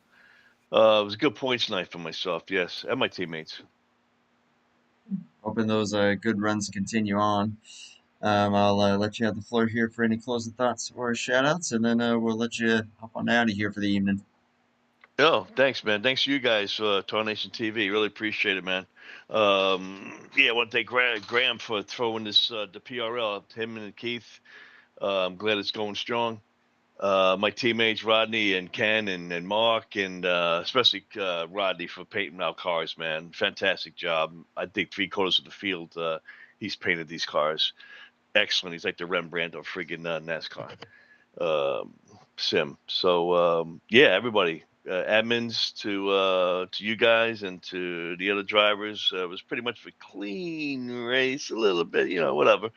it was a good points night for myself, yes, and my teammates. Hoping those good runs continue on. I'll let you have the floor here for any closing thoughts or shout-outs, and then we'll let you hop on out of here for the evening. Oh, thanks, man. Thanks to you guys for TarnationTV. Really appreciate it, man. Yeah, I want to thank Graham for throwing this the PRL, him and Keith. I'm glad it's going strong. My teammates, Rodney and Ken and Mark, and especially Rodney for painting our cars, man. Fantastic job. I think 3/4 of the field he's painted these cars excellent. He's like the Rembrandt of friggin' NASCAR sim. So yeah, everybody, admins to you guys and to the other drivers. It was pretty much a clean race, a little bit, whatever.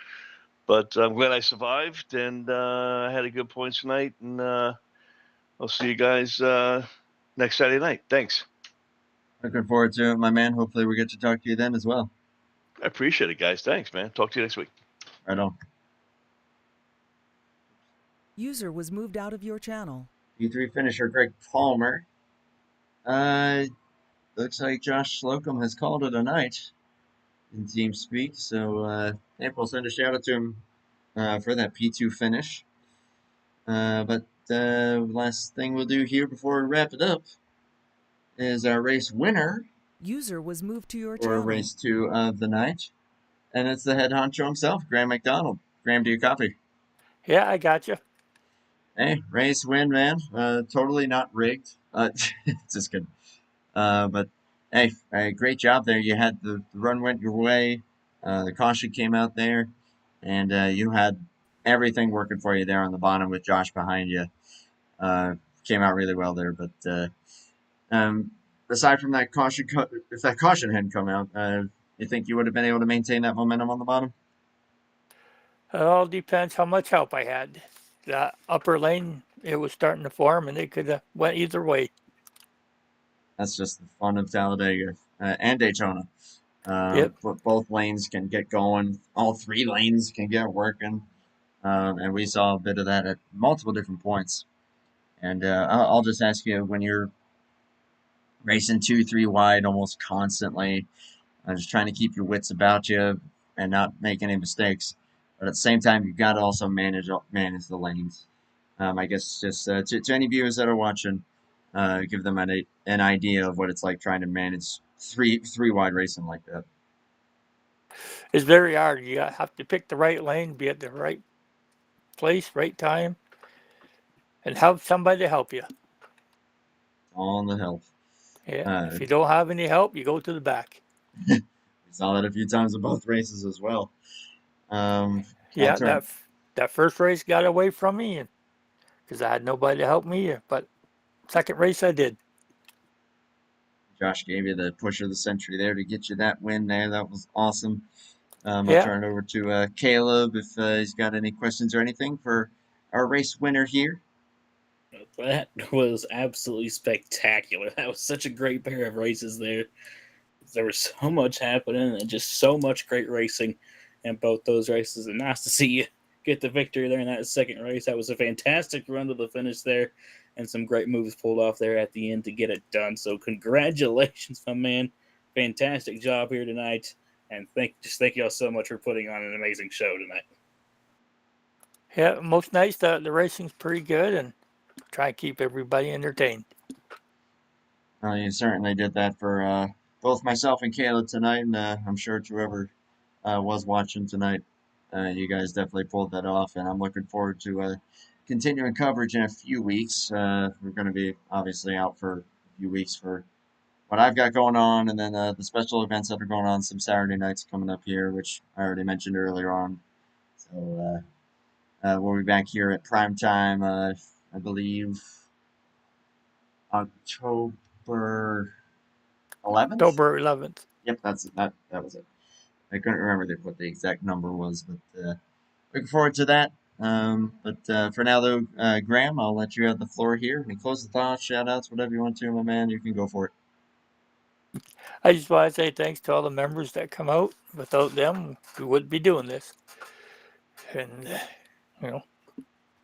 But I'm glad I survived, and I had a good points tonight. And I'll see you guys next Saturday night. Thanks. Looking forward to it, my man. Hopefully we get to talk to you then as well. I appreciate it, guys. Thanks, man. Talk to you next week. Right on. User was moved out of your channel. P3 finisher Greg Palmer. Looks like Josh Slocum has called it a night in team speak. So we'll send a shout out to him for that P2 finish. But last thing we'll do here before we wrap it up is our race winner User was moved to your for channel. race 2 of the night. And it's the head honcho himself, Graham McDonald. Graham, do you copy? Yeah, I got you. Hey, race win, man. Totally not rigged. Just kidding. But hey, great job there. You had the run went your way. The caution came out there, and you had everything working for you there on the bottom with Josh behind you. Came out really well there. But aside from that caution, if that caution hadn't come out, you think you would have been able to maintain that momentum on the bottom? It all depends how much help I had. The upper lane, it was starting to form, and it could have went either way. That's just the fun of Talladega and Daytona. Yep. Both lanes can get going. All 3 lanes can get working. And we saw a bit of that at multiple different points. And I'll just ask you, when you're racing 2-3 wide almost constantly, just trying to keep your wits about you and not make any mistakes. But at the same time, you've got to also manage the lanes. I guess just to any viewers that are watching, give them an idea of what it's like trying to manage three wide racing like that. It's very hard. You have to pick the right lane, be at the right place, right time, and have somebody to help you. All in the help. Yeah. If you don't have any help, you go to the back. We saw that a few times in both races as well. Yeah, that first race got away from me because I had nobody to help me. But second race, I did. Josh gave you the push of the century there to get you that win there. That was awesome. I'll turn it over to Caleb if he's got any questions or anything for our race winner here. That was absolutely spectacular. That was such a great pair of races there. There was so much happening and just so much great racing in both those races. And nice to see you get the victory there in that second race. That was a fantastic run to the finish there and some great moves pulled off there at the end to get it done. So congratulations, my man. Fantastic job here tonight. And thank you all so much for putting on an amazing show tonight. Yeah, most nights the racing's pretty good, and try and keep everybody entertained. You certainly did that for both myself and Caleb tonight, and I'm sure to whoever was watching tonight, you guys definitely pulled that off, and I'm looking forward to continuing coverage in a few weeks. We're going to be obviously out for a few weeks for what I've got going on, and then the special events that are going on, some Saturday nights coming up here, which I already mentioned earlier on. So we'll be back here at primetime, I believe, October 11th? October 11th. Yep, that was it. I couldn't remember what the exact number was, but looking forward to that. But for now, though, Graham, I'll let you have the floor here. Any closing thoughts, shout-outs, whatever you want to, my man, you can go for it. I just want to say thanks to all the members that come out. Without them, we wouldn't be doing this. And,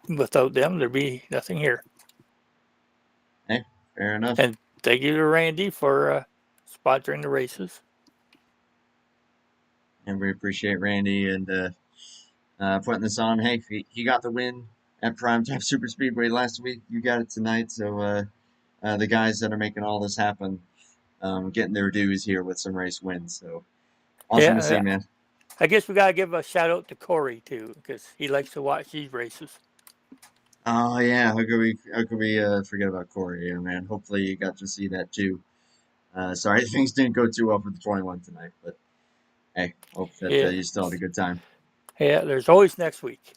without them, there'd be nothing here. Hey, fair enough. And thank you to Randy for sponsoring the races. And we appreciate Randy and putting this on. Hey, he got the win at Primetime SuperSpeedway last week. You got it tonight. So the guys that are making all this happen, getting their dues here with some race wins. So awesome to see, man. I guess we got to give a shout out to Corey, too, because he likes to watch these races. Oh, yeah. How could we forget about Corey? Yeah, man. Hopefully you got to see that, too. Sorry, things didn't go too well for the 21 tonight. But Hey, hope that Yeah. you still had a good time. Yeah, there's always next week.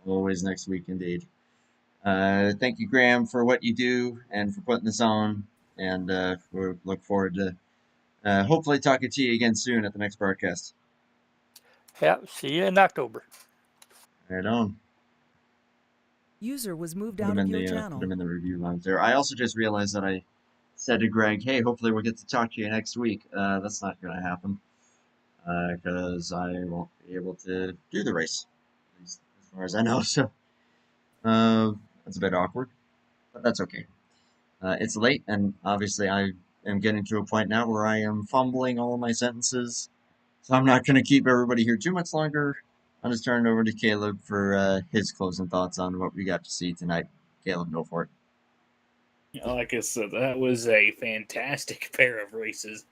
Always next week, indeed. Thank you, Graham, for what you do and for putting this on. And we look forward to hopefully talking to you again soon at the next broadcast. Yeah, see you in October. Right on. User was moved Put out him of in your the channel. put him in the review lounge there. I also just realized that I said to Greg, "Hey, hopefully we'll get to talk to you next week." That's not going to happen because I won't be able to do the race, at least as far as I know. So that's a bit awkward, but that's okay. It's late, and obviously I am getting to a point now where I am fumbling all of my sentences. So I'm not going to keep everybody here too much longer. I'll just turn it over to Caleb for his closing thoughts on what we got to see tonight. Caleb, go for it. Like I said, that was a fantastic pair of races.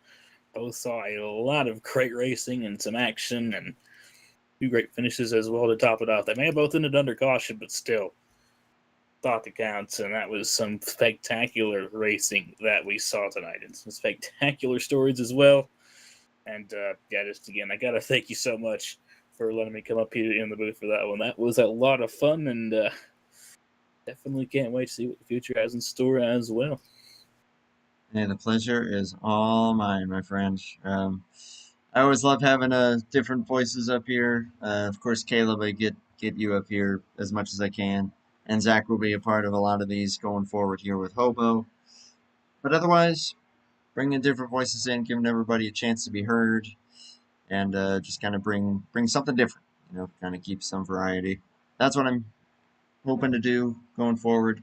Both saw a lot of great racing and some action and two great finishes as well to top it off. They may have both ended under caution, but still, thought that counts. And that was some spectacular racing that we saw tonight, and some spectacular stories as well. And yeah, just again, I gotta thank you so much for letting me come up here in the booth for that one. That was a lot of fun, and definitely can't wait to see what the future has in store as well. Hey, the pleasure is all mine, my friend. I always love having different voices up here. Of course, Caleb, I get you up here as much as I can, and Zach will be a part of a lot of these going forward here with Hobo. But otherwise, bringing different voices in, giving everybody a chance to be heard, and just kind of bring something different. Kind of keep some variety. That's what I'm hoping to do going forward.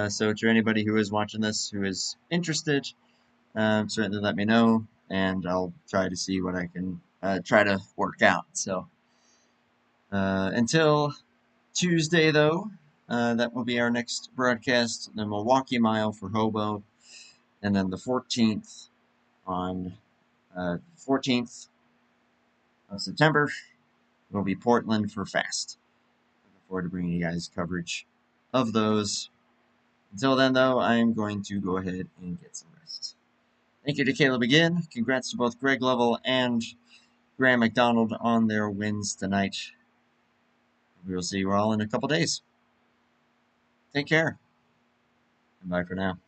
So to anybody who is watching this who is interested, certainly let me know, and I'll try to see what I can try to work out. So until Tuesday, though, that will be our next broadcast, the Milwaukee Mile for Hobo, and then the 14th on 14th of September will be Portland for Fast. Looking forward to bringing you guys coverage of those. Until then, though, I'm going to go ahead and get some rest. Thank you to Caleb again. Congrats to both Greg Lovell and Graham McDonald on their wins tonight. We will see you all in a couple days. Take care, and bye for now.